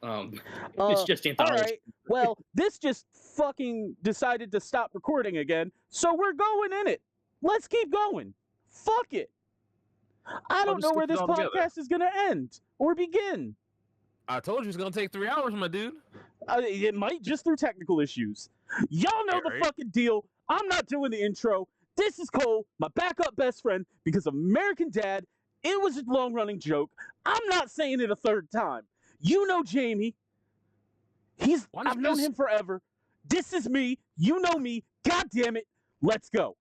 anymore. It's just All anthology. right. Well, this just fucking decided to stop recording again, so we're going in it. Let's keep going. Fuck it. I don't know where this podcast is going to end or begin. I told you it's going to take 3 hours, my dude. It might, just through technical issues. Y'all know the fucking deal. I'm not doing the intro. This is Cole, my backup best friend, because of American Dad. It was a long-running joke. I'm not saying it a third time. You know Jamie. I've known him forever. This is me. You know me. God damn it. Let's go.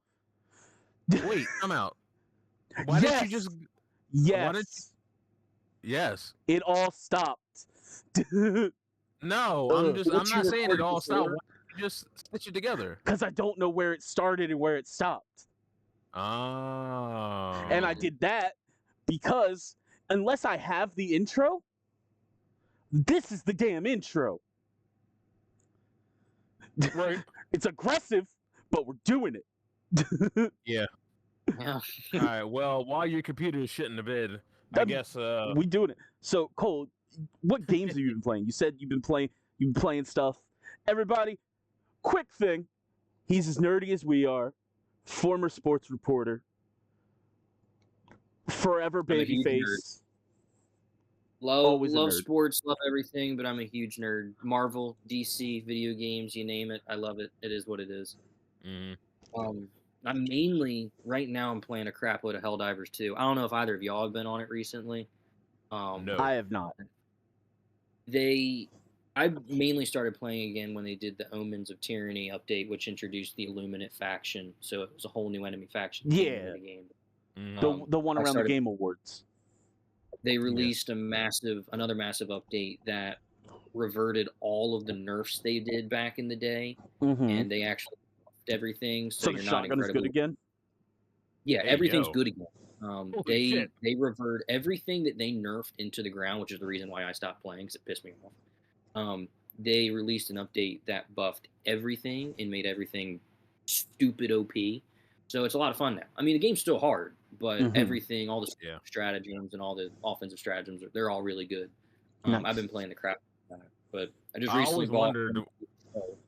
Wait, I'm out. Why didn't you just... Yes. Yes. It all stopped. No, I'm not saying it all stopped. Why don't you just stitch it together? Because I don't know where it started and where it stopped. Oh. And I did that because unless I have the intro, this is the damn intro. Right. It's aggressive, but we're doing it. Yeah. Yeah. All right. Well, while your computer is shitting the bed, I guess we doing it. So, Cole, what games have you been playing? You said you've been playing stuff. Everybody, quick thing. He's as nerdy as we are. Former sports reporter. Forever babyface. Love sports, love everything, but I'm a huge nerd. Marvel, DC, video games, you name it. I love it. It is what it is. Mm-hmm. I'm mainly, right now, I'm playing a crap load of Helldivers 2. I don't know if either of y'all have been on it recently. No. I have not. I mainly started playing again when they did the Omens of Tyranny update, which introduced the Illuminate faction. So it was a whole new enemy faction in the game. Mm-hmm. The one around the Game Awards. They released another massive update that reverted all of the nerfs they did back in the day, and they actually buffed everything. So the shotgun is good again? Yeah, everything's good again. They revert everything that they nerfed into the ground, which is the reason why I stopped playing, because it pissed me off. They released an update that buffed everything and made everything stupid OP. So it's a lot of fun now. I mean, the game's still hard, but everything, all the stratagems and all the offensive stratagems, they're all really good. Nice. I've been playing the crap out of that, but I just recently wondered.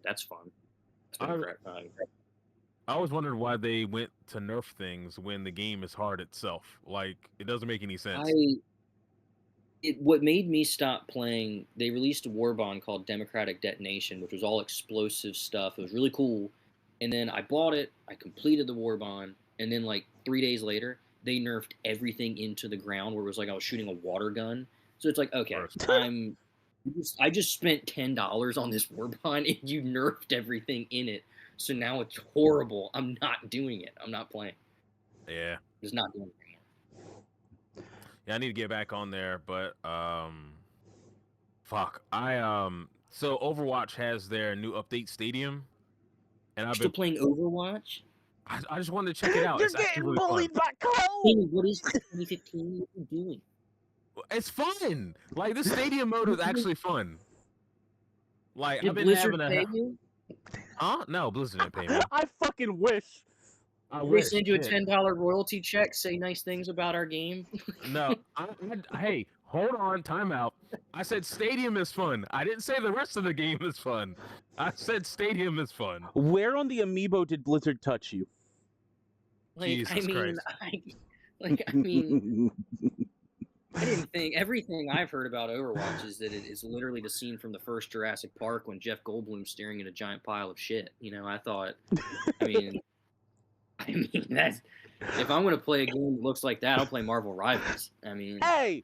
That's fun. I always wondered why they went to nerf things when the game is hard itself. Like, it doesn't make any sense. What made me stop playing, they released a war bond called Democratic Detonation, which was all explosive stuff. It was really cool. And then I bought it, I completed the war bond, and then like 3 days later, they nerfed everything into the ground where it was like I was shooting a water gun. So it's like, okay, I just spent $10 on this war bond and you nerfed everything in it. So now it's horrible. I'm not doing it. I'm not playing. Yeah. Just not doing it. Yeah, I need to get back on there, but fuck. So Overwatch has their new update stadium, and I've been playing Overwatch. I just wanted to check it out. You're it's getting really bullied fun. by Cole. What is 2015? What are you doing? It's fun. Like, the stadium mode is actually fun. Like, Did I've been Blizzard having pay you? Huh? No, Blizzard didn't pay me. I fucking wish. They send you a $10 royalty check, say nice things about our game. No, hey, hold on, time out. I said stadium is fun. I didn't say the rest of the game is fun. I said stadium is fun. Where on the amiibo did Blizzard touch you? Jesus Christ. I mean, I didn't think everything I've heard about Overwatch is that it is literally the scene from the first Jurassic Park when Jeff Goldblum's staring at a giant pile of shit. You know, I thought, I mean, that's, if I'm going to play a game that looks like that, I'll play Marvel Rivals. I mean, hey,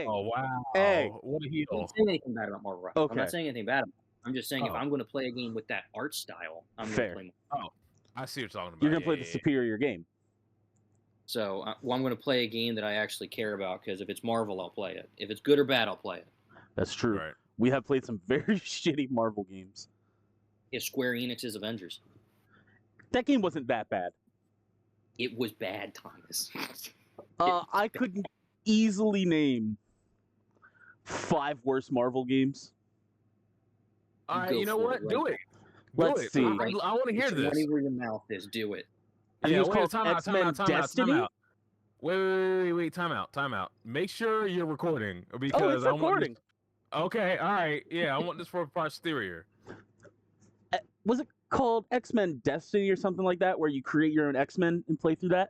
oh wow, hey, what a heel! I'm not saying anything bad about Marvel Rivals. Okay. I'm not saying anything bad about it. I'm just saying if I'm going to play a game with that art style, I'm going to play Marvel. Oh, I see what you're talking about. You're going to play the superior game. So, I'm going to play a game that I actually care about, because if it's Marvel, I'll play it. If it's good or bad, I'll play it. That's true. Right. We have played some very shitty Marvel games. Yeah, Square Enix's Avengers. That game wasn't that bad. It was bad, Thomas. I could easily name 5 worse Marvel games. All right, you know what? Do it. Let's see. I want to hear this. Money where your mouth is. Do it. Yeah, it's called X-Men Destiny. Wait, time out. Make sure you're recording, because it's recording. Okay, all right. Yeah, I want this for posterior. Was it called X-Men Destiny or something like that, where you create your own X-Men and play through that?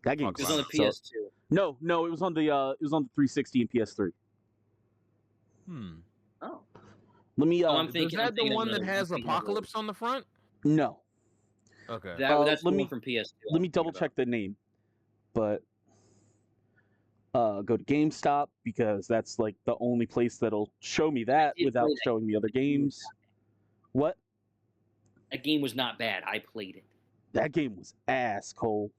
That game It was on the sucked. PS2. No, it was on the 360 and PS3. Oh. Let me I'm Is thinking. that the one that has thinking Apocalypse on the front? no. Okay. That's the let me- one from PS2. Let me double check the name. But go to GameStop because that's like the only place that'll show me that did without play that showing me other games. What? That game was not bad. I played it. That game was ass, Cole.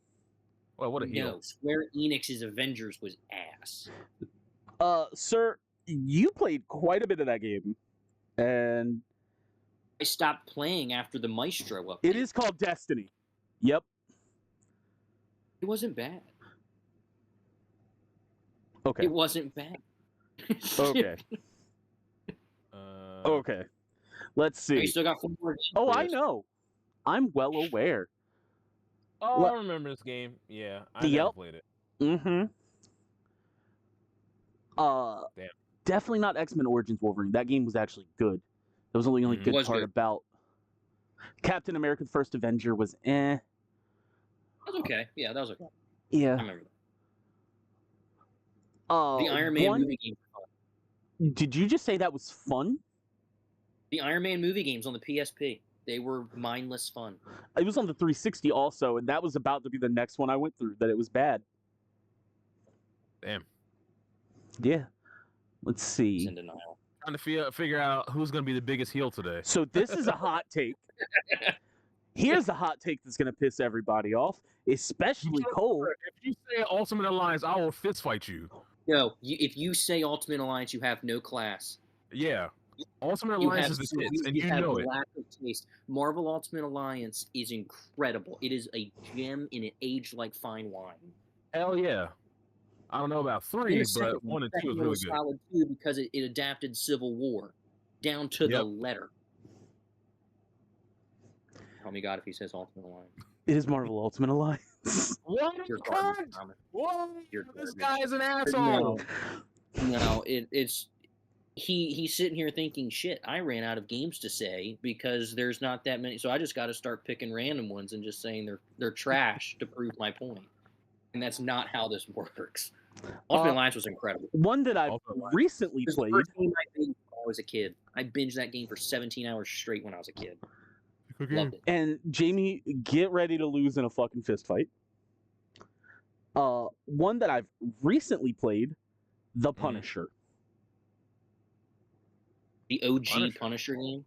Well, what a heel. No, Square Enix's Avengers was ass. Sir, you played quite a bit of that game, and I stopped playing after the Maestro update. it is called Destiny. Yep. It wasn't bad. Okay. It wasn't bad. Okay. Okay. Let's see. You still got 4 more games. Oh, for I this. know. I'm well aware. Oh, What? I remember this game. Yeah, I Yep. never played it. Mm-hmm. Damn. Definitely not X-Men Origins Wolverine. That game was actually good. That was the only Mhm. good Was part good. about Captain America: The First Avenger was That was okay. Yeah, that was okay. I Yeah. remember that. The Iron Man movie game. Did you just say that was fun? The Iron Man movie games on the PSP. They were mindless fun. It was on the 360 also, and that was about to be the next one I went through, that it was bad. Damn. Yeah. Let's It's see. in denial. Trying to figure out who's going to be the biggest heel today. So this is a hot take. Here's a hot take that's going to piss everybody off, especially Cole. If you say Ultimate Alliance, I will fist fight you. No, if you say Ultimate Alliance, you have no class. Yeah. Ultimate You Alliance have, is the shits, and you you have know it. lack of taste. Marvel Ultimate Alliance is incredible. It is a gem in an aged like fine wine. Hell yeah. I don't know about And 3, the but second 1 and 2 is second one really was good. solid too because it adapted Civil War down to the Yep. letter. Help me God if he says Ultimate Alliance. It is Marvel Ultimate Alliance. What? You're Cunt? garbage, Thomas. What? You're This garbage. guy's an asshole. No, it's he's sitting here thinking, shit, I ran out of games to say because there's not that many, so I just got to start picking random ones and just saying they're trash to prove my point. And that's not how this works. Ultimate Alliance was incredible. One that I've Ultimate Alliance. recently It was the played. first game I played when I was a kid. I binged that game for 17 hours straight when I was a kid. Loved it. And Jamie, get ready to lose in a fucking fist fight. One that I've recently played, The Punisher. The OG Punisher game.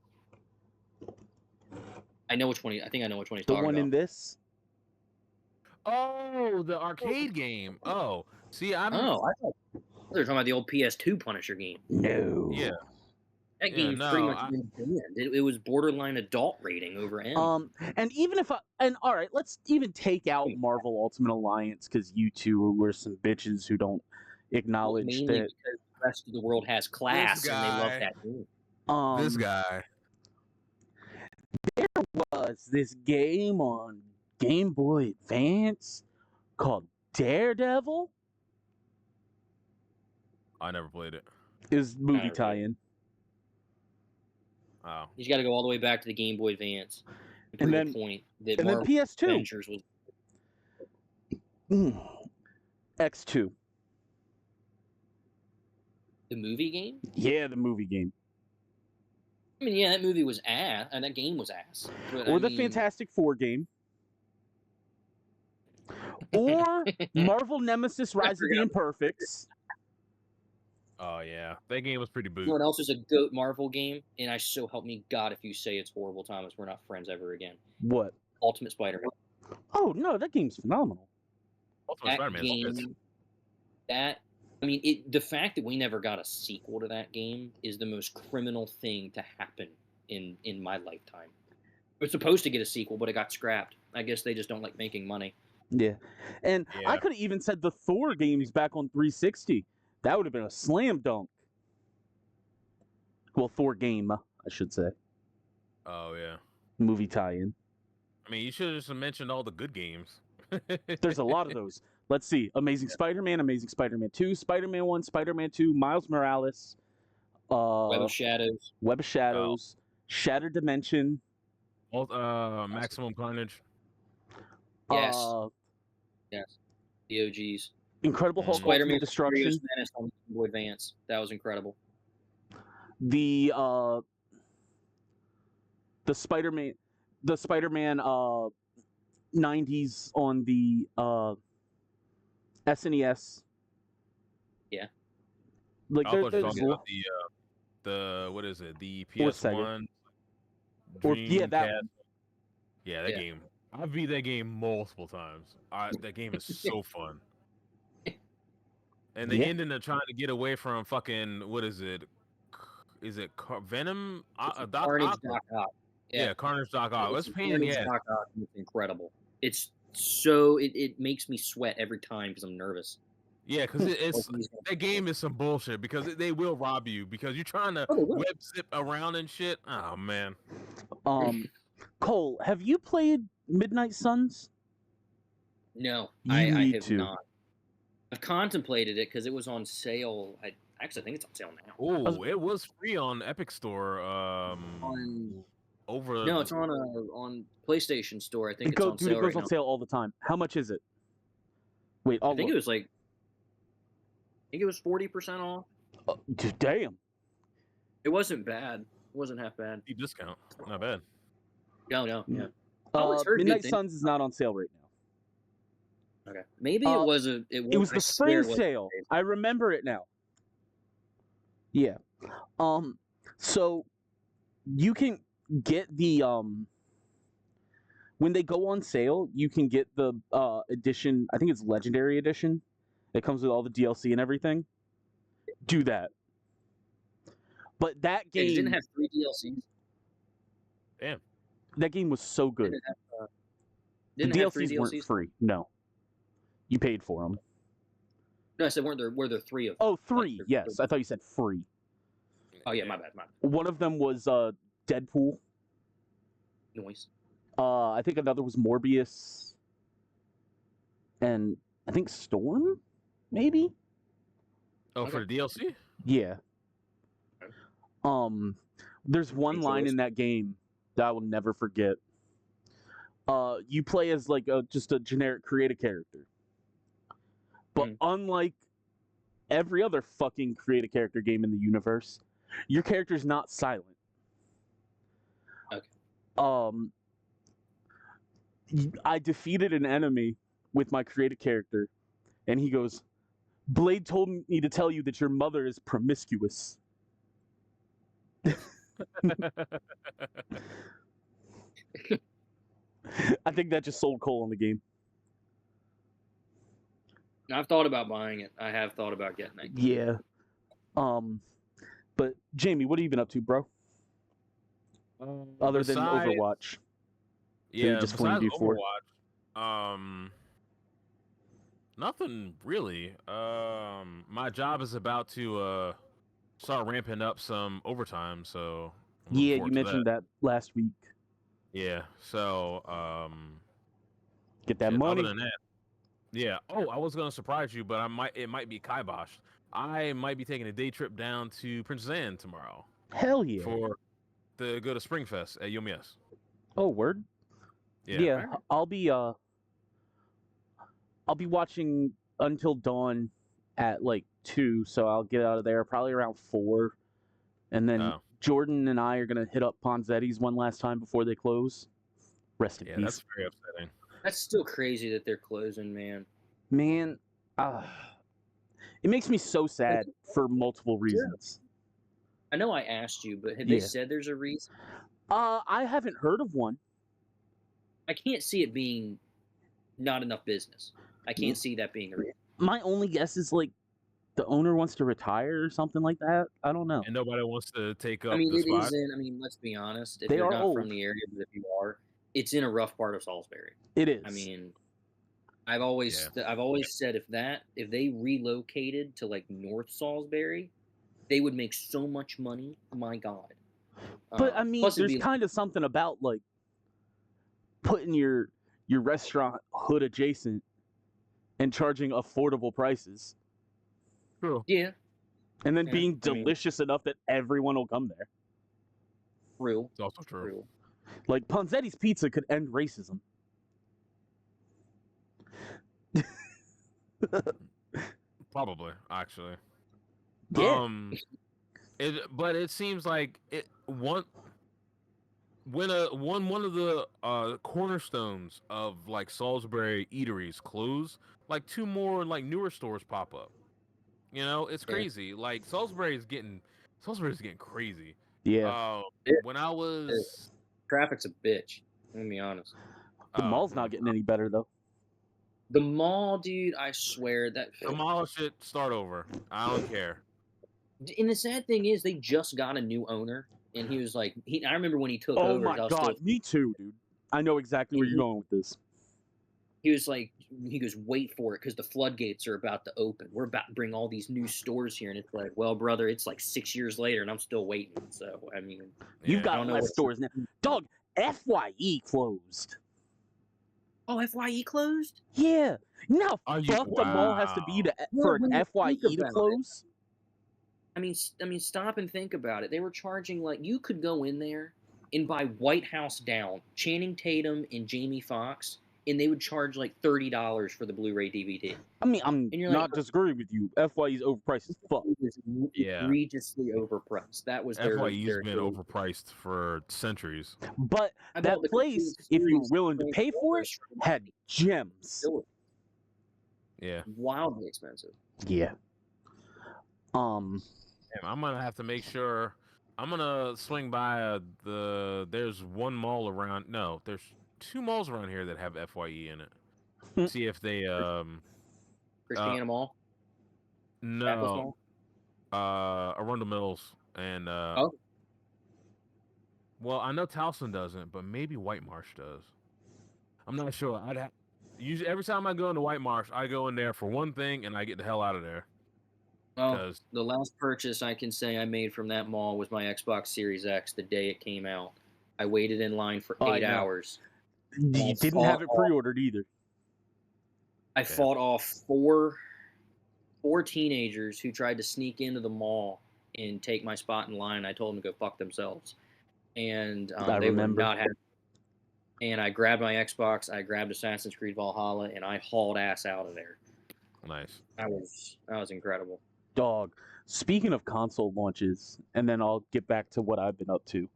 I know which one. I think I know which one he's The talking one about. in this. Oh, the arcade game. Oh, see, I don't. Oh, I thought they were talking about the old PS2 Punisher game. No. Yeah. That Yeah, game's pretty no, much been banned. It was borderline adult rating over M. And even if all right, let's even take out Marvel Ultimate Alliance because you two were some bitches who don't acknowledge mainly that. because the rest of the world has class and they love guy. that game. This guy. Was this game on Game Boy Advance called Daredevil? I never played it. It was movie Never. tie-in. Oh. He's got to go all the way back to the Game Boy Advance. To And prove then- the point that And then Marvel PS2. Adventures was X2. the movie game. Yeah, the movie game. I mean, yeah, that movie was ass, and that game was ass. But, Or I the mean, Fantastic Four game. Or Marvel Nemesis Rise of the Imperfects. Oh yeah, that game was pretty boot. You know what else is a GOAT Marvel game? And I so help me God if you say it's horrible, Thomas. We're not friends ever again. What? Ultimate Spider-Man. Oh, no, that game's phenomenal. Ultimate That Spider-Man. game. The fact that we never got a sequel to that game is the most criminal thing to happen in my lifetime. It was supposed to get a sequel, but it got scrapped. I guess they just don't like making money. Yeah. And I Yeah. could have even said the Thor games back on 360. That would have been a slam dunk. Well, Thor game, I should say. Oh yeah. Movie tie-in. I mean, you should have just mentioned all the good games. There's a lot of those. Let's see. Amazing Spider-Man, Amazing Spider-Man 2, Spider-Man 1, Spider-Man 2, Miles Morales, Web of Shadows. Web of Shadows, Shattered Dimension. Maximum Carnage. Yes. Yes. The OGs. Incredible Hulk Spider-Man Ultimate Destruction. Menace on Game Boy Advance. That was incredible. The Spider-Man 90s on the SNES. Yeah. Like I thought you were there's talking about the what is it? The Or PS1 Or yeah, that Dreamcast. one. Yeah, that game. I beat that game multiple times. That game is so fun. And the ending of trying to get away from fucking what is it? Is it Venom? Carnage Doc Ock. Yeah, Carnage Doc Ock. It's a pain in the ass. Doc Ock is incredible. It's so it makes me sweat every time because I'm nervous. Yeah, because that game is some bullshit because they will rob you because you're trying to web zip around and shit. Oh man. Cole, have you played Midnight Suns? No, You I need have to. not. I've contemplated it because it was on sale. I actually think it's on sale now. Oh, it was free on Epic Store. No, it's on PlayStation Store. I think it's on Dude, sale it goes right on now. sale all the time. How much is it? Wait, I think it was like. I think it was 40% off. Damn. It wasn't bad. It wasn't half bad. Deep discount, not bad. No, yeah. Midnight Suns is not on sale right now. Okay, maybe it was a. It was the spring sale. I remember it now. Yeah. So you can get the when they go on sale, you can get the edition. I think it's Legendary Edition. It comes with all the DLC and everything. Do that. But that game It didn't have 3 DLCs. Damn. That game was so good. The DLCs weren't free. No. You paid for them. No, I said were there 3 of them? Oh, 3. Yes, I thought you said free. Oh yeah, my bad. One of them was Deadpool. Noise. I think another was Morbius. And I think Storm, maybe? Oh, for the DLC? Yeah. There's one line in that game that I will never forget. You play as like just a generic creative character. But unlike every other fucking creative character game in the universe, your character's not silent. Okay. I defeated an enemy with my creative character, and he goes, "Blade told me to tell you that your mother is promiscuous." I think that just sold Cole on the game. I've thought about buying it. I have thought about getting it. Yeah. But Jamie, what have you been up to, bro? Other than Overwatch. Yeah, just besides before. Overwatch. Nothing really. My job is about to start ramping up some overtime, so yeah, you mentioned that last week. Yeah, so get that money. Other than that, yeah. Oh, I was gonna surprise you, but it might be kibosh. I might be taking a day trip down to Princess Anne tomorrow. Hell yeah! To go to Springfest at UMS. Oh, word. Yeah, I'll be watching Until Dawn at like 2, so I'll get out of there probably around 4, and then Jordan and I are gonna hit up Ponzetti's one last time before they close. Rest in peace. Yeah, that's very upsetting. That's still crazy that they're closing, man. Man, it makes me so sad for multiple reasons. I know I asked you, but have they said there's a reason? I haven't heard of one. I can't see it being not enough business. I can't see that being the reason. My only guess is like the owner wants to retire or something like that. I don't know. And nobody wants to take up. I mean, the spot. is. I mean, let's be honest. If they you're are not old. from the area, but if you are, it's in a rough part of Salisbury. It is. I mean, I've always said if they relocated to like North Salisbury, they would make so much money. My God. But I mean, there's kind of something about like putting your restaurant hood adjacent and charging affordable prices. True. Yeah. And then Yeah, being I mean- delicious enough that everyone will come there. Real. It's also true. Real. Like, Ponzetti's Pizza could end racism. Probably, actually. Yeah. But it seems like one of the cornerstones of like Salisbury eateries close, like 2 more like newer stores pop up. You know, it's Yeah. crazy. Like Salisbury's getting crazy. Yeah. When I was Traffic's a bitch. I'm gonna be honest. The mall's not getting any better, though. The mall, dude. I swear that. demolish it, start over. I don't care. And the sad thing is, they just got a new owner, and he was like, I remember when he took Oh over. my I was god, still, me too, dude. I know exactly where you're going with this. he was like, he goes, wait for it, because the floodgates are about to open. We're about to bring all these new stores here, and it's like, well, brother, it's like 6 years later, and I'm still waiting. So, I mean, You've Yeah. got don't know less what- stores now. Dog, FYE closed. oh, FYE closed? Yeah. You know how Are you- fucked the mall has to be Well, for an when you FYE think to about it. close? I mean, stop and think about it. They were charging like you could go in there and buy White House Down, Channing Tatum and Jamie Foxx, and they would charge like $30 for the Blu-ray DVD. I mean, I'm And you're not like- disagreeing with you. FYE is overpriced as fuck. It was Yeah. egregiously overpriced. That was their. FYE's been overpriced for centuries. But I that bought the place, complete if you're series willing to of pay for it, Transformers from had gems. Still Yeah. wildly expensive. Yeah. Damn, I'm gonna have to make sure. I'm gonna swing by there's one mall around. No, there's 2 malls around here that have FYE in Hmm. it. See if they Christiana Mall, Capitals no Mall. Arundel Mills and Oh. well, I know Towson doesn't, but maybe White Marsh does. I'm not sure. Usually every time I go into White Marsh, I go in there for one thing and I get the hell out of there. Oh, 'Cause- the last purchase I can say I made from that mall was my Xbox Series X the day it came out. I waited in line for Oh, I 8 know. hours. You didn't have it pre-ordered either. I fought off four teenagers who tried to sneak into the mall and take my spot in line. I told them to go fuck themselves, and I they remember. were not happy. And I grabbed my Xbox, I grabbed Assassin's Creed Valhalla, and I hauled ass out of there. Nice. That was incredible. Dog. Speaking of console launches, and then I'll get back to what I've been up to.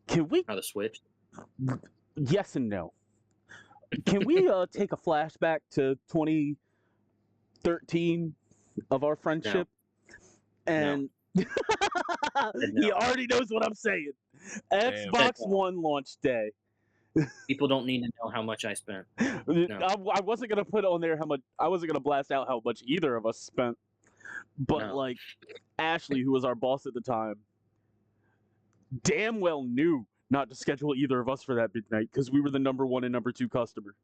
Can we? How the Switch? Yes and no. Can we take a flashback to 2013 of our friendship? And he already knows what I'm saying. Xbox One launch day. People don't need to know how much I spent. I wasn't gonna put on there how much. I wasn't gonna blast out how much either of us spent. But No. like Ashley, who was our boss at the time, damn well knew not to schedule either of us for that midnight because we were the number 1 and number 2 customer.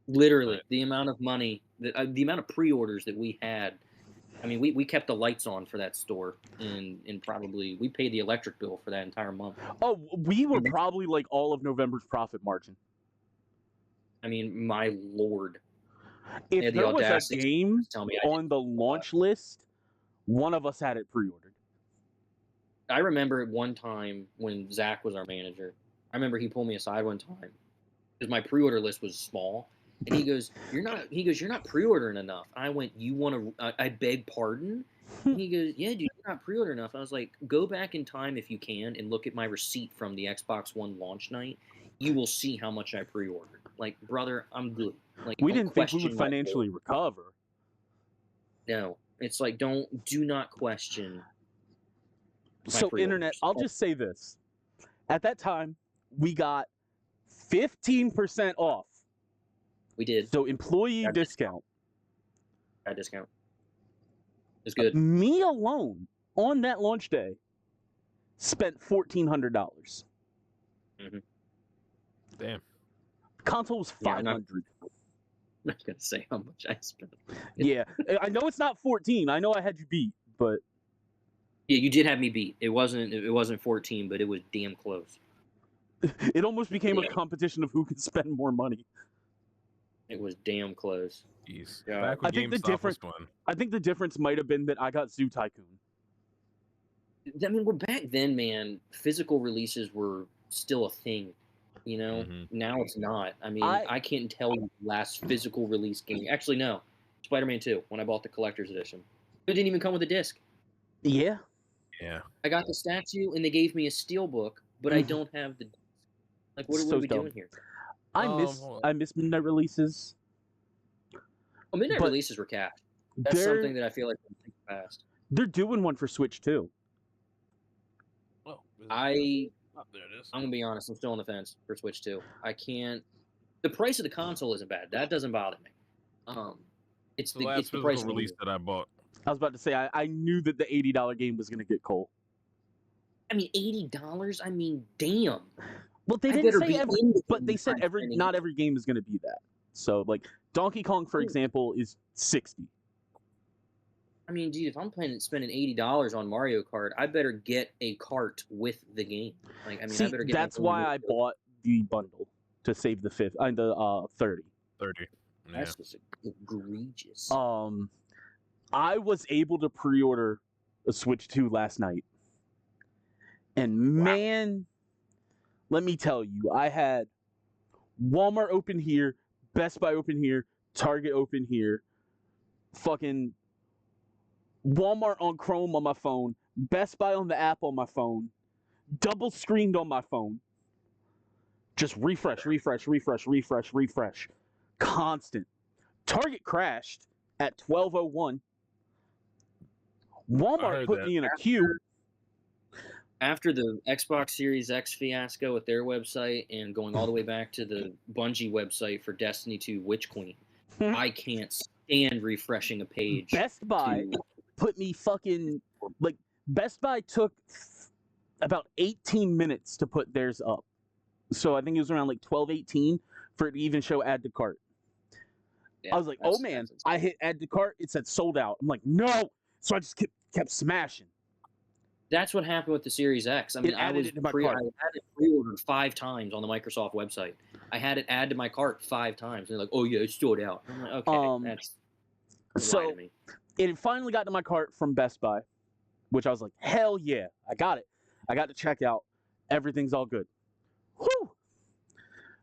Literally, Right. the amount of money, the amount of pre-orders that we had. I mean, we kept the lights on for that store, and probably we paid the electric bill for that entire month. Oh, we were probably like all of November's profit margin. I mean, my lord. They If had the there was a audacity game to tell me I on the launch list, one of us had it pre-ordered. I remember one time when Zach was our manager. I remember he pulled me aside one time because my pre-order list was small, and he goes, "You're not pre-ordering enough." I went, "You want to?" I beg pardon. And he goes, "Yeah, dude, you're not pre-ordering enough." I was like, "Go back in time if you can and look at my receipt from the Xbox One launch night. You will see how much I pre-ordered." Like, brother, I'm good. Like, We don't didn't think we question would my financially recover. No, it's like do not question. So, pre-orders. internet, I'll just say this. At that time, we got 15% off. We did So, employee Yeah. discount. a discount. It's good. Me alone on that launch day spent $1,400. Damn. Console was Yeah, I'm not- $500. I'm not gonna say how much I spent. Yeah, I know it's not 14. I know I had you beat, but Yeah, you did have me beat. It wasn't 14, but it was damn close. it almost became a competition of who could spend more money. It was damn close. Donkeys. Yeah. Back when I think the GameStop was fun. I think the difference might have been that I got Zoo Tycoon. I mean, we're back then, man. Physical releases were still a thing. You know, now it's not. I mean, I can't tell you the last physical release game. Actually, no. Spider-Man 2, when I bought the collector's edition. It didn't even come with a disc. Yeah. Yeah. I got the statue, and they gave me a steelbook, but I don't have the disc. Like, what are we doing here? I miss midnight releases. Well, midnight releases were cash. That's something that I feel like I'm thinking fast. They're doing one for Switch too. Oh, there it is. I'm gonna be honest. I'm still on the fence for Switch 2. I can't. The price of the console isn't bad. That doesn't bother me. It's the price release that I bought. I was about to say I knew that the $80 game was gonna get cold. I mean, $80. I mean, damn. Well, they didn't say but they said not every game is gonna be that. So like Donkey Kong, for example, is $60. I mean, dude, if I'm spending $80 on Mario Kart, I better get a cart with the game. Like, I mean, I better get. That's why I bought the bundle to save the 30. 30. Yeah. That's just egregious. I was able to pre-order a Switch 2 last night, and man, let me tell you, I had Walmart open here, Best Buy open here, Target open here, fucking Walmart on Chrome on my phone, Best Buy on the app on my phone, double screened on my phone. Just refresh. Constant. Target crashed at 12:01. Walmart put me in a queue. After the Xbox Series X fiasco with their website and going all the way back to the Bungie website for Destiny 2 Witch Queen, I can't stand refreshing a page. Best Buy put me fucking... Like, Best Buy took about 18 minutes to put theirs up. So I think it was around like 12:18 for it to even show add to cart. Yeah, I was like, oh man, I hit add to cart, it said sold out. I'm like, no! So I just kept smashing. That's what happened with the Series X. I mean, I had it pre-ordered 5 times on the Microsoft website. I had it add to my cart 5 times. And they're like, oh yeah, it's sold out. I'm like, okay, that's so it finally got to my cart from Best Buy, which I was like, hell yeah, I got it. I got to check out. Everything's all good. Whew!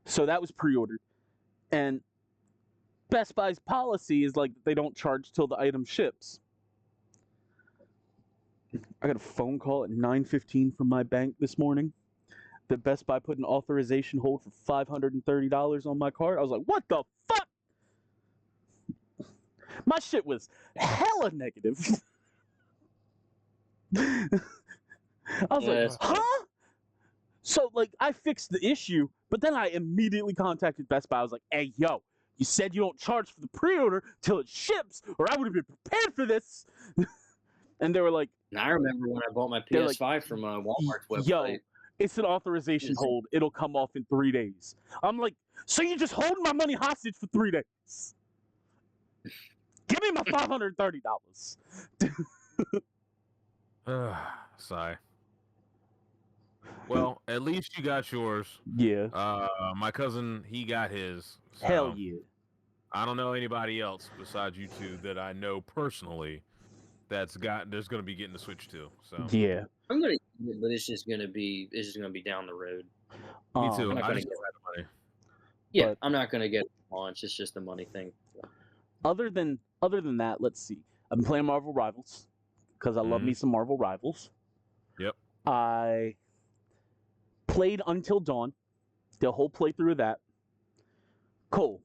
So that was pre-ordered. And Best Buy's policy is like they don't charge till the item ships. I got a phone call at 9:15 from my bank this morning that Best Buy put an authorization hold for $530 on my card. I was like, what the fuck? My shit was hella negative. I was like, huh? So, like, I fixed the issue, but then I immediately contacted Best Buy. I was like, hey, yo, you said you don't charge for the pre-order till it ships, or I would have been prepared for this. And they were like... And I remember when I bought my PS5 from Walmart's website. Yo, it's an authorization hold. It'll come off in 3 days. I'm like, so you just holding my money hostage for 3 days? Give me my $530. Sigh. Well, at least you got yours. Yeah. My cousin, he got his. So hell yeah. I don't know anybody else besides you two that I know personally that's going to be getting the Switch too. So yeah, I'm gonna get it, but it's just gonna be down the road. Me too. I'm not gonna get it launched. It's just a money thing. Other than that, let's see. I've been playing Marvel Rivals because I love me some Marvel Rivals. Yep. I played Until Dawn, the whole playthrough of that. Cool.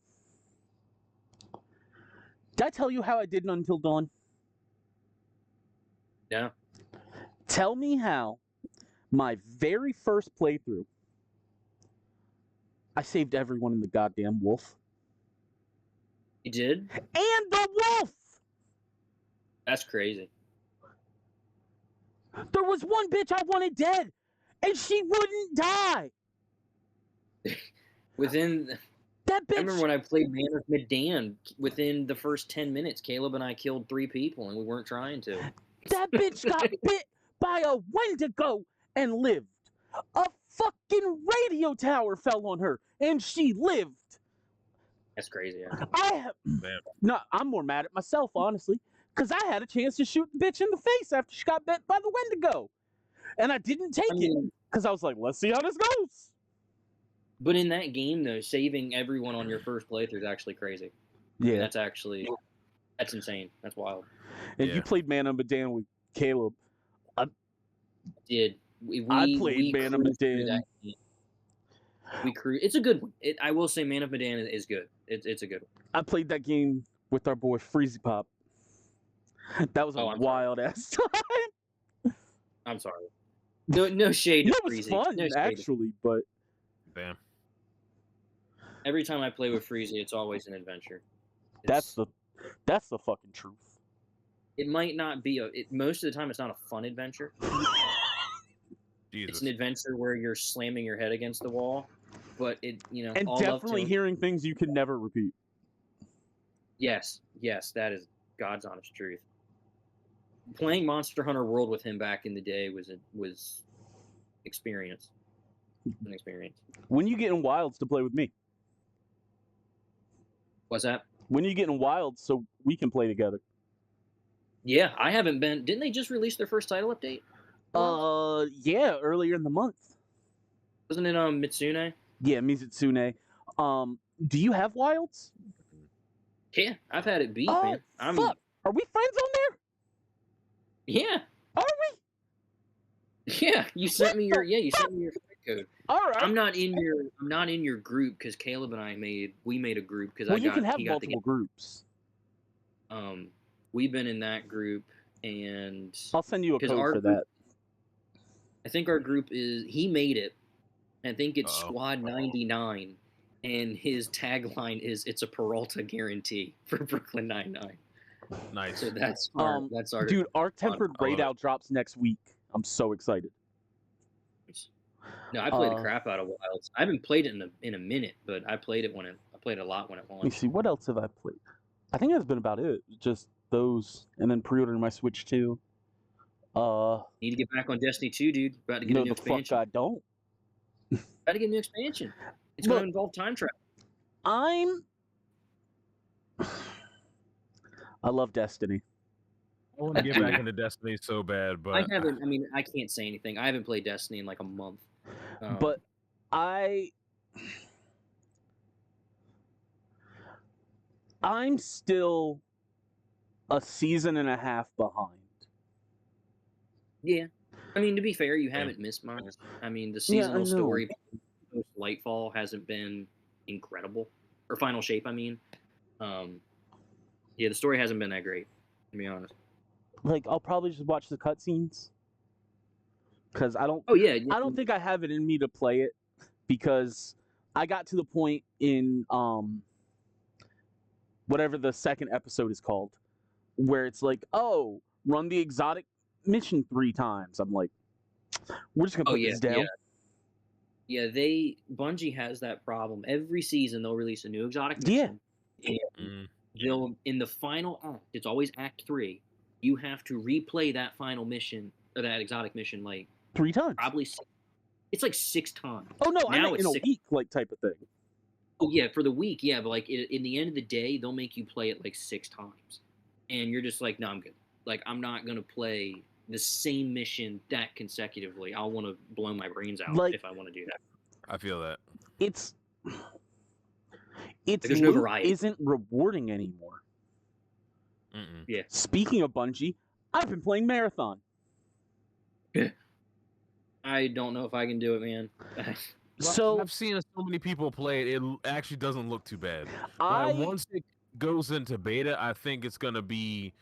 Did I tell you how I did in Until Dawn? Yeah. Tell me how my very first playthrough, I saved everyone in the goddamn wolf. You did? And the wolf! That's crazy. There was one bitch I wanted dead, and she wouldn't die. That bitch... I remember when I played Man of Medan, within the first 10 minutes, Caleb and I killed 3 people, and we weren't trying to. That bitch got bit by a Wendigo and lived. A fucking radio tower fell on her, and she lived. That's crazy. No, I'm more mad at myself, honestly, because I had a chance to shoot the bitch in the face after she got bit by the Wendigo, and I didn't take it because I was like, let's see how this goes. But in that game, though, saving everyone on your first playthrough is actually crazy. Yeah, that's insane. That's wild. And you played Man of Medan with Caleb. I did. I played Man of Medan. It's a good one. I will say Man of Medan is good. It's a good one. I played that game with our boy Freezy Pop. That was a wild ass time. I'm sorry. No shade. It was fun, actually, but damn. Every time I play with Freezy, it's always an adventure. That's the fucking truth. It might not be most of the time. It's not a fun adventure. Jesus. It's an adventure where you're slamming your head against the wall, but and definitely hearing things you can never repeat. Yes, that is God's honest truth. Playing Monster Hunter World with him back in the day was experience. An experience. When you get in Wilds to play with me? What's that? When you get in Wilds so we can play together? Yeah, I haven't been. Didn't they just release their first title update? Yeah, earlier in the month. Wasn't it Mitsune? Yeah, Mitsune. Do you have Wilds? Yeah, I've had it beat, man. Fuck. Are we friends on there? Yeah. Are we? Yeah, you sent me your friend code. All right. I'm not in your group because Caleb and I made a group because you can have multiple groups. We've been in that group, and I'll send you a code for that. I think our group he made it. I think it's Squad 99, and his tagline is "It's a Peralta guarantee for Brooklyn Nine-Nine." Nice. So that's our dude. Arc Tempered Raid Out drops next week. I'm so excited. No, I played the crap out of Wilds. I haven't played it in a minute, but I played it a lot when it launched. Let me see, what else have I played? I think that's been about it. Just those, and then pre-ordering my Switch 2. Need to get back on Destiny 2, dude. About to get a new expansion. Fuck I don't. About to get a new expansion. It's going to involve time travel. I love Destiny. I want to get back into Destiny so bad, but I haven't. I mean, I can't say anything. I haven't played Destiny in like a month. But I'm still a season and a half behind. Yeah. I mean, to be fair, you haven't missed much. I mean, the seasonal story post Lightfall hasn't been incredible. Or Final Shape, I mean. Yeah, the story hasn't been that great, to be honest. Like, I'll probably just watch the cutscenes. Because I don't... I don't think I have it in me to play it. Because I got to the point in... whatever the second episode is called. Where it's like, run the exotic mission 3 times. I'm like, we're just gonna put this down. Yeah, Bungie has that problem. Every season they'll release a new exotic mission. Yeah. And they'll, in the final act, it's always Act 3. You have to replay that final mission or that exotic mission like 3 times. Probably it's like 6 times. Oh no, I meant in a week, like type of thing. Oh yeah, for the week, yeah, but like in the end of the day, they'll make you play it like 6 times, and you're just like, no, I'm good. Like I'm not gonna play the same mission that consecutively. I'll want to blow my brains out if I want to do that. I feel that it's there's no variety. Isn't rewarding anymore. Yeah. Speaking of Bungie, I've been playing Marathon. I don't know if I can do it, man. So I've seen so many people play it. It actually doesn't look too bad. Once it goes into beta, I think it's going to be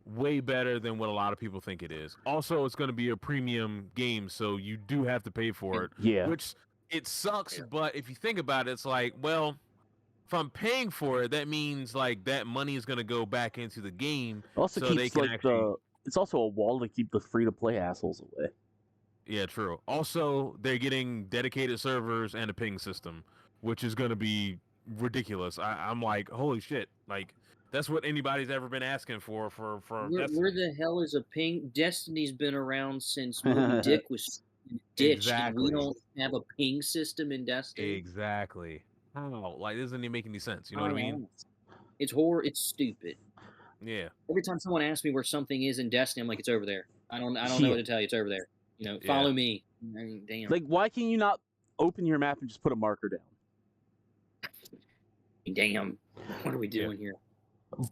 way better than what a lot of people think it is. Also, it's going to be a premium game, so you do have to pay for it. Yeah. Which it sucks, but if you think about it, it's like, well, if I'm paying for it, that means like that money is going to go back into the game. Also so keeps they can it's also a wall to keep the free-to-play assholes away. Yeah, true. Also, they're getting dedicated servers and a ping system, which is going to be ridiculous. I'm like, holy shit! Like, that's what anybody's ever been asking for where the hell is a ping? Destiny's been around since Moby Dick was ditched. Exactly. And we don't have a ping system in Destiny. Exactly. How? Like, it doesn't even make any sense. You know what I mean? It's It's stupid. Yeah. Every time someone asks me where something is in Destiny, I'm like, it's over there. I don't know what to tell you. It's over there. Follow me. I mean, damn. Like, why can you not open your map and just put a marker down? Damn. What are we doing here?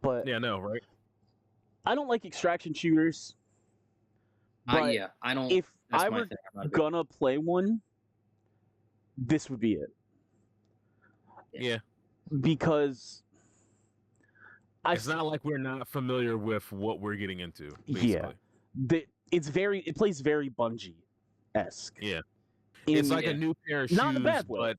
But yeah, no, right? I don't like extraction shooters. But I don't. If that's I my were thing. gonna play one, this would be it. Yeah. Because it's not like we're not familiar with what we're getting into. Basically. Yeah. It plays very Bungie-esque. Yeah. It's like a new pair of shoes, not in a bad way. but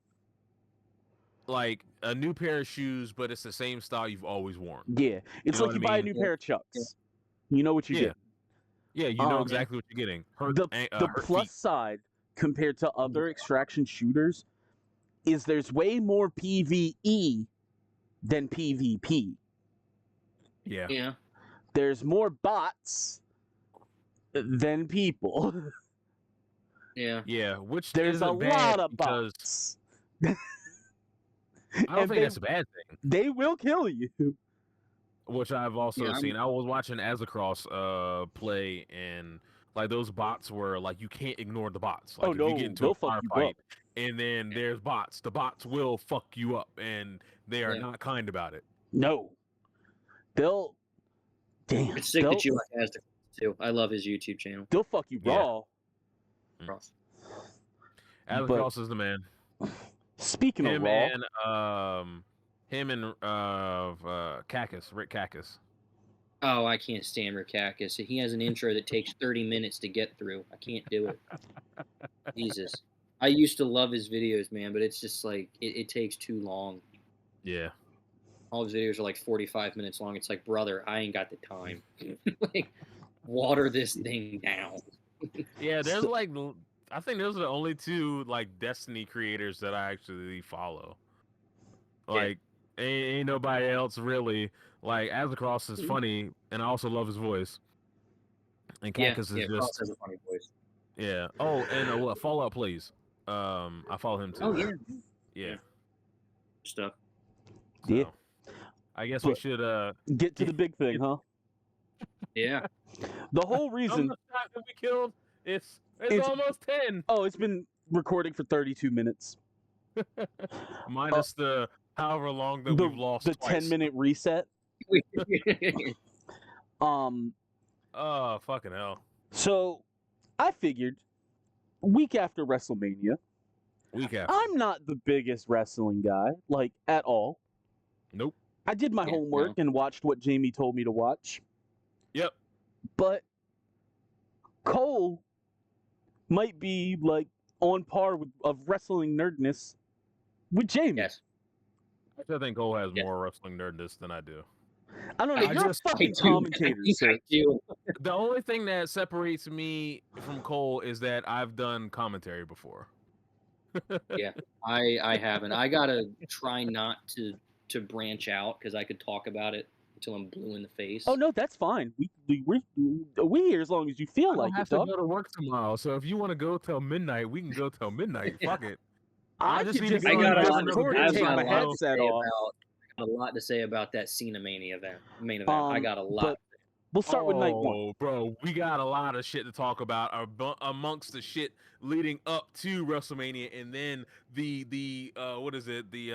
like a new pair of shoes, but it's the same style you've always worn. Yeah. It's like you buy a new pair of Chucks. You know what you get. Yeah, you know exactly what you're getting. The plus side compared to other extraction shooters is there's way more PvE than PvP. Yeah. Yeah. There's more bots than people. Yeah. Yeah, which there's a lot of bots. I don't think that's a bad thing. They will kill you. Which I've also seen. I was watching Azzacross play, and like those bots were like, you can't ignore the bots. Like, if you get into a firefight and then there's bots, the bots will fuck you up, and they are not kind about it. No. Damn. It's sick that you like Azzacross too. I love his YouTube channel. They'll fuck you raw. Azzacross is the man. Speaking of raw, him and Cacus, Rick Cacus. Oh, I can't stand Rick Cacus. He has an intro that takes 30 minutes to get through. I can't do it. Jesus. I used to love his videos, man, but it's just like, it takes too long. Yeah. All his videos are like 45 minutes long. It's like, brother, I ain't got the time. Like, water this thing down. Yeah, there's like, I think those are the only two like Destiny creators that I actually follow. Like, ain't nobody else really. Like, Azzacross is funny, and I also love his voice. And Cactus is just has a funny voice. Yeah. Oh, and what Fallout Plays. I follow him too. Oh yeah. Yeah. Stuff. So, yeah. I guess we should get to the big thing, huh? Yeah. The whole reason that we killed it's almost 10. Oh, it's been recording for 32 minutes. Minus the however long that we've lost. The 10-minute reset. Oh, fucking hell. So I figured week after WrestleMania. I'm not the biggest wrestling guy, like, at all. Nope. I did my homework and watched what Jamie told me to watch. Yep. But Cole might be like on par of wrestling nerdness with Jamie. Yes. I think Cole has more wrestling nerdness than I do. I don't know. You're a fucking commentator, sir. The only thing that separates me from Cole is that I've done commentary before. Yeah, I haven't. I gotta try not to branch out because I could talk about it until I'm blue in the face. Oh no, that's fine. We here as long as you feel like it. I have to go to work tomorrow, so if you want to go till midnight, we can go till midnight. Fuck it. I got a lot to say about that Cena main event. I got a lot. We'll start with night one. Oh, bro, we got a lot of shit to talk about amongst the shit leading up to WrestleMania, and then the what is it? The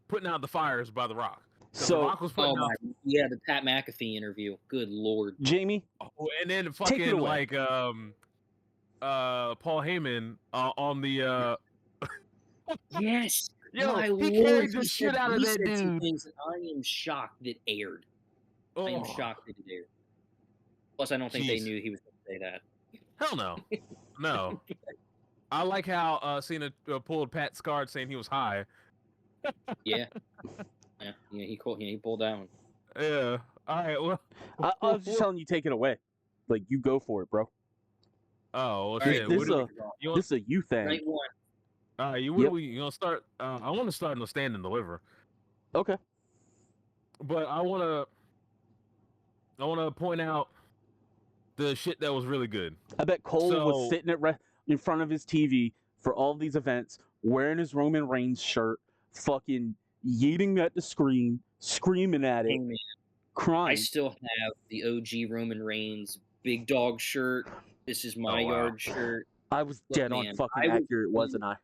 putting out the fires by The Rock. So, The Rock was putting out the Pat McAfee interview. Good lord, Jamie. Oh, and then fucking like Paul Heyman on the yes. Yo, he carried the shit out of that dude. I am shocked that aired. I am shocked that it aired. Plus, I don't think they knew he was going to say that. Hell no. No. I like how Cena pulled Pat Scard saying he was high. Yeah. He pulled down. Yeah. All right, well. I was just telling you, take it away. Like, you go for it, bro. Oh, well, shit. This is a you thing. Night one. You gonna start? I want to start in the stand and deliver. Okay. But I want to point out the shit that was really good. I bet Cole was sitting in front of his TV for all these events, wearing his Roman Reigns shirt, fucking yeeting at the screen, screaming at it, Hey, man, crying. I still have the OG Roman Reigns big dog shirt. This is my yard shirt. I was dead on fucking accurate, wasn't I?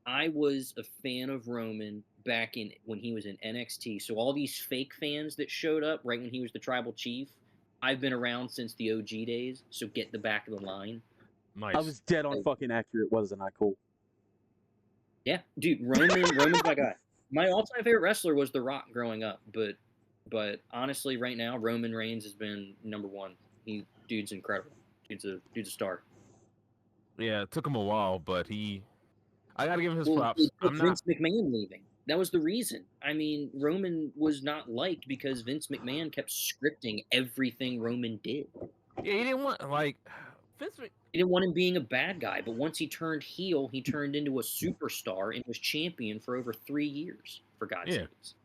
I was a fan of Roman back when he was in NXT. So all these fake fans that showed up right when he was the tribal chief, I've been around since the OG days. So get the back of the line. Nice. I was dead on fucking accurate, wasn't I? Cool. Yeah, dude, Roman's my guy. My all-time favorite wrestler was The Rock growing up, but honestly, right now, Roman Reigns has been number one. Dude's incredible. Dude's a star. Yeah, it took him a while, but I gotta give him his props. Vince McMahon leaving. That was the reason. I mean, Roman was not liked because Vince McMahon kept scripting everything Roman did. Yeah, he didn't want He didn't want him being a bad guy, but once he turned heel, he turned into a superstar and was champion for over 3 years. For God's sakes.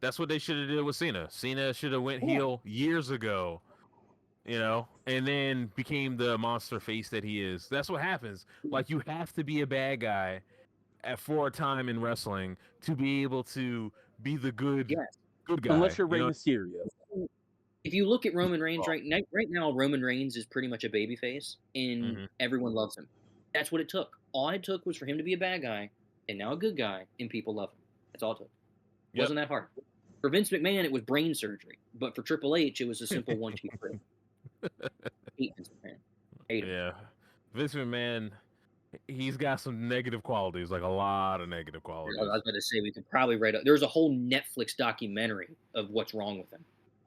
That's what they should have did with Cena. Cena should have went heel years ago, and then became the monster face that he is. That's what happens. Like, you have to be a bad guy for a time in wrestling to be able to be the good guy. Unless you're Rey Mysterio. If you look at Roman Reigns right now, Roman Reigns is pretty much a babyface, and everyone loves him. That's what it took. All it took was for him to be a bad guy, and now a good guy, and people love him. That's all it took. It wasn't that hard. For Vince McMahon, it was brain surgery, but for Triple H, it was a simple 1, 2, 3. Hate Vince McMahon. Hate him. Yeah, Vince McMahon, he's got some negative qualities, like a lot of negative qualities. I was going to say we could probably write. There's a whole Netflix documentary of what's wrong with him.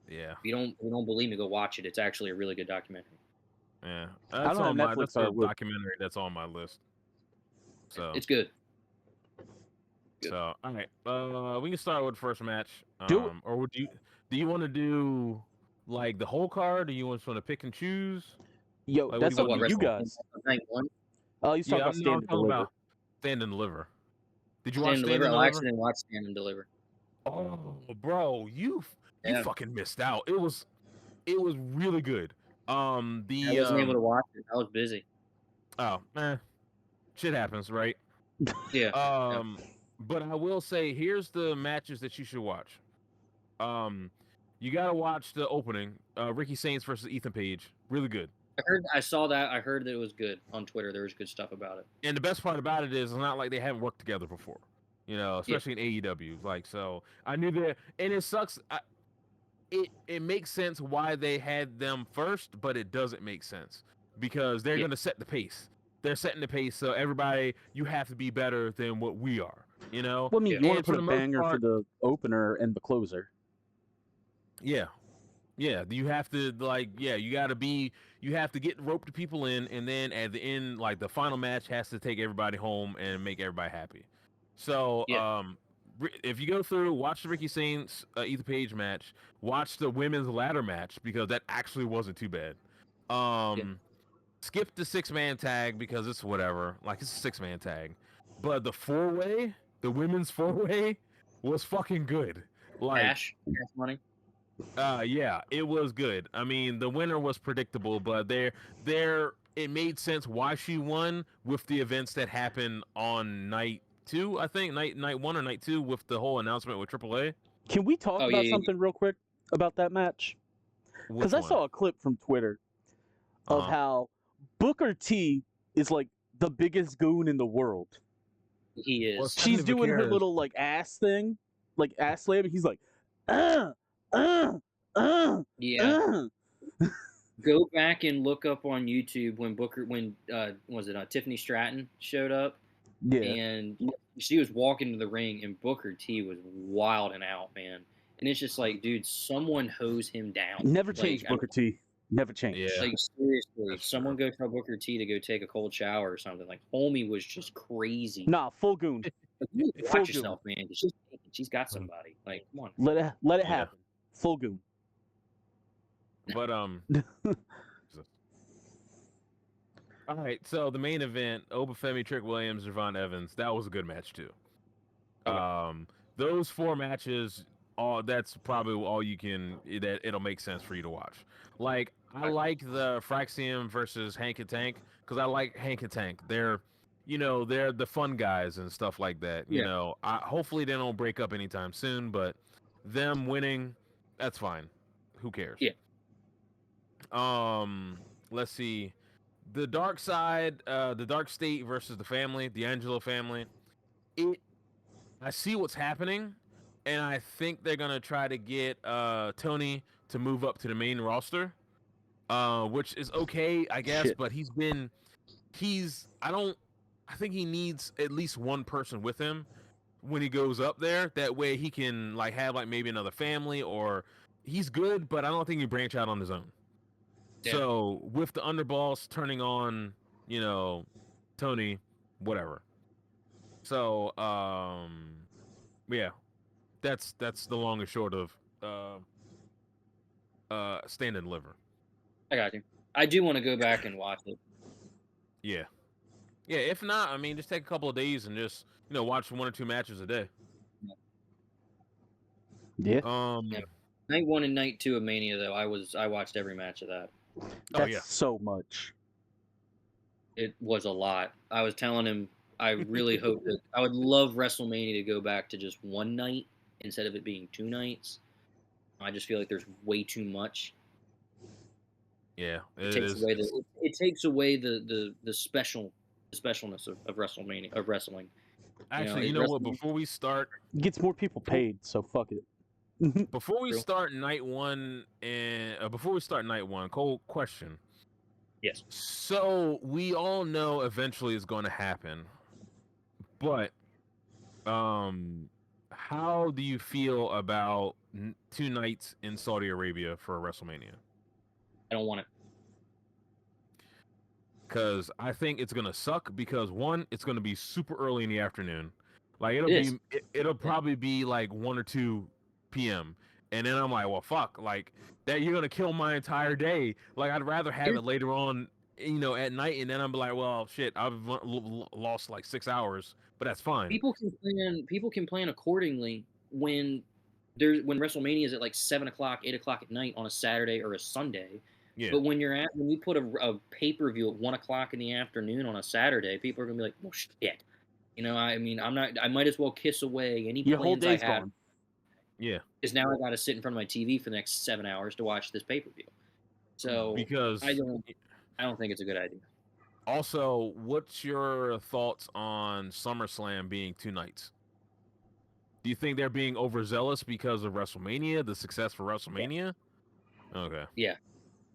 Yeah. If you don't believe me, go watch it. It's actually a really good documentary. Yeah, that's on my documentary. That's on my list. So it's good. So all right, we can start with the first match. Or do you want to do like the whole card? Or you just want to pick and choose? Yo, like, that's up to you guys. Oh, you talking about Stand and Deliver? Stand and Deliver. Did you watch Stand and Deliver? I actually didn't watch Stand and Deliver. Oh, bro, you fucking missed out. It was really good. I wasn't able to watch it. I was busy. Oh, shit happens, right? Yeah. But I will say, here's the matches that you should watch. You gotta watch the opening, Ricky Saints versus Ethan Page. Really good. I saw that. I heard that it was good on Twitter. There was good stuff about it. And the best part about it is, it's not like they haven't worked together before. Especially in AEW. Like, so I knew that, and it sucks. It makes sense why they had them first, but it doesn't make sense because they're going to set the pace. They're setting the pace, so everybody, you have to be better than what we are. Well, I mean, you want to put a banger for the opener and the closer. Yeah. You have to you have to get rope to people in, and then at the end, like the final match has to take everybody home and make everybody happy. So, if you go through, watch the Ricky Saints, Ethan Page match, watch the women's ladder match because that actually wasn't too bad. Skip the 6-man tag because it's whatever, like it's a 6-man tag. But the 4-way, the women's 4-way, was fucking good. Like cash money. Yeah, it was good. I mean, the winner was predictable, but it made sense why she won with the events that happened on night 2, I think, night 1 or night 2 with the whole announcement with AAA. Can we talk about something real quick about that match? Because I saw a clip from Twitter of how Booker T is like the biggest goon in the world. He is. Well, she's doing her little like ass thing, like ass slamming. He's like, Yeah. Go back and look up on YouTube when Tiffany Stratton showed up. Yeah. And she was walking to the ring, and Booker T was wilding out, man. And it's just like, dude, someone hose him down. Never change Booker T. Never change. Yeah. Like, seriously, someone go tell Booker T to go take a cold shower or something. Like, homie was just crazy. Nah, full goon. Watch yourself, man. She's got somebody. Like, come on. Let it happen. Full goon. But all right, so the main event, Obafemi, Trick Williams, Javon Evans, that was a good match too. Those 4 matches, that's probably all you can. It'll make sense for you to watch. Like, I like the Fraxium versus Hank and Tank because I like Hank and Tank. They're, they're the fun guys and stuff like that. Hopefully they don't break up anytime soon, but them winning, that's fine. Who cares? Yeah. Let's see. The Dark Side, the Dark State versus the family, the Angelo family. I see what's happening, and I think they're gonna try to get Tony to move up to the main roster, which is okay, I guess. Shit. But I think he needs at least one person with him when he goes up there. That way he can have maybe another family, or he's good, but I don't think he branch out on his own. Yeah. So with the underboss turning on, Tony, whatever. So yeah, that's the long and short of Stand and Deliver. I got you. I do want to go back and watch it. Yeah. If not, just take a couple of days and just watch 1 or 2 matches a day. Yeah. Night 1 and night 2 of Mania, though, I watched every match of that. That's so much. It was a lot. I was telling him I really hope that I would love WrestleMania to go back to just one night instead of it being 2 nights. I just feel like there's way too much. Yeah, it takes away the specialness of WrestleMania, of wrestling. Actually, you know what? Before we start, it gets more people paid, so fuck it. Before we start night one, Cole, question. Yes. So we all know eventually it's going to happen, but how do you feel about 2 nights in Saudi Arabia for WrestleMania? I don't want it. Because I think it's gonna suck. Because 1, it's gonna be super early in the afternoon. It'll probably be 1 or 2 p.m. And then I'm like, well, fuck, that you're gonna kill my entire day. I'd rather have it later on, at night. And then I'm like, well, shit, I've lost 6 hours, but that's fine. People can plan accordingly when WrestleMania is at 7 o'clock, 8 o'clock at night on a Saturday or a Sunday. Yeah. But when you put a pay-per-view at 1 o'clock in the afternoon on a Saturday, people are gonna be like, well, shit. I might as well kiss away any plans I have. Gone. Yeah. Because now I got to sit in front of my TV for the next 7 hours to watch this pay-per-view. So because I don't think it's a good idea. Also, what's your thoughts on SummerSlam being 2 nights? Do you think they're being overzealous because of WrestleMania, the success for WrestleMania? Yeah. Okay. Yeah.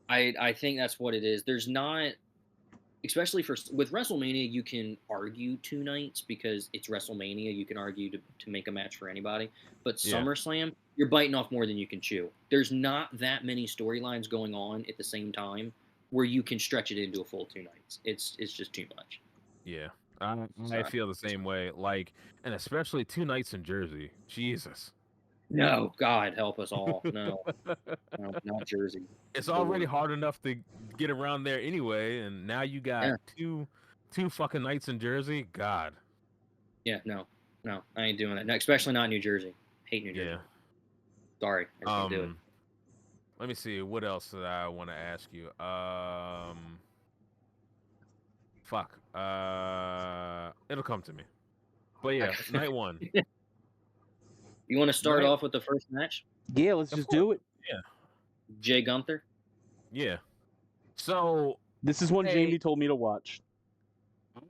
I think that's what it is. There's not, especially with WrestleMania, you can argue 2 nights because it's WrestleMania. You can argue to make a match for anybody. But SummerSlam, you're biting off more than you can chew. There's not that many storylines going on at the same time where you can stretch it into a full 2 nights. It's just too much. Yeah, I feel the same way. And especially 2 nights in Jersey. Jesus. No, God help us all. No, not Jersey. It's already hard enough to get around there anyway, and now you got two fucking nights in Jersey. God. Yeah, no, I ain't doing that. No, especially not New Jersey. Hate New Jersey. Yeah. Sorry, I can't do it. Let me see. What else did I want to ask you? Fuck. It'll come to me. But yeah, night 1. You want to start off with the first match? Yeah, let's just do it. Yeah. Jay Gunther? Yeah. So this is one Jamie told me to watch.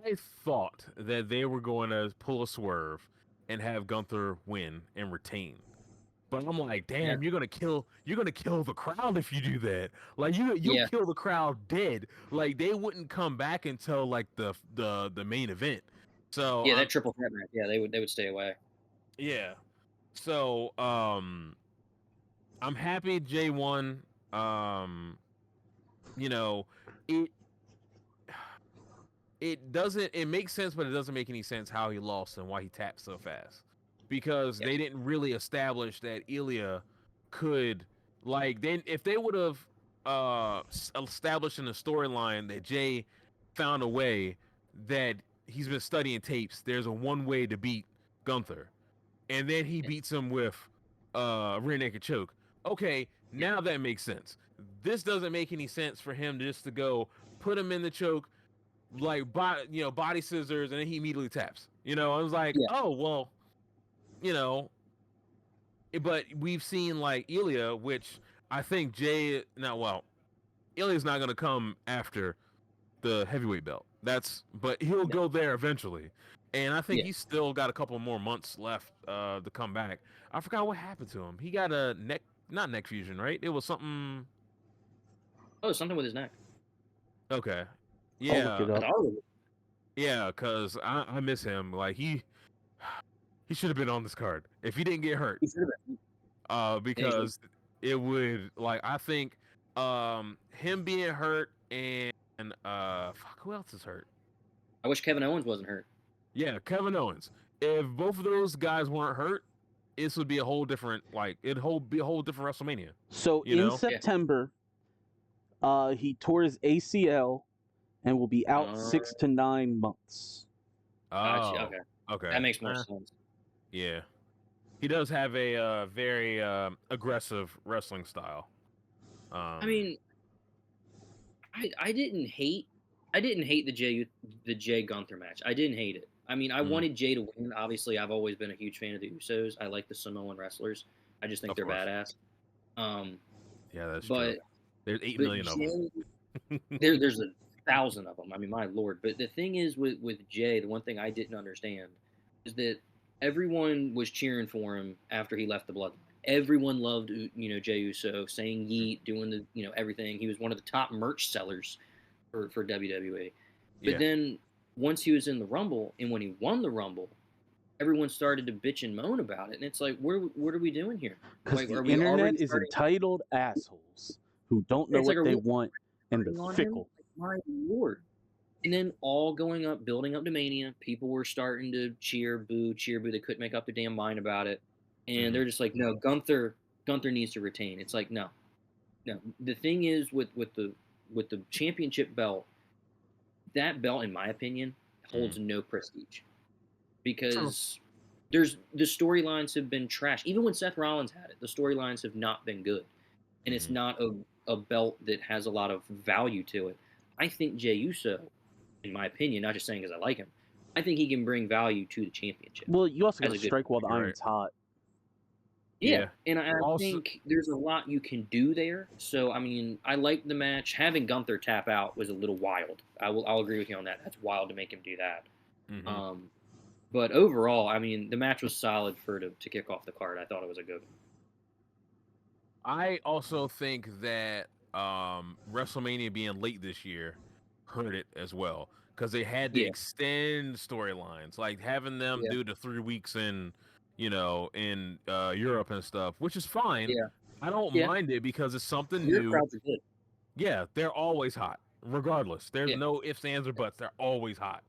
I thought that they were going to pull a swerve and have Gunther win and retain. But I'm like, damn, you're gonna kill the crowd if you do that. You'll kill the crowd dead. They wouldn't come back until the main event. So that triple threat match. Yeah, they would stay away. Yeah. So I'm happy Jay won. It makes sense, but it doesn't make any sense how he lost and why he tapped so fast. Because they didn't really establish that Ilya could if they would have established in the storyline that Jay found a way that he's been studying tapes. There's a one way to beat Gunther, and then he beats him with rear naked choke. Okay, now that makes sense. This doesn't make any sense for him just to go put him in the choke, body scissors, and then he immediately taps. I was like, Yeah. oh well, but we've seen like Ilya, which I think Ilya's not gonna come after the heavyweight belt. But he'll go there eventually. And I think he's still got a couple more months left to come back. I forgot what happened to him. He got a not neck fusion, right? It was something. Oh, something with his neck. Okay. I'll look it up. Yeah, because I miss him. Like he should have been on this card if he didn't get hurt. He should have been. Because it would I think him being hurt and who else is hurt? I wish Kevin Owens wasn't hurt. Yeah, Kevin Owens. If both of those guys weren't hurt, this would be a whole different be a whole different WrestleMania. So in September, he tore his ACL and will be out 6 to 9 months. Gotcha. Okay. That makes more sense. Yeah. He does have a very aggressive wrestling style. I mean, I didn't hate the Jay Gunther match. I didn't hate it. I mean, I wanted Jay to win. Obviously, I've always been a huge fan of the Usos. I like the Samoan wrestlers. I just think they're badass. Yeah, that's true. There's 8 million of them. There's 1,000 of them. I mean, my lord. But the thing is with Jay, the one thing I didn't understand is that everyone was cheering for him after he left the Bloodline. Everyone loved, Jey Uso, saying yeet, doing the, everything. He was one of the top merch sellers for WWE. But then once he was in the Rumble and when he won the Rumble, everyone started to bitch and moan about it. And it's like, what are we doing here? Because the internet is entitled assholes who don't know what they want and they're fickle. My lord. And then building up to Mania, people were starting to cheer, boo. They couldn't make up their damn mind about it. And they're just like, no, Gunther needs to retain. It's like, no. The thing is with the championship belt, that belt, in my opinion, holds no prestige. Because the storylines have been trash. Even when Seth Rollins had it, the storylines have not been good. And it's not a belt that has a lot of value to it. I think Jey Uso, in my opinion, not just saying because I like him, I think he can bring value to the championship. Well, you also got to strike while the iron's hot. Yeah, and I think there's a lot you can do there. So, I mean, I like the match. Having Gunther tap out was a little wild. I'll agree with you on that. That's wild to make him do that. But overall, I mean, the match was solid to kick off the card. I thought it was a good one. I also think that WrestleMania being late this year hurt it as well because they had to extend storylines, like having them do the 3 weeks in Europe and stuff, which is fine. Yeah. I don't mind it because it's something Your new. crowds are good. Yeah, they're always hot, regardless. There's no ifs, ands, or buts. They're always hot.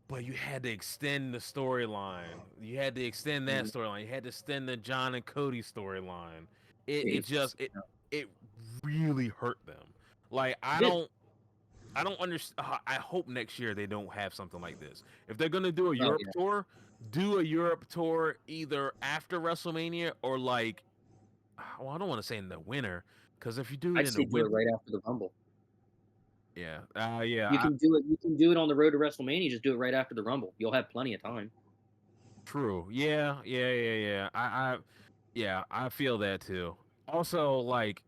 But you had to extend the storyline. You had to extend that storyline. You had to extend the John and Cody storyline. It really hurt them. Like I don't understand. I hope next year they don't have something like this. If they're gonna do a Europe tour, do a Europe tour either after WrestleMania or like, well, I don't want to say in the winter because if you do it in the winter, do it right after the Rumble. Yeah, You can do it. You can do it on the road to WrestleMania. Just do it right after the Rumble. You'll have plenty of time. True. Yeah. I feel that too. Also, like,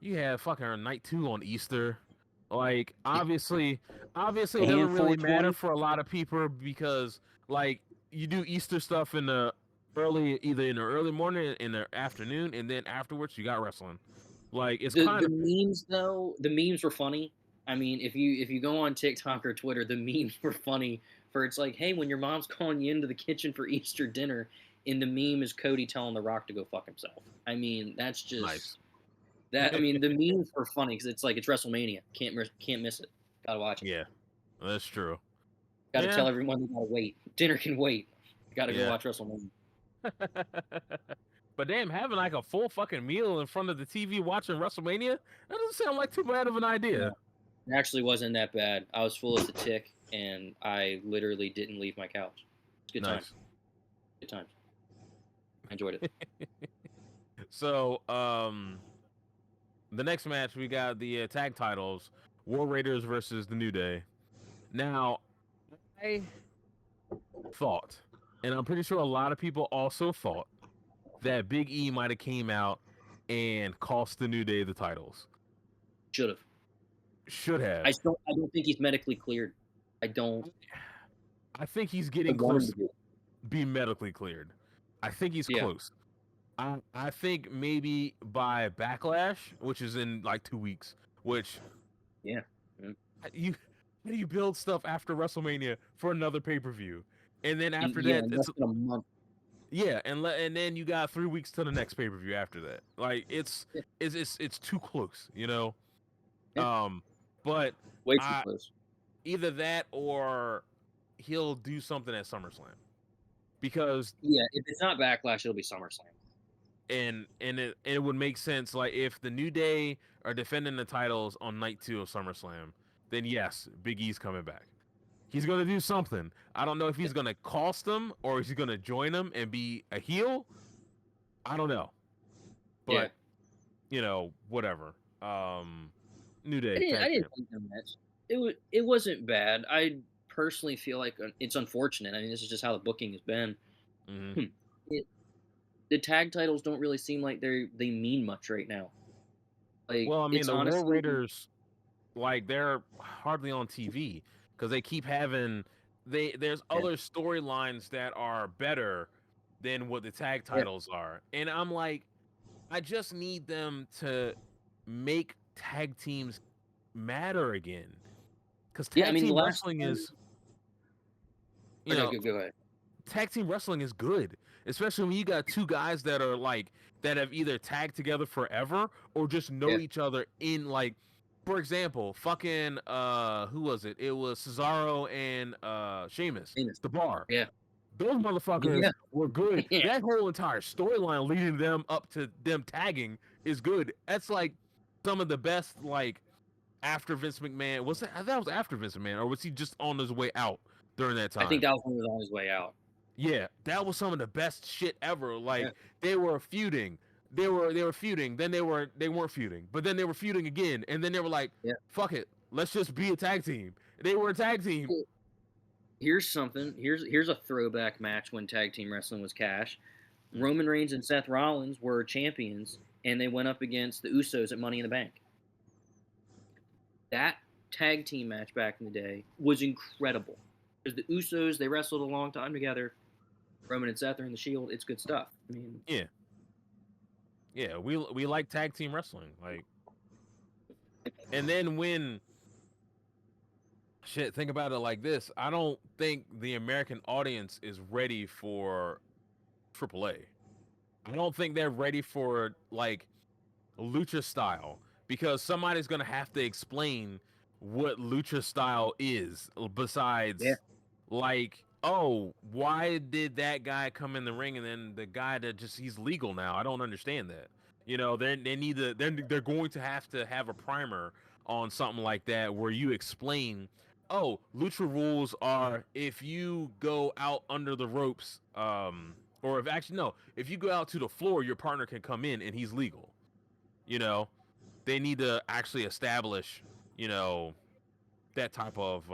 you have fucking night 2 on Easter. Like, obviously, it doesn't really matter for a lot of people because, like, you do Easter stuff either in the early morning, in the afternoon, and then afterwards you got wrestling. Like it's the memes though. The memes were funny. I mean, if you go on TikTok or Twitter, the memes were funny. It's like, hey, when your mom's calling you into the kitchen for Easter dinner, and the meme is Cody telling The Rock to go fuck himself. I mean, that's just nice. That. I mean, the memes were funny because it's like it's WrestleMania. Can't miss it. Gotta watch it. Yeah, that's true. Gotta tell everyone they gotta wait. Dinner can wait. Gotta go watch WrestleMania. But damn, having like a full fucking meal in front of the TV watching WrestleMania, that doesn't sound like too bad of an idea. It actually wasn't that bad. I was full as a tick, and I literally didn't leave my couch. It's good times. Good times. I enjoyed it. So, the next match, we got the tag titles, War Raiders versus the New Day. Now, I thought, and I'm pretty sure a lot of people also thought, that Big E might have came out and cost the New Day the titles. Should have. Should have. I don't think he's medically cleared. I think he's getting close to be medically cleared. I think he's close. I think maybe by Backlash, which is in like 2 weeks, which how do you build stuff after WrestleMania for another pay-per-view? And then after that, it's a month. Yeah, and then you got 3 weeks to the next pay-per-view after that. Like it's too close, you know. Yeah. But way too close. Either that or he'll do something at SummerSlam. Because if it's not Backlash, it'll be SummerSlam. And it would make sense, like if the New Day are defending the titles on night 2 of SummerSlam, then yes, Big E's coming back. He's gonna do something. I don't know if he's gonna cost them or is he gonna join them and be a heel. I don't know, but you know, whatever. New Day. I didn't think the match. It wasn't bad. I personally feel like it's unfortunate. I mean, this is just how the booking has been. Mm-hmm. The tag titles don't really seem like they mean much right now. Like, well, I mean, the War Raiders, like they're hardly on TV because they keep having there's other storylines that are better than what the tag titles are, and I'm like, I just need them to make tag teams matter again, because tag team wrestling is, you know, go ahead. Tag team wrestling is good, especially when you got two guys that are like that have either tagged together forever or just know each other in, like, for example, fucking who was it? It was Cesaro and Sheamus. The Bar. Yeah. Those motherfuckers were good. That whole entire storyline leading them up to them tagging is good. That's like some of the best, like, after Vince McMahon. That was after Vince McMahon, or was he just on his way out during that time? I think that was when he was on his way out. Yeah, that was some of the best shit ever. Like they were feuding. They were feuding. Then they weren't feuding. But then they were feuding again. And then they were like, fuck it. Let's just be a tag team. They were a tag team. Here's something. Here's a throwback match when tag team wrestling was cash. Roman Reigns and Seth Rollins were champions, and they went up against the Usos at Money in the Bank. That tag team match back in the day was incredible. Because the Usos, they wrestled a long time together. Roman and Seth are in the Shield. It's good stuff. I mean, yeah, we like tag team wrestling, like. And then when think about it like this, I don't think the American audience is ready for AAA. I don't think they're ready for, like, lucha style, because somebody's gonna have to explain what lucha style is besides like, oh, why did that guy come in the ring and then the guy that he's legal now? I don't understand that. You know, they're going to have a primer on something like that where you explain, oh, lucha rules are if you go out under the ropes, or if you go out to the floor, your partner can come in and he's legal. You know, they need to actually establish, you know, that type of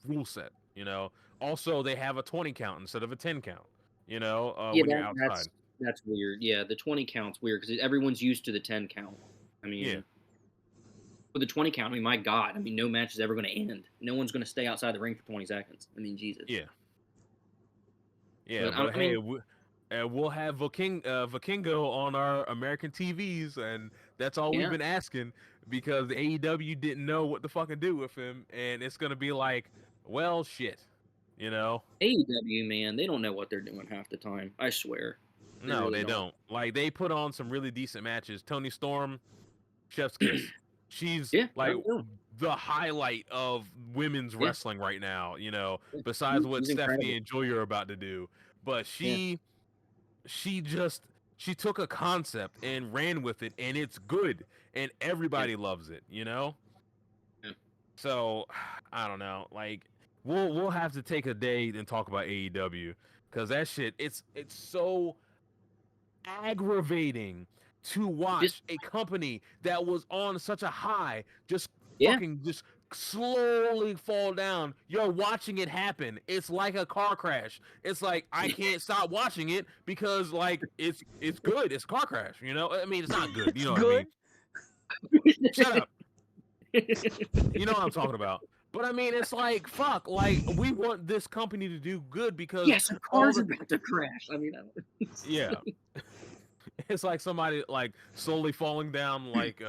rule set, you know. Also, they have a 20 count instead of a 10 count, you know, when you're outside. That's weird. Yeah, the 20 count's weird because everyone's used to the 10 count. I mean, with the 20 count, I mean, my God, I mean, no match is ever going to end. No one's going to stay outside the ring for 20 seconds. I mean, Jesus. Yeah, but hey, we'll have Vikingo on our American TVs, and that's all we've been asking, because the AEW didn't know what to fucking do with him, and it's gonna be like, well, shit, you know. AEW, man, they don't know what they're doing half the time. I swear. They don't. Like, they put on some really decent matches. Toni Storm, chef's kiss. She's like the highlight of women's wrestling right now, you know, besides what Stephanie and Joy are about to do. But she took a concept and ran with it, and it's good, and everybody loves it, you know? So, I don't know. Like, we'll have to take a day and talk about AEW, because that shit, it's so aggravating to watch a company that was on such a high just fucking just slowly fall down. You're watching it happen. It's like a car crash. It's like I can't stop watching it because like it's good. It's a car crash, you know? I mean, it's not good, you know what I mean? Shut up. You know what I'm talking about. But I mean, it's like, fuck, like, we want this company to do good because... Yes, a car's about to crash. I mean, yeah. It's like somebody, like, slowly falling down, like,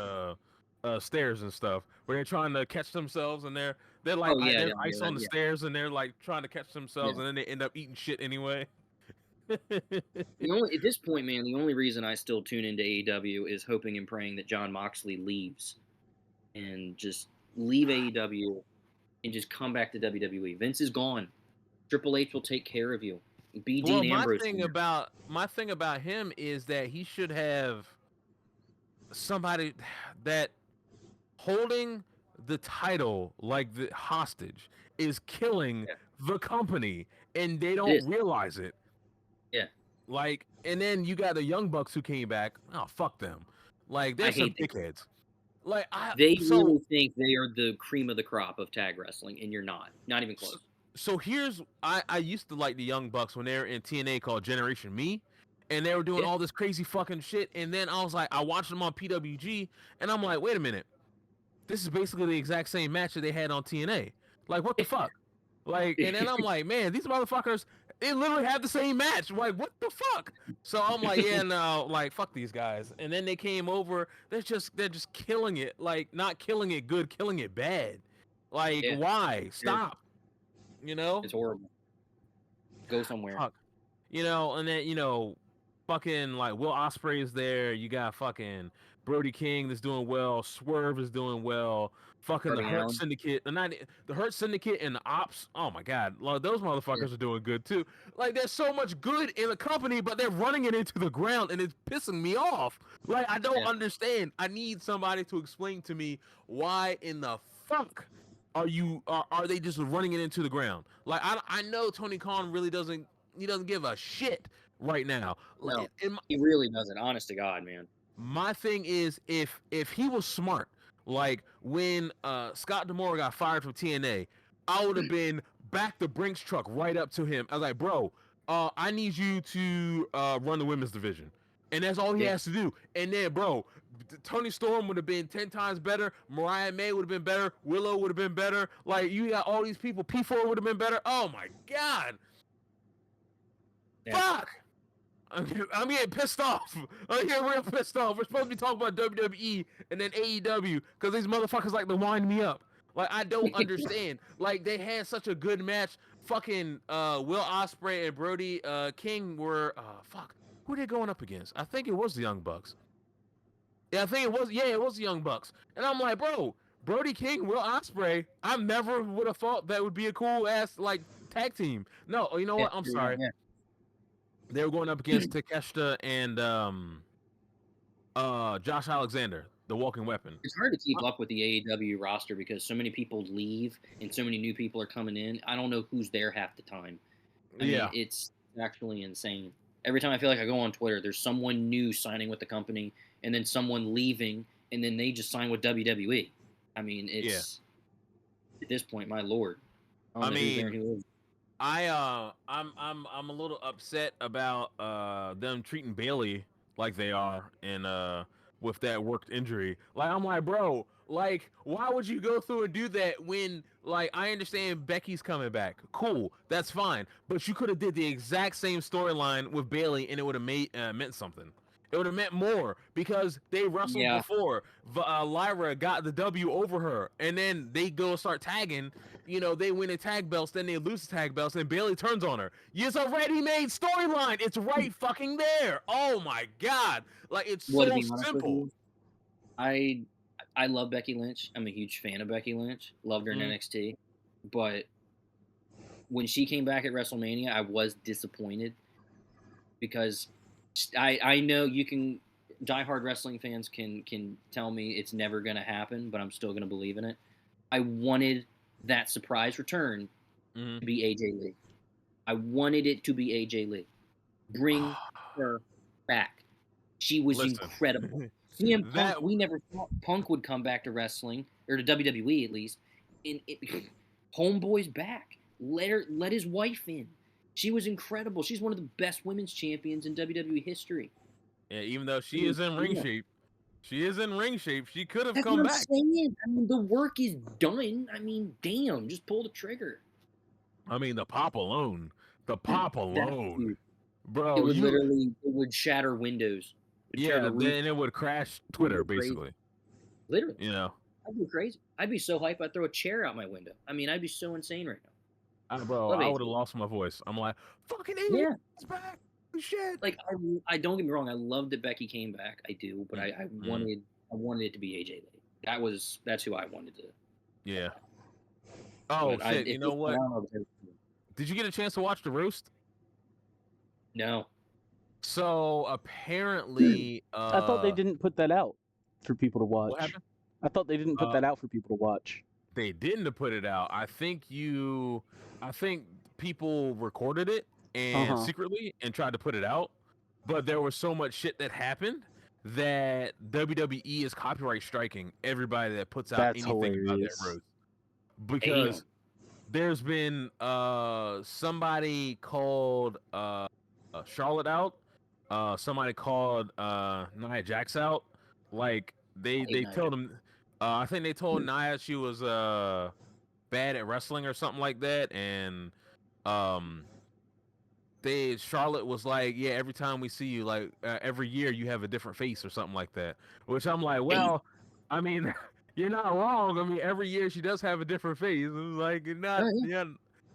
stairs and stuff, where they're trying to catch themselves, and they're like, there's ice on the stairs, and they're, like, trying to catch themselves, and then they end up eating shit anyway. At this point, man, the only reason I still tune into AEW is hoping and praying that Jon Moxley leaves and just leave AEW and just come back to WWE. Vince is gone. Triple H will take care of you. Be Dean Ambrose. My thing about him is that he should have somebody that holding the title like the hostage is killing the company, and they don't realize it. Yeah. Like, and then you got the Young Bucks who came back. Oh, fuck them. Like, they're some dickheads. Like, they really think they are the cream of the crop of tag wrestling, and you're not. Not even close. So here's, I used to like the Young Bucks when they were in TNA called Generation Me, and they were doing all this crazy fucking shit, and then I was like, I watched them on PWG, and I'm like, wait a minute. This is basically the exact same match that they had on TNA. Like, what the fuck? Like, and then I'm like, man, these motherfuckers, they literally have the same match. Like, what the fuck? So I'm like, yeah, no, like, fuck these guys. And then they came over. They're just killing it. Like, not killing it good, killing it bad. Like, why? Stop. You know? It's horrible. Go somewhere. Fuck. You know, and then, you know, fucking, like, Will Ospreay is there. You got fucking Brody King that's doing well. Swerve is doing well. Fucking the Hurt Syndicate, the Hurt Syndicate and the Ops. Oh my god, like, those motherfuckers are doing good too. Like, there's so much good in the company, but they're running it into the ground, and it's pissing me off. Like, I don't understand. I need somebody to explain to me why in the fuck are they just running it into the ground? Like, I know Tony Khan really doesn't give a shit right now. No, he really doesn't. Honest to God, man. My thing is, if he was smart, like when Scott D'Amore got fired from TNA, I would have been back the Brinks truck right up to him. I was like, bro, I need you to run the women's division. And that's all he has to do. And then, bro, Tony Storm would have been 10 times better. Mariah May would have been better. Willow would have been better. Like, you got all these people. P4 would have been better. Oh, my God. Fuck. I'm getting pissed off. I'm getting real pissed off. We're supposed to be talking about WWE and then AEW because these motherfuckers like to wind me up. Like, I don't understand. Like, they had such a good match. Fucking Will Ospreay and Brody King were fuck. Who are they going up against? I think it was the Young Bucks. Yeah, I think it was. Yeah, it was the Young Bucks. And I'm like, bro, Brody King, Will Ospreay. I never would have thought that would be a cool ass like tag team. No, you know what? I'm sorry. Yeah. They were going up against Takeshita and Josh Alexander, the Walking Weapon. It's hard to keep up with the AEW roster because so many people leave and so many new people are coming in. I don't know who's there half the time. I mean, it's actually insane. Every time I feel like I go on Twitter, there's someone new signing with the company and then someone leaving and then they just sign with WWE. I mean, it's at this point, my lord. I'm a little upset about them treating Bailey like they are and with that worked injury. Like, I'm like, bro, like, why would you go through and do that when, like, I understand Becky's coming back. Cool, that's fine. But you could have did the exact same storyline with Bailey and it would have meant something. It would have meant more because they wrestled before. Lyra got the W over her, and then they go start tagging. You know, they win the tag belts, then they lose the tag belts, and Bailey turns on her. It's a ready-made storyline. It's right fucking there. Oh my god! Like, it's so simple. I love Becky Lynch. I'm a huge fan of Becky Lynch. Loved her in NXT, but when she came back at WrestleMania, I was disappointed because I know you can diehard wrestling fans can tell me it's never going to happen, but I'm still going to believe in it. I wanted that surprise return to be AJ Lee. I wanted it to be AJ Lee. Bring her back. She was incredible. CM Punk, we never thought Punk would come back to wrestling, or to WWE at least. And Homeboy's back. Let his wife in. She was incredible. She's one of the best women's champions in WWE history. Yeah, even though she is in ring shape. She is in ring shape. She could have come back. Saying. I mean, the work is done. I mean, damn, just pull the trigger. I mean, the pop alone. Bro, it would shatter windows. Yeah, then it would crash Twitter, basically. Literally. You know. I'd be crazy. I'd be so hyped I'd throw a chair out my window. I mean, I'd be so insane right now. Bro, I would have lost my voice. I'm like, fucking AJ is back. Shit. Like, I don't get me wrong. I love that Becky came back. I do, but I wanted it to be AJ Lee. That's who I wanted to. Yeah. Oh shit! You know what? Did you get a chance to watch the roast? No. So apparently, I thought they didn't put that out for people to watch. What happened? I thought they didn't put that out for people to watch. They didn't put it out. I think people recorded it and secretly and tried to put it out, but there was so much shit that happened that WWE is copyright striking everybody that puts out anything about that roast. Because there's been somebody called Charlotte out, somebody called Nia Jax out. Like they told him, I think they told Nia she was bad at wrestling or something like that, and Charlotte was like, yeah, every time we see you, like every year you have a different face or something like that. Which I'm like, well, I mean, you're not wrong. I mean, every year she does have a different face. It was like you're not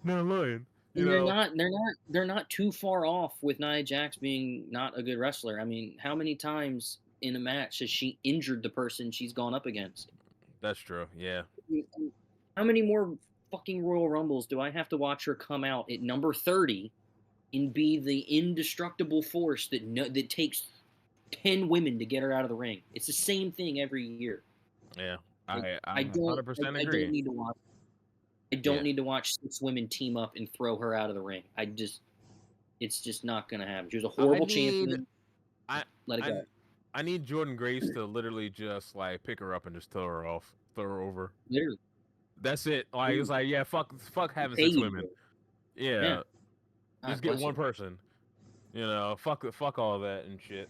lying. They're not too far off with Nia Jax being not a good wrestler. I mean, how many times in a match has she injured the person she's gone up against? That's true. Yeah. How many more fucking Royal Rumbles do I have to watch her come out at number 30 and be the indestructible force that takes 10 women to get her out of the ring? It's the same thing every year. Yeah, I 100% agree. I don't need to watch 6 women team up and throw her out of the ring. It's just not gonna happen. She was a horrible champion. Let it go. I need Jordan Grace to literally just like pick her up and just throw her over. Literally. That's it. Like it's like, yeah, fuck having 6 women. Yeah. Just get one person. You know, fuck all that and shit.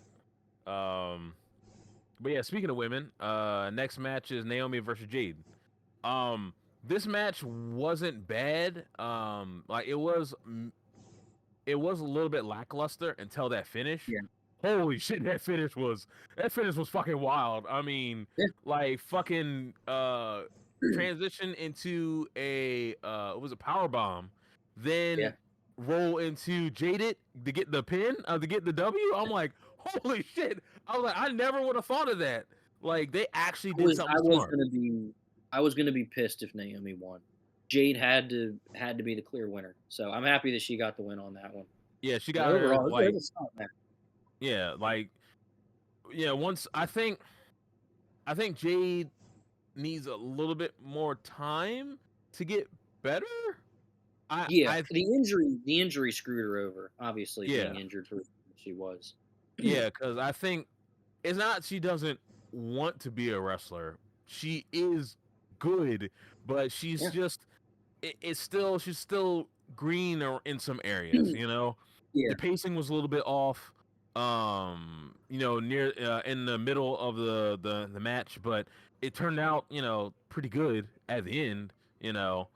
But yeah, speaking of women, next match is Naomi versus Jade. This match wasn't bad. Like it was a little bit lackluster until that finish. Yeah. Holy shit, that finish was fucking wild. I mean, like fucking transition into a power bomb, then roll into Jaded to get the pin, to get the W. I'm like, holy shit. I was like, I never would have thought of that. Like they actually did something smart. I was gonna be pissed if Naomi won. Jade had to be the clear winner. So I'm happy that she got the win on that one. Yeah, she got her like. Yeah, like, yeah. Once I think Jade needs a little bit more time to get better. The injury screwed her over. Obviously, being injured for she was. Yeah, because I think it's not she doesn't want to be a wrestler. She is good, but she's just she's still green or in some areas. You know, the pacing was a little bit off. You know, near in the middle of the match, but it turned out, you know, pretty good at the end. You know,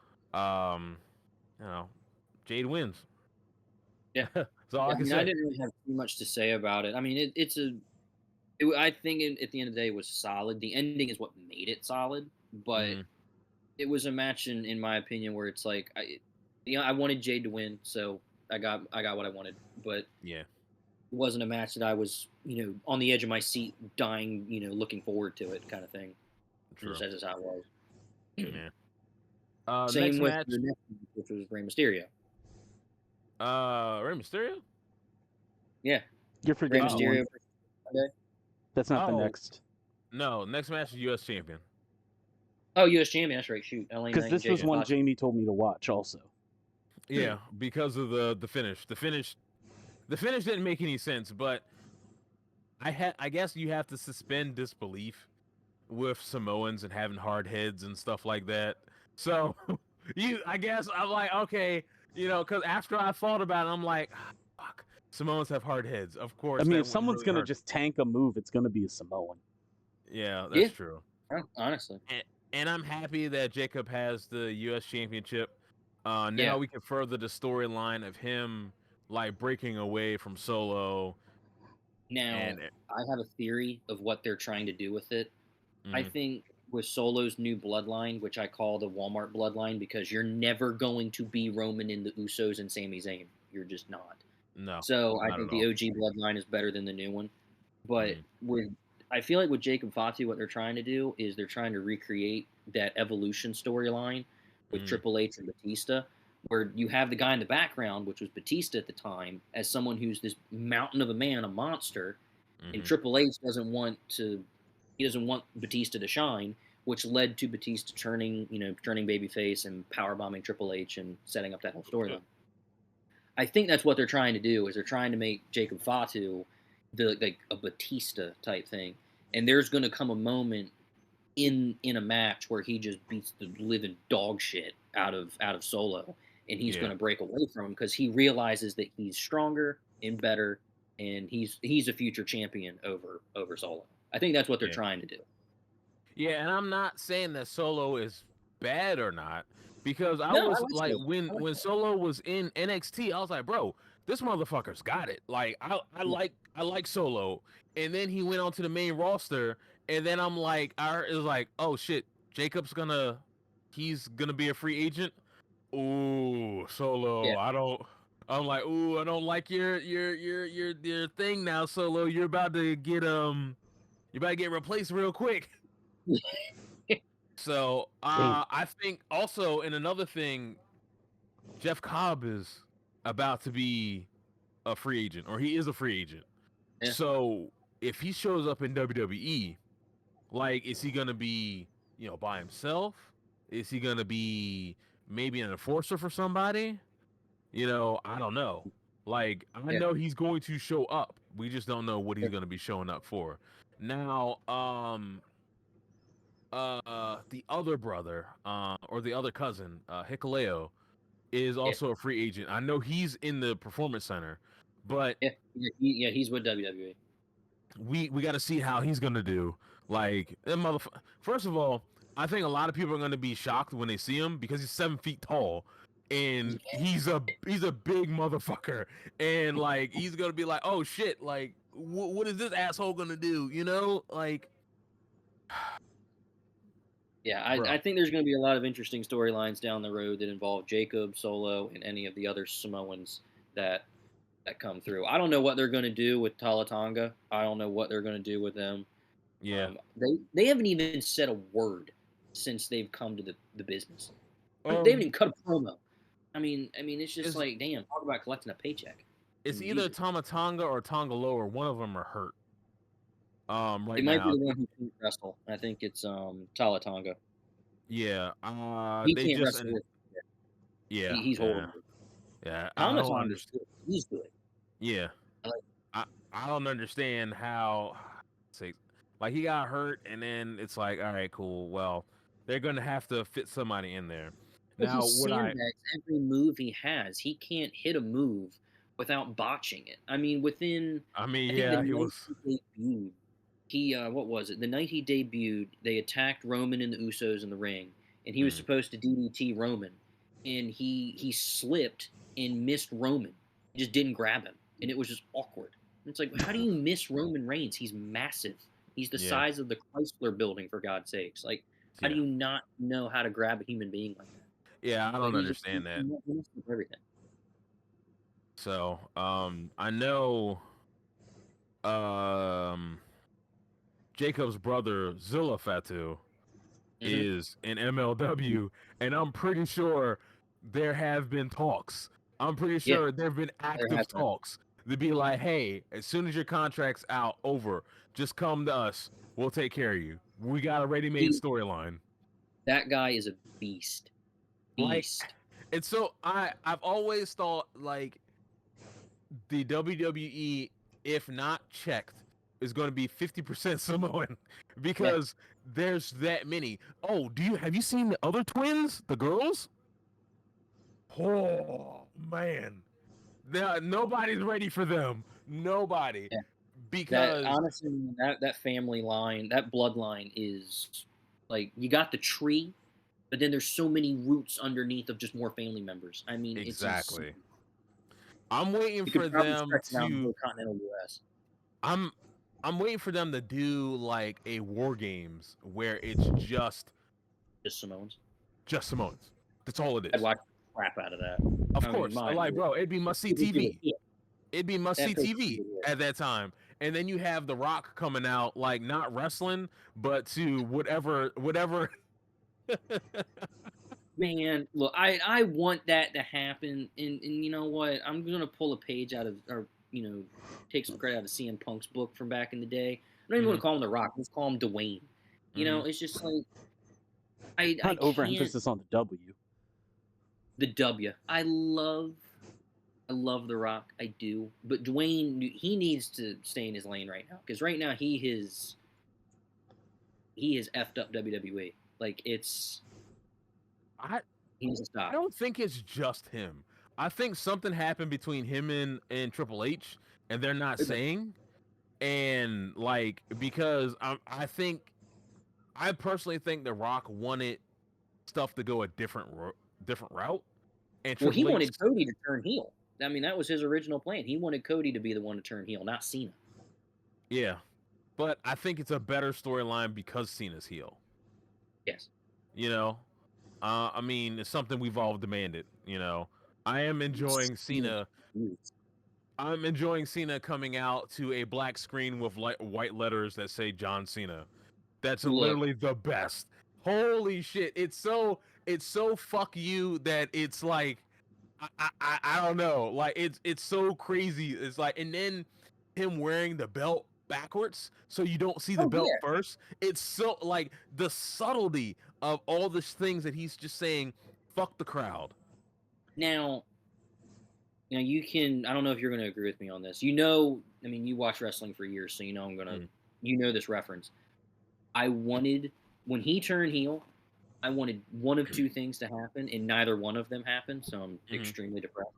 Jade wins. Yeah. So I didn't really have too much to say about it. I mean, I think at the end of the day it was solid. The ending is what made it solid, but it was a match in my opinion where it's like I wanted Jade to win, so I got what I wanted, but it wasn't a match that I was, you know, on the edge of my seat, dying, you know, looking forward to it, kind of thing. True. Just as how it was. Yeah. Same next with match, the next, which was Rey Mysterio. Rey Mysterio? Yeah. You're forgetting Rey Mysterio. That's not the next. No, next match is U.S. Champion. Oh, U.S. Champion. That's right. Shoot. Because this was one Jamie told me to watch also. Yeah, because of the finish. The finish didn't make any sense, but I guess you have to suspend disbelief with Samoans and having hard heads and stuff like that. So I guess I'm like, okay, because after I thought about it, I'm like, fuck, Samoans have hard heads. Of course, I mean, that if wouldn't someone's really gonna hurt. just tank a move, it's gonna be a Samoan. Yeah, that's true. Honestly. And I'm happy that Jacob has the U.S. Championship. Now we can further the storyline of him like breaking away from Solo. Now, I have a theory of what they're trying to do with it. I think with Solo's new bloodline, which I call the Walmart bloodline, because you're never going to be Roman in the Usos and Sami Zayn. You're just not. No. So I think the OG bloodline is better than the new one. But I feel like with Jacob Fatu, what they're trying to do is they're trying to recreate that evolution storyline with Triple H and Batista, where you have the guy in the background, which was Batista at the time, as someone who's this mountain of a man, a monster, and Triple H doesn't want Batista to shine, which led to Batista turning babyface and powerbombing Triple H and setting up that whole storyline. I think that's what they're trying to do. Is they're trying to make Jacob Fatu a Batista type thing, and there's going to come a moment in a match where he just beats the living dog shit out of Solo, and he's going to break away from him because he realizes that he's stronger and better, and he's a future champion over Solo. I think that's what they're trying to do. Yeah, and I'm not saying that Solo is bad or not, because I was like, when Solo was in NXT, I was like, bro, this motherfucker's got it. Like, I like Solo, and then he went on to the main roster, and then I'm like, it was like, oh shit, Jacob's he's gonna be a free agent. Ooh, Solo, I'm like, ooh, I don't like your thing now, Solo. You're about to get replaced real quick. So I think also, in another thing, Jeff Cobb is about to be a free agent, or he is a free agent. Yeah. So if he shows up in WWE, like, is he gonna be by himself? Is he gonna be maybe an enforcer for somebody? I don't know. Like, I know he's going to show up. We just don't know what he's gonna be showing up for. Now, the other brother, or the other cousin, Hikuleo, is also a free agent. I know he's in the Performance Center, but he's with WWE. We got to see how he's gonna do. Like, first of all, I think a lot of people are gonna be shocked when they see him because he's 7 feet tall, and he's a big motherfucker, and like he's gonna be like, oh shit, like what is this asshole gonna do? Like. Yeah, I think there's going to be a lot of interesting storylines down the road that involve Jacob, Solo, and any of the other Samoans that come through. I don't know what they're going to do with Talatanga. I don't know what they're going to do with them. Yeah. They haven't even said a word since they've come to the business. They haven't even cut a promo. I mean, it's just like, damn, talk about collecting a paycheck. It's either Tamatanga or Tongaloa, or one of them are hurt. Right it might now. be the one who can't wrestle. I think it's Talatanga. Yeah. He can't wrestle. Yeah. He's horrible. Yeah. Tamatonga's good. He's good. Yeah. I don't understand how. Like, he got hurt, and then it's like, all right, cool. Well, they're gonna have to fit somebody in there. Now, he sandbags every move he has. He can't hit a move without botching it. I mean, he was. What was it? The night he debuted, they attacked Roman and the Usos in the ring, and he was supposed to DDT Roman, and he slipped and missed Roman. He just didn't grab him, and it was just awkward. It's like, how do you miss Roman Reigns? He's massive. He's the size of the Chrysler Building, for God's sakes. Like, how do you not know how to grab a human being like that? Yeah, I don't understand that. Everything. So, I know, Jacob's brother Zilla Fatu is in MLW, and I'm pretty sure there have been talks. I'm pretty sure there have been active talks to be like, hey, as soon as your contract's over, just come to us. We'll take care of you. We got a ready-made storyline. That guy is a beast. And so I've always thought, like, the WWE, if not checked, is going to be 50% Samoan because there's that many. Oh, have you seen the other twins, the girls? Oh man, nobody's ready for them. Nobody, because honestly, that family line, that bloodline is like you got the tree, but then there's so many roots underneath of just more family members. I mean, exactly. It's I'm waiting you for could probably them stretch it out to. the continental U.S. I'm waiting for them to do like a War Games where it's just Samoans. Just Samoans. That's all it is. I'd watch the crap out of that. Of course. Like, bro, it'd be must see TV. It'd be must see TV at that time. And then you have The Rock coming out, like not wrestling, but to whatever. Man, look, I want that to happen, and you know what? I'm gonna pull a page out of, or take some credit out of CM Punk's book from back in the day. I don't even want to call him The Rock. Let's call him Dwayne. You know, it's just like I overemphasis on the W. The W. I love The Rock. I do, but Dwayne, he needs to stay in his lane right now because right now he has effed up WWE. Like he needs to stop. I don't think it's just him. I think something happened between him and Triple H, and they're not saying. And like because I personally think The Rock wanted stuff to go a different route. And he wanted Cody to turn heel. I mean, that was his original plan. He wanted Cody to be the one to turn heel, not Cena. Yeah, but I think it's a better storyline because Cena's heel. Yes. I mean, it's something we've all demanded. I am enjoying Cena. I'm enjoying Cena coming out to a black screen with white letters that say John Cena. That's literally the best. Holy shit! It's so fuck you that it's like I don't know. Like it's so crazy. It's like, and then him wearing the belt backwards so you don't see the belt first. It's so like the subtlety of all these things that he's just saying. Fuck the crowd. Now you can. I don't know if you're going to agree with me on this. I mean, you watch wrestling for years, so I'm gonna. This reference. I wanted when he turned heel. I wanted one of two things to happen, and neither one of them happened, so I'm extremely depressed.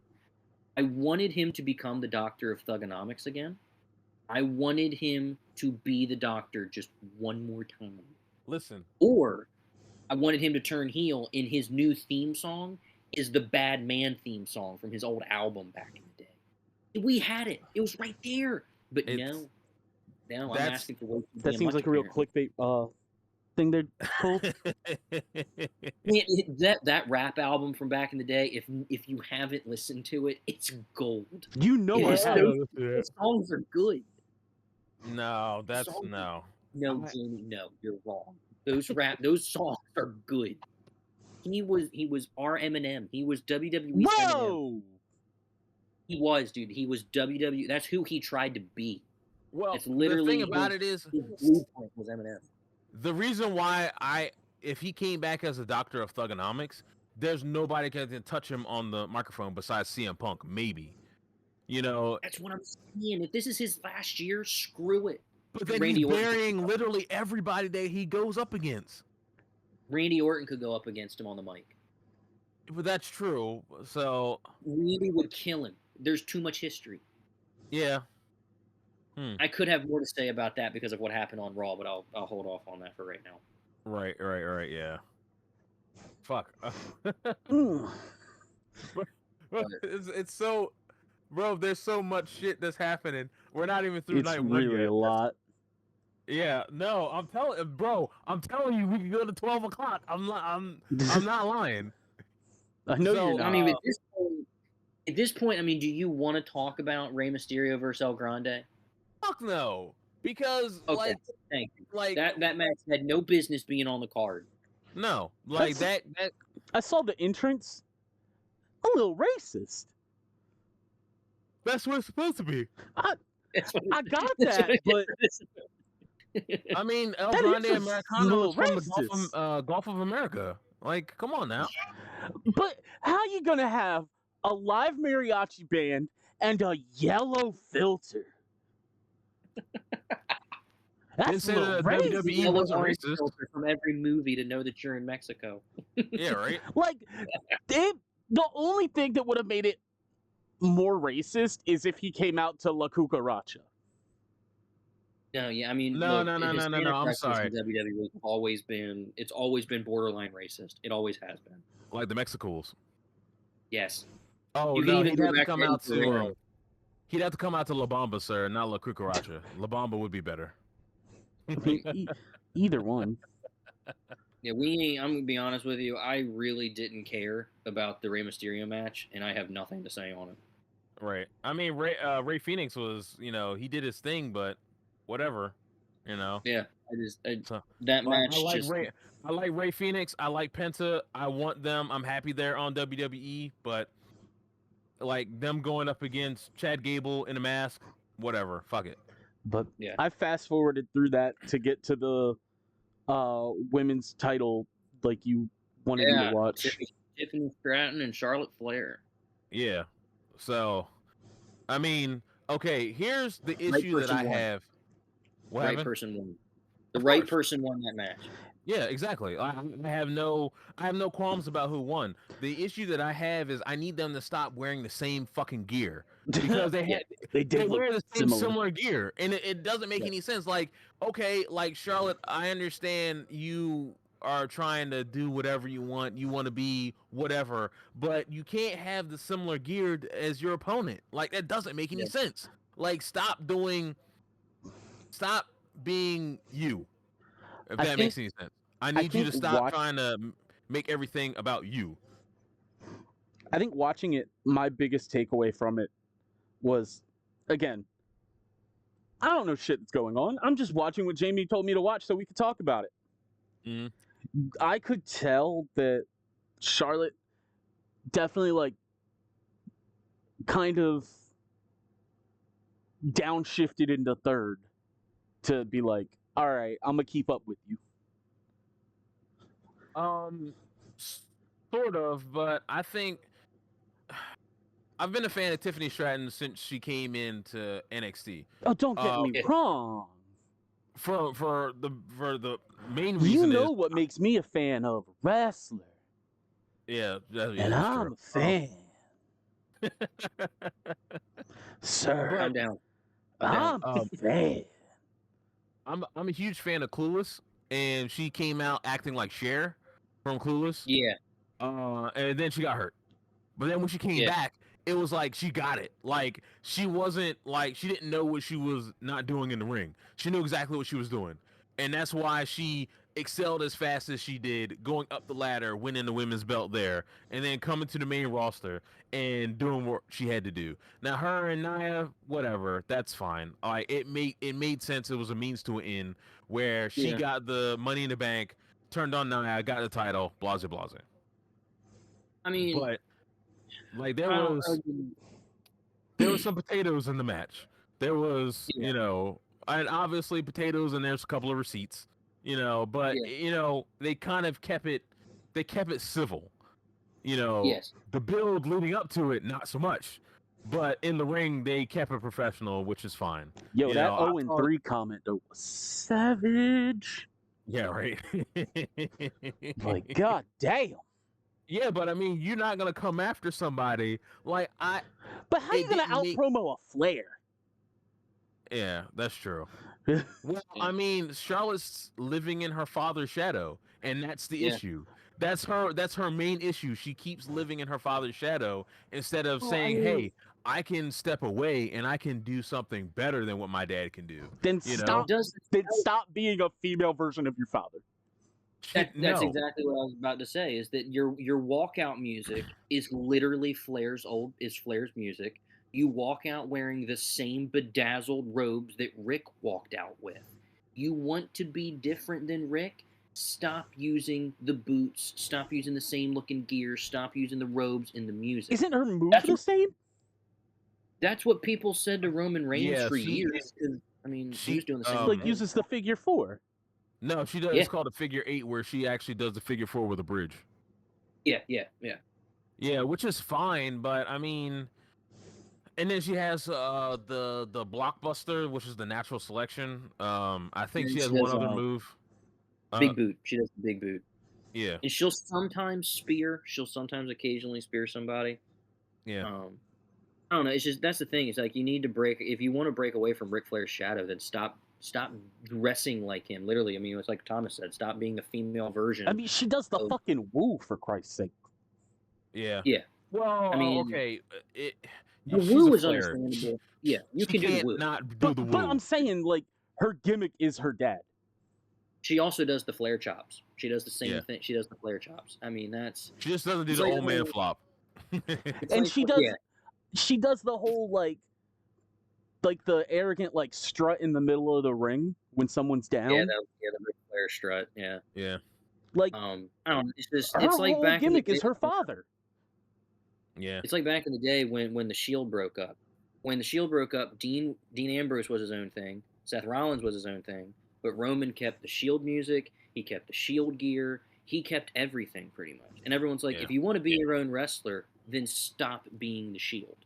I wanted him to become the Doctor of Thugonomics again. I wanted him to be the Doctor just one more time. Listen. Or I wanted him to turn heel, and his new theme song is the Bad Man theme song from his old album back in the day. We had it. It was right there. But no, I'm asking for way too That seems like a real clickbait thing they're called. that rap album from back in the day, if you haven't listened to it, it's gold. Those songs are good. No, No, Jamie, no, you're wrong. Those songs are good. He was our Eminem. He was WWE's Eminem. He was, dude. He was WWE. That's who he tried to be. Well, it's literally the thing about it is his blueprint was Eminem. The reason why if he came back as a Doctor of Thugonomics, there's nobody can touch him on the microphone besides CM Punk, maybe. That's what I'm saying. If this is his last year, screw it. But then he's burying literally everybody that he goes up against. Randy Orton could go up against him on the mic. But that's true. So Randy would kill him. There's too much history. Yeah. I could have more to say about that because of what happened on Raw, but I'll hold off on that for right now. Right, yeah. Fuck. It's so, bro. There's so much shit that's happening. We're not even through night one yet. It's really a lot. Yeah, no, I'm telling you, we can go to 12 o'clock. I'm not lying. I know you're not. I mean, at this point, I mean, do you want to talk about Rey Mysterio versus El Grande? Fuck no, because thank you. That match had no business being on the card. No, that. I saw the entrance. A little racist. That's what it's supposed to be. I got that, but I mean, El Grande Americano is from the Gulf of America. Like, come on now. But how are you gonna have a live mariachi band and a yellow filter? That's a little racist. WWE wasn't racist. Filter from every movie to know that you're in Mexico. Yeah, right. Like, the only thing that would have made it more racist is if he came out to La Cucaracha. No, yeah, I mean, No. look, I'm sorry. WWE it's always been borderline racist. It always has been. Like the Mexicools. Yes. Oh You can no, even he'd go have to back come to out Eddie Guerrero. to. He'd have to come out to La Bamba, sir, not La Cucaracha. La Bamba would be better. I mean, either one. Yeah, I'm gonna be honest with you. I really didn't care about the Rey Mysterio match, and I have nothing to say on it. Right. I mean, Ray Phoenix was, he did his thing, but whatever, Yeah, So, that match. I like Ray Phoenix. I like Penta. I want them. I'm happy they're on WWE, but like them going up against Chad Gable in a mask, whatever. Fuck it. But yeah. I fast forwarded through that to get to the women's title, like you wanted me to watch. Tiffany Stratton and Charlotte Flair. Yeah. So, I mean, okay. Here's the issue that I have. What happened? Person won. The right person won that match. Yeah, exactly. I have no qualms about who won. The issue that I have is I need them to stop wearing the same fucking gear because they wear the same similar gear, and it doesn't make any sense. Like, okay, like Charlotte, I understand you are trying to do whatever you want to be whatever, but you can't have the similar gear as your opponent. Like, that doesn't make any sense. Like, stop being you. If that makes any sense. I need you to stop trying to make everything about you. I think watching it, my biggest takeaway from it was, again, I don't know shit that's going on. I'm just watching what Jamie told me to watch so we could talk about it. Mm-hmm. I could tell that Charlotte definitely, like, kind of downshifted into third to be like, all right, I'm gonna keep up with you. Sort of, but I think I've been a fan of Tiffany Stratton since she came into NXT. Oh, don't get me wrong. For the main reason, what makes me a fan of a wrestler. Yeah, and I'm a fan. Sir, calm down. I'm a fan. I'm a huge fan of Clueless, and she came out acting like Cher from Clueless. Yeah. And then she got hurt. But then when she came back, it was like she got it. Like, she wasn't like, she didn't know what she was not doing in the ring. She knew exactly what she was doing. And that's why she excelled as fast as she did, going up the ladder, winning the women's belt there, and then coming to the main roster and doing what she had to do. Now, her and Nia, whatever, that's fine. Like, it made sense. It was a means to an end where she got the Money in the Bank, turned on Nia, got the title, blase blase. I mean, but like there was some potatoes in the match. There was, and obviously potatoes, and there's a couple of receipts, but they kind of kept it civil. The build leading up to it, not so much. But in the ring, they kept it professional, which is fine. Yo, that 0-3 comment though was savage. Yeah, right. Like, god damn. Yeah, but I mean, you're not gonna come after somebody like I. But how you gonna out promo a Flair? Yeah, that's true. Well, I mean, Charlotte's living in her father's shadow, and that's the issue. That's her main issue. She keeps living in her father's shadow instead of saying, "Hey, I can step away and I can do something better than what my dad can do." Then stop being a female version of your father. That's exactly what I was about to say. Is that your walkout music is literally Flair's music. You walk out wearing the same bedazzled robes that Rick walked out with. You want to be different than Rick? Stop using the boots. Stop using the same looking gear. Stop using the robes in the music. Isn't her move the same? That's what people said to Roman Reigns for years. I mean, she was doing the same. Like uses the figure 4. No, she does. It's called a figure 8, where she actually does the figure 4 with a bridge. Yeah, which is fine, but I mean, And then she has the blockbuster, which is the natural selection. I think And she has she one does other move. big boot. She does the big boot. Yeah. And she'll sometimes spear. She'll sometimes occasionally spear somebody. Yeah. I don't know. It's just that's the thing. It's like you need to break. If you want to break away from Ric Flair's shadow, then stop dressing like him. Literally, I mean, it's like Thomas said. Stop being a female version. I mean, she does the fucking woo, for Christ's sake. Yeah. Yeah. Well, I mean, okay. The woo is understandable. Yeah, you can do the woo. Not do the woo. But I'm saying, like, her gimmick is her dad. She also does the Flair chops. She does the same thing. She does the Flair chops. I mean, that's. She just doesn't do the old man flop. And she does. Yeah. She does the whole like the arrogant like strut in the middle of the ring when someone's down. Yeah, the Ric Flair strut. Yeah. Yeah. Like I don't know. It's just her it's like whole back gimmick in the is her father. Yeah. It's like back in the day when the Shield broke up. When the Shield broke up, Dean Ambrose was his own thing. Seth Rollins was his own thing. But Roman kept the Shield music. He kept the Shield gear. He kept everything pretty much. And everyone's like, if you want to be your own wrestler, then stop being the Shield.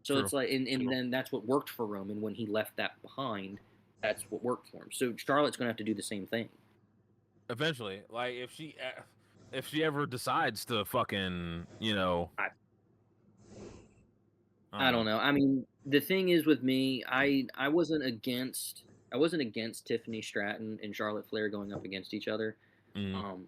So it's like, and then that's what worked for Roman when he left that behind. That's what worked for him. So Charlotte's going to have to do the same thing. Eventually, like if she ever decides to fucking, I don't know. I mean, the thing is with me, I wasn't against Tiffany Stratton and Charlotte Flair going up against each other. Mm-hmm.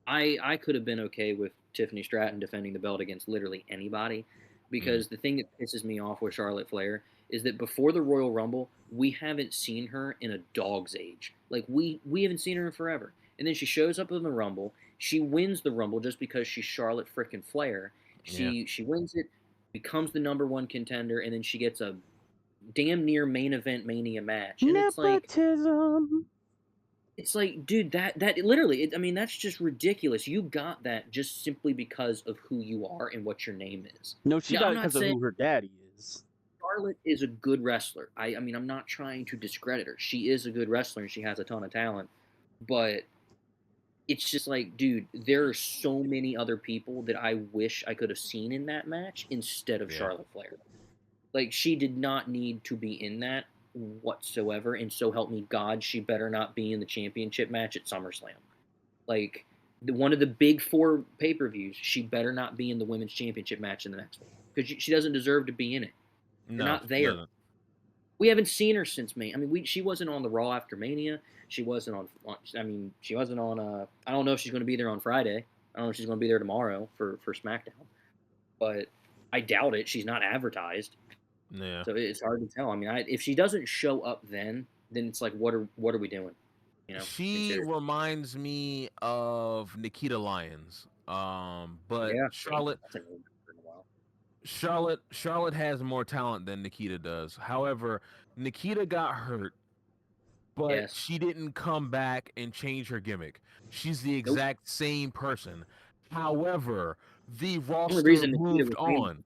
I could have been okay with Tiffany Stratton defending the belt against literally anybody, because the thing that pisses me off with Charlotte Flair is that before the Royal Rumble, we haven't seen her in a dog's age. Like we haven't seen her in forever. And then she shows up in the Rumble. She wins the Rumble just because she's Charlotte frickin' Flair. She wins it, becomes the #1 contender, and then she gets a damn near main event Mania match. And Nepotism. It's like, dude, that literally, I mean, that's just ridiculous. You got that just simply because of who you are and what your name is. No, she got it because of who her daddy is. Charlotte is a good wrestler. I mean, I'm not trying to discredit her. She is a good wrestler and she has a ton of talent. But it's just like, dude, there are so many other people that I wish I could have seen in that match instead of Charlotte Flair. Like, she did not need to be in that whatsoever, and so help me God, she better not be in the championship match at SummerSlam. Like, one of the big 4 pay-per-views, she better not be in the women's championship match in the next one, because she doesn't deserve to be in it. They're not there. We haven't seen her since Mania. I mean, she wasn't on the Raw after Mania. She wasn't on. I mean, she wasn't on. I don't know if she's going to be there on Friday. I don't know if she's going to be there tomorrow for SmackDown, but I doubt it. She's not advertised. Yeah. So it's hard to tell. I mean, if she doesn't show up then it's like, what are we doing? You know, she reminds me of Nikita Lyons. But Charlotte has more talent than Nikita does. However, Nikita got hurt, but she didn't come back and change her gimmick. She's the exact same person. However, the roster moved on.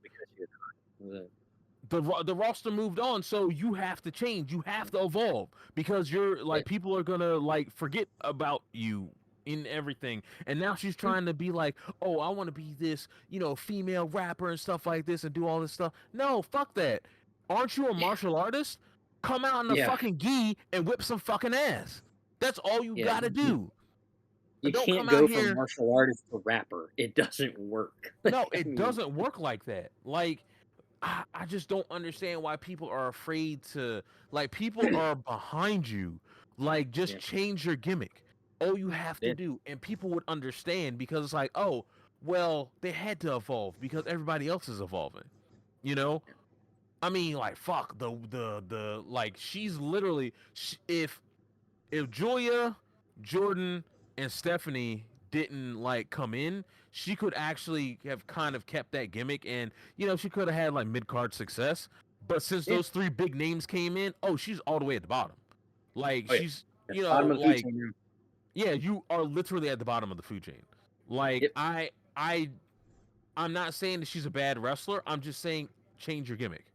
The roster moved on, so you have to change. You have to evolve, because you're like, people are gonna like forget about you in everything. And now she's trying to be like, oh, I want to be this, female rapper and stuff like this and do all this stuff. No, fuck that. Aren't you a martial artist? Come out in the fucking gi and whip some fucking ass. That's all you gotta do. You can't go from martial artist to rapper. It doesn't work. No, it doesn't work like that. Like, I just don't understand why people are afraid to, like, people are behind you. Like, just change your gimmick. All you have to do, and people would understand, because it's like, oh, well, they had to evolve because everybody else is evolving. I mean, like, fuck, the like, she's literally, if Julia, Jordan, and Stephanie didn't like come in, she could actually have kind of kept that gimmick, and she could have had like mid-card success. But since those 3 big names came in, she's all the way at the bottom. Like, she's like, you are literally at the bottom of the food chain. Like, I'm not saying that she's a bad wrestler. I'm just saying, change your gimmick.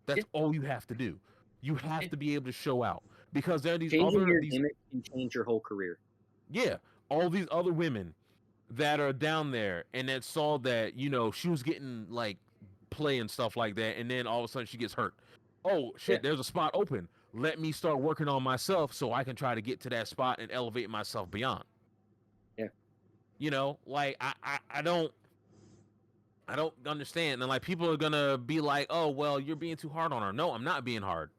That's all you have to do. You have to be able to show out, because there are these gimmick can change your whole career. Yeah, all these other women that are down there and that saw that, she was getting like play and stuff like that, and then all of a sudden she gets hurt. Oh shit, there's a spot open. Let me start working on myself so I can try to get to that spot and elevate myself beyond. Yeah. You know, like I don't understand. And like people are gonna be like, oh well, you're being too hard on her. No, I'm not being hard.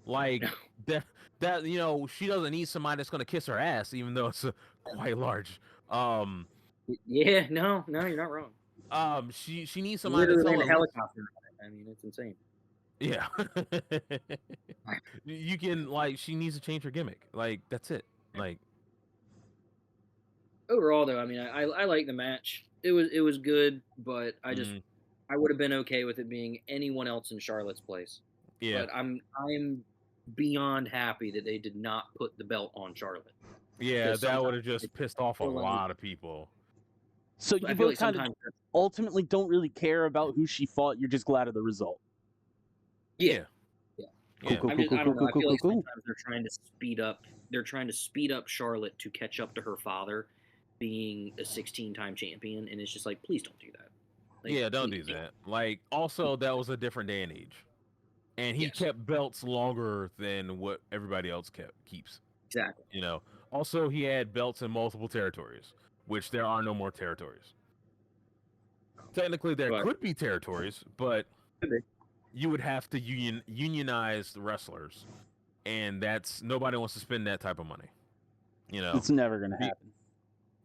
Like that you know, she doesn't need somebody that's gonna kiss her ass, even though it's quite large. Yeah, no, you're not wrong. She needs somebody to Literally tell in a her. helicopter. I mean, it's insane. Yeah. You can like she needs to change her gimmick. Like that's it. Like overall though, I mean, I like the match. It was good, but I just I would have been okay with it being anyone else in Charlotte's place. Yeah. But I'm beyond happy that they did not put the belt on Charlotte. Yeah, that would have just pissed off a lot of people. So you both kind of ultimately don't really care about who she fought. You're just glad of the result. Yeah. Cool. I feel like sometimes they're trying to speed up. They're trying to speed up Charlotte to catch up to her father, being a 16-time champion, and it's just like, please don't do that. Like, yeah, don't do that. Like, also, that was a different day and age, and he kept belts longer than what everybody else keeps. Exactly. You know. Also, he had belts in multiple territories, which there are no more territories. Technically, there could be territories, but you would have to unionize the wrestlers, and nobody wants to spend that type of money. You know, it's never gonna happen.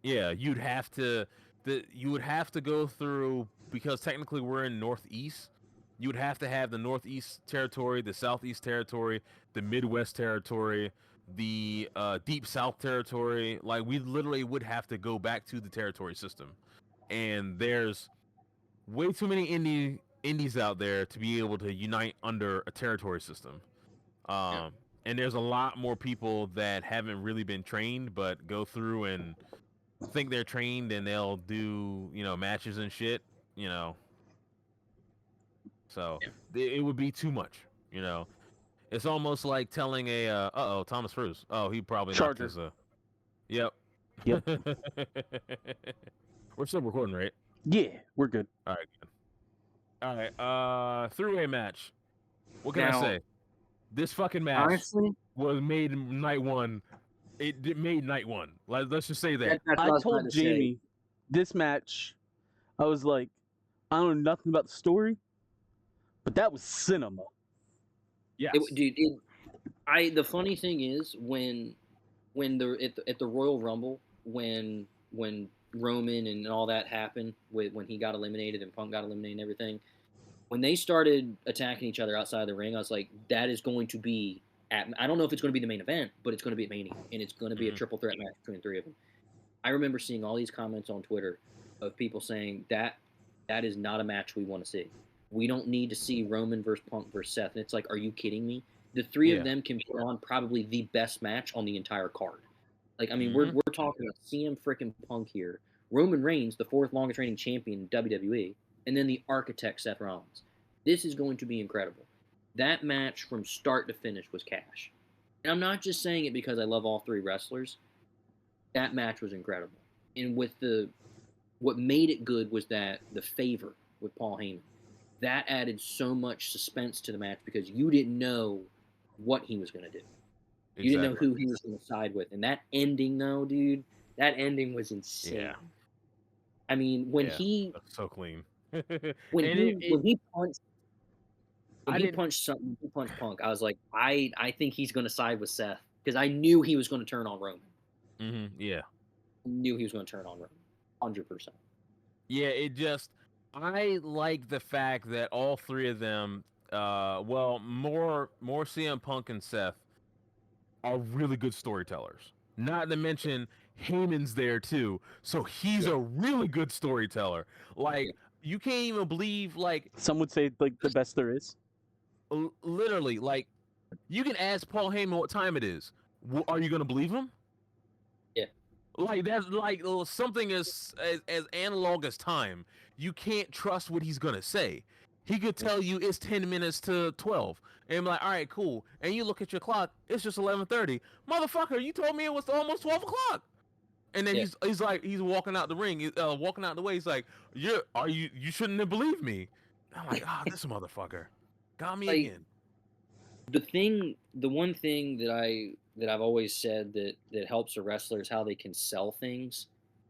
Yeah, you'd have to go through, because technically we're in Northeast. You would have to have the Northeast territory, the Southeast territory, the Midwest territory, the Deep South territory. Like, we literally would have to go back to the territory system, and there's way too many indies out there to be able to unite under a territory system. And there's a lot more people that haven't really been trained, but go through and think they're trained, and they'll do, you know, matches and shit, you know. So it would be too much, you know. It's almost like telling a Thomas Cruise. Oh, he probably knocked his Yep. We're still recording, right? Yeah, we're good. All right, good. All right, three-way match. What can I say? This fucking match honestly was made in night one. It made night one. Let's just say that. I told Jamie this match, I was like, I don't know nothing about the story, but that was cinema. Yeah, dude. The funny thing is when at the Royal Rumble when Roman and all that happened, when he got eliminated and Punk got eliminated and everything, when they started attacking each other outside the ring, I was like, that is going to be I don't know if it's going to be the main event, but it's going to be at Mania, and it's going to be a triple threat match between the three of them. I remember seeing all these comments on Twitter of people saying that is not a match we want to see. We don't need to see Roman versus Punk versus Seth. And it's like, are you kidding me? The three of them can put on probably the best match on the entire card. Like, I mean, we're talking about CM frickin' Punk here, Roman Reigns, the fourth longest reigning champion in WWE, and then the architect Seth Rollins. This is going to be incredible. That match from start to finish was cash. And I'm not just saying it because I love all three wrestlers. That match was incredible. And what made it good was that the favor with Paul Heyman. That added so much suspense to the match because you didn't know what he was going to do. You didn't know who he was going to side with. And that ending, though, dude, that ending was insane. Yeah. I mean, when he... That's so clean. when he punched Punk, I was like, I think he's going to side with Seth because I knew he was going to turn on Roman. Yeah. I knew he was going to turn on Roman. 100%. Yeah, I like the fact that all three of them, more CM Punk and Seth, are really good storytellers. Not to mention Heyman's there too, so he's a really good storyteller. Like, you can't even believe, like, some would say, like, the best there is. Literally, like, you can ask Paul Heyman what time it is. Are you gonna believe him? Yeah. Like, that's like something as analog as time. You can't trust what he's gonna say. He could tell you it's 10 minutes to 12, and I'm like, all right, cool. And you look at your clock, it's just 11:30. Motherfucker, you told me it was almost 12 o'clock. And then he's like, he's walking out the ring, walking out the way. He's like, you shouldn't have believed me. I'm like, this motherfucker got me Like, again. The one thing that I've always said that helps a wrestler is how they can sell things.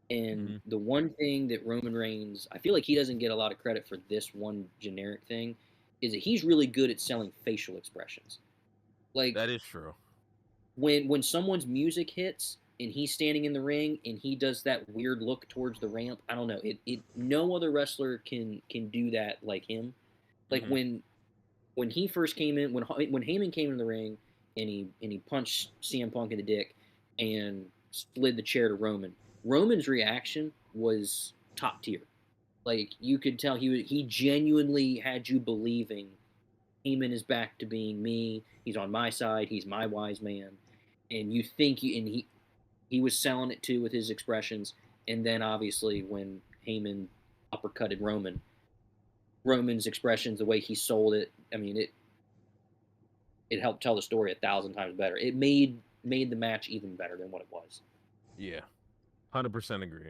And the one thing that Roman Reigns, I feel like he doesn't get a lot of credit for this one generic thing, is that he's really good at selling facial expressions. Like, that is true. When someone's music hits and he's standing in the ring and he does that weird look towards the ramp, I don't know. No other wrestler can do that like him. Like when he first came in, when Heyman came in the ring and he punched CM Punk in the dick and slid the chair to Roman. Roman's reaction was top tier. Like, you could tell he genuinely had you believing Heyman is back to being me. He's on my side. He's my wise man. And you think he was selling it too with his expressions. And then obviously when Heyman uppercutted Roman's expressions, the way he sold it, I mean, it helped tell the story 1,000 times better. It made the match even better than what it was. Yeah, 100% agree.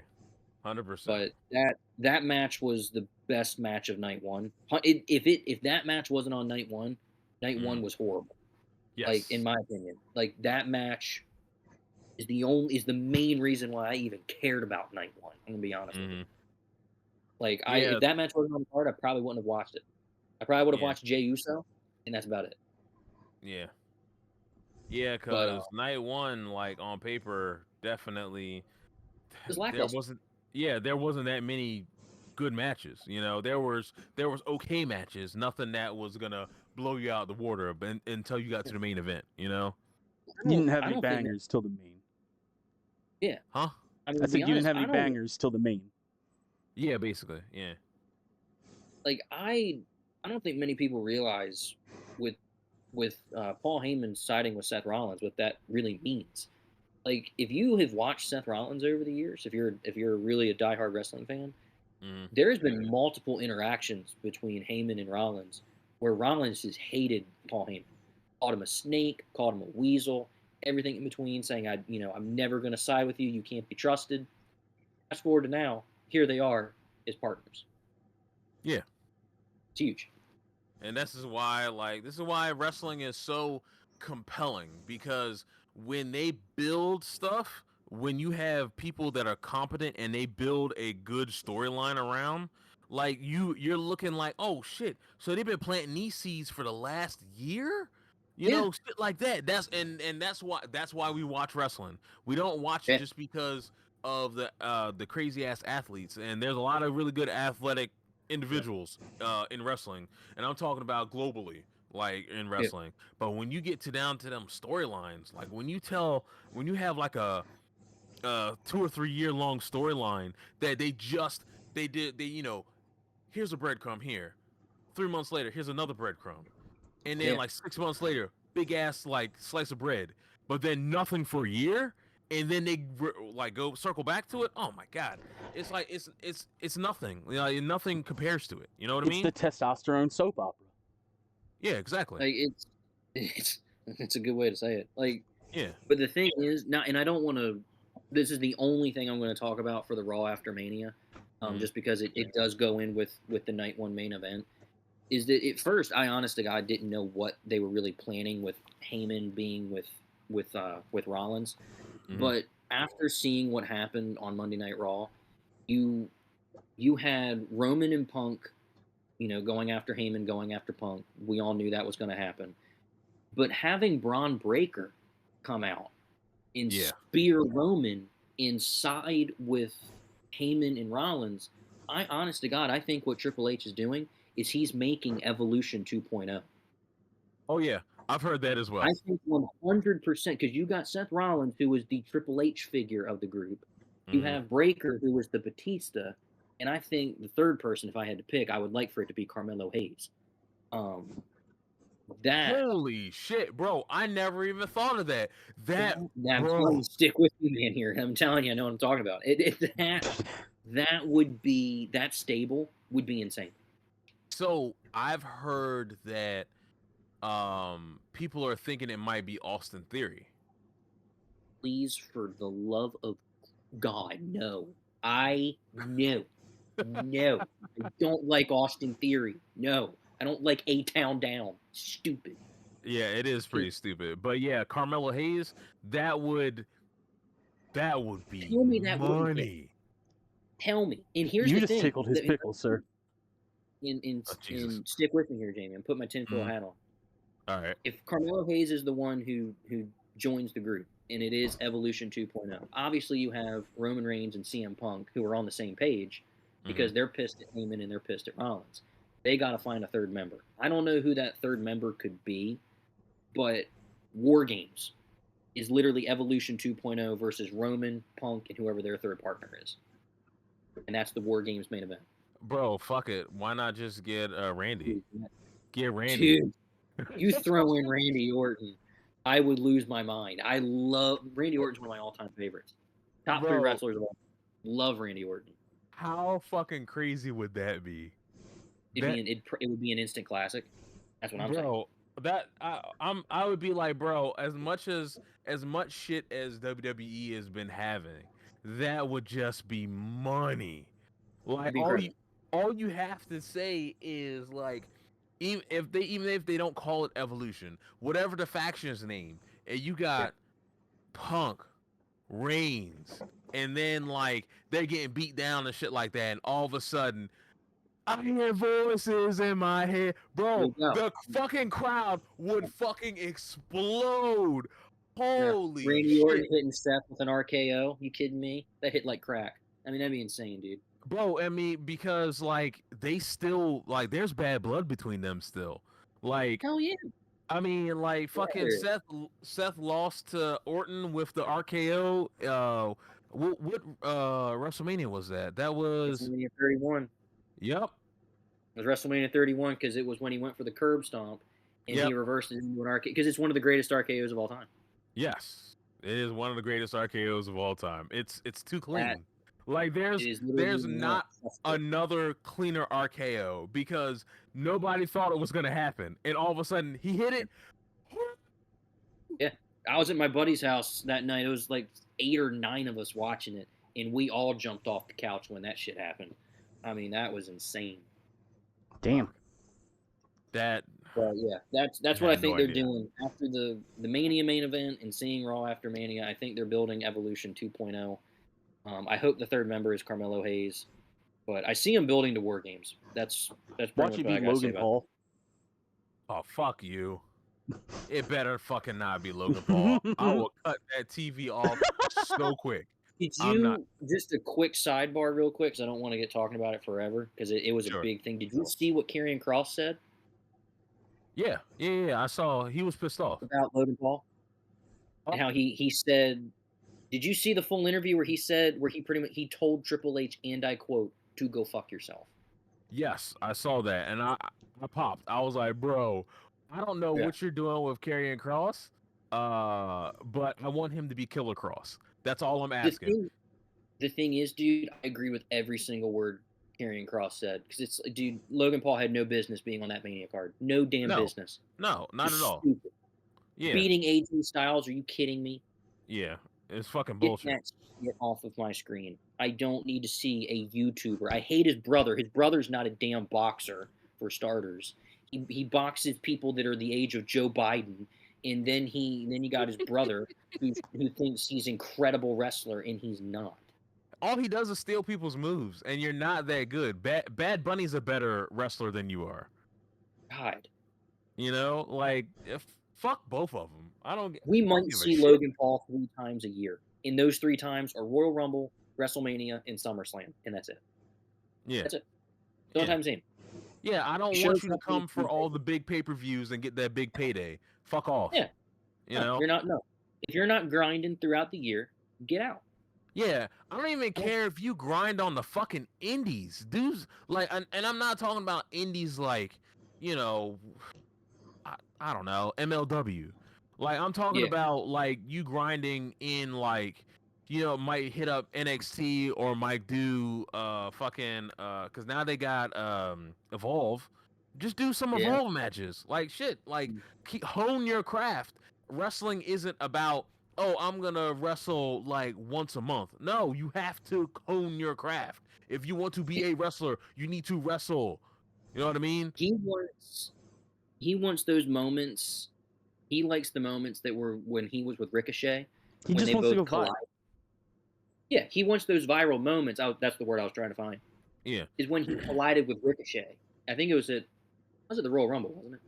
100%. But that match was the best match of night one. If that match wasn't on night one was horrible. Yes. Like, in my opinion, like, that match is the main reason why I even cared about night one. I'm gonna be honest with you. Like, if that match wasn't on the card, I probably wouldn't have watched it. I probably would have watched Jey Uso, and that's about it. Yeah. Yeah, because night one, like, on paper, definitely there wasn't that many good matches. You know, there was okay matches, nothing that was gonna blow you out of the water until you got to the main event. You know, you didn't have any bangers till the main. Yeah. Huh? I said you didn't have any bangers till the main. Yeah, basically. Yeah. Like, I don't think many people realize with Paul Heyman siding with Seth Rollins what that really means. Like, if you have watched Seth Rollins over the years, if you're really a diehard wrestling fan, there has been multiple interactions between Heyman and Rollins where Rollins has hated Paul Heyman, called him a snake, called him a weasel, everything in between, saying I'm never going to side with you. You can't be trusted. Fast forward to now, here they are as partners. Yeah, it's huge. And this is why wrestling is so compelling, because when they build stuff, when you have people that are competent and they build a good storyline around, like, you're looking like, oh shit, so they've been planting these seeds for the last year, you know, shit like that. That's why we watch wrestling. We don't watch it just because of the crazy ass athletes, and there's a lot of really good athletic individuals in wrestling, and I'm talking about globally, like, in wrestling. But when you get down to them storylines, like when you have like a 2 or 3 year long storyline that here's a breadcrumb here, 3 months later here's another breadcrumb, and then like 6 months later big ass like slice of bread, but then nothing for a year, and then they like go circle back to it. Oh my god, it's like it's nothing. You know, nothing compares to it. You know what I mean? It's the testosterone soap opera. Yeah, exactly. Like, it's a good way to say it. Like, yeah. But the thing is, and I don't want to. This is the only thing I'm going to talk about for the Raw after Mania, just because it does go in with the night one main event. Is that at first I honest to God didn't know what they were really planning with Heyman being with Rollins, but after seeing what happened on Monday Night Raw, you had Roman and Punk, going after Heyman, going after Punk. We all knew that was going to happen, but having Braun Breaker come out and spear Roman inside with Heyman and Rollins, I honest to God, I think what Triple H is doing is he's making Evolution 2.0. Oh yeah, I've heard that as well. I think 100%, because you got Seth Rollins, who was the Triple H figure of the group. You have Breaker, who was the Batista, and I think the third person, if I had to pick, I would like for it to be Carmelo Hayes. Holy shit, bro! I never even thought of that. Stick with me, man. Here, I'm telling you, I know what I'm talking about. That stable would be insane. So I've heard that people are thinking it might be Austin Theory. Please, for the love of God, no. I know. No, I don't like Austin Theory. No, I don't like A-Town Down. Stupid. Yeah, it is pretty stupid. But yeah, Carmelo Hayes, that would be Tell me that wouldn't hit. money. Tell me. And here's You the just thing. tickled his pickles, sir. Jesus. Stick with me here, Jamie. I'm putting my tinfoil hat on. All right. If Carmelo Hayes is the one who joins the group, and it is Evolution 2.0, obviously you have Roman Reigns and CM Punk who are on the same page because they're pissed at Heyman and they're pissed at Rollins. They got to find a third member. I don't know who that third member could be, but War Games is literally Evolution 2.0 versus Roman, Punk, and whoever their third partner is. And that's the War Games main event. Bro, fuck it. Why not just get Randy? Get Randy. Dude, you throw in Randy Orton, I would lose my mind. I love Randy Orton's one of my all-time favorites. Top 3 wrestlers of all time. Love Randy Orton. How fucking crazy would that be? It would be an instant classic. That's what I'm saying. Bro, I would be like, bro, as much shit as WWE has been having, that would just be money. Like all you have to say is like, even if they don't call it Evolution, whatever the faction's name, and you got Punk, Reigns, and then like they're getting beat down and shit like that, and all of a sudden I hear voices in my head. Bro, the fucking crowd would fucking explode. Holy Randy shit. Orton hitting Seth with an RKO. You kidding me? That hit like crack. I mean, that'd be insane, dude. Bro, I mean, because like they still like there's bad blood between them still. Like, hell yeah. I mean, like fucking Seth lost to Orton with the RKO. What WrestleMania was that? That was WrestleMania 31. Yep. It was WrestleMania 31 because it was when he went for the curb stomp and he reversed it into an RKO because it's one of the greatest RKOs of all time. Yes, it is one of the greatest RKOs of all time. It's too clean. Like there's not another cleaner RKO because nobody thought it was gonna happen, and all of a sudden he hit it. Yeah, I was at my buddy's house that night. It was like 8 or 9 of us watching it, and we all jumped off the couch when that shit happened. I mean, that was insane. Damn. That. Well, yeah, that's what I think they're doing after the Mania main event and seeing Raw after Mania. I think they're building Evolution 2.0. I hope the third member is Carmelo Hayes, but I see him building to War Games. That's watch you beat Logan Paul. Oh, fuck you! It better fucking not be Logan Paul. I will cut that TV off so quick. Did you just a quick sidebar, real quick, because I don't want to get talking about it forever, because it was a big thing. Did you see what Karrion Kross said? Yeah. I saw he was pissed off about Logan Paul, and how he said. Did you see the full interview where he pretty much told Triple H, and I quote, to go fuck yourself? Yes, I saw that, and I popped. I was like, bro, I don't know what you're doing with Karrion Kross, but I want him to be Killer Kross. That's all I'm asking. The thing is, dude, I agree with every single word Karrion Kross said, because dude, Logan Paul had no business being on that Mania card. No damn business. No, not at all. Stupid. Yeah. Beating AJ Styles, are you kidding me? Yeah. It's fucking bullshit. Get that shit off of my screen. I don't need to see a YouTuber. I hate his brother. His brother's not a damn boxer, for starters. He boxes people that are the age of Joe Biden, and then you got his brother who thinks he's an incredible wrestler, and he's not. All he does is steal people's moves, and you're not that good. Bad Bunny's a better wrestler than you are. God. You know, like fuck both of them. We might see Logan Paul 3 times a year. And those 3 times are Royal Rumble, WrestleMania, and SummerSlam. And that's it. Yeah. That's it. Sometimes same. Yeah, I don't want you to come for all the big pay-per-views and get that big payday. Fuck off. Yeah. You know? If you're not grinding throughout the year, get out. Yeah, I don't even care if you grind on the fucking indies. Dudes, like, and I'm not talking about indies like, you know, I don't know, MLW. Like, I'm talking about, like, you grinding in, like, you know, might hit up NXT or might do, because now they got, Evolve. Just do some Evolve matches. Like, shit, like, hone your craft. Wrestling isn't about, oh, I'm gonna wrestle, like, once a month. No, you have to hone your craft. If you want to be a wrestler, you need to wrestle. You know what I mean? He wants those moments. He likes the moments that were when he was with Ricochet. He when just they wants to both go collide. viral. Yeah, he wants those viral moments. That's the word I was trying to find. Yeah. Is when he collided with Ricochet. I think it was at the Royal Rumble, wasn't it?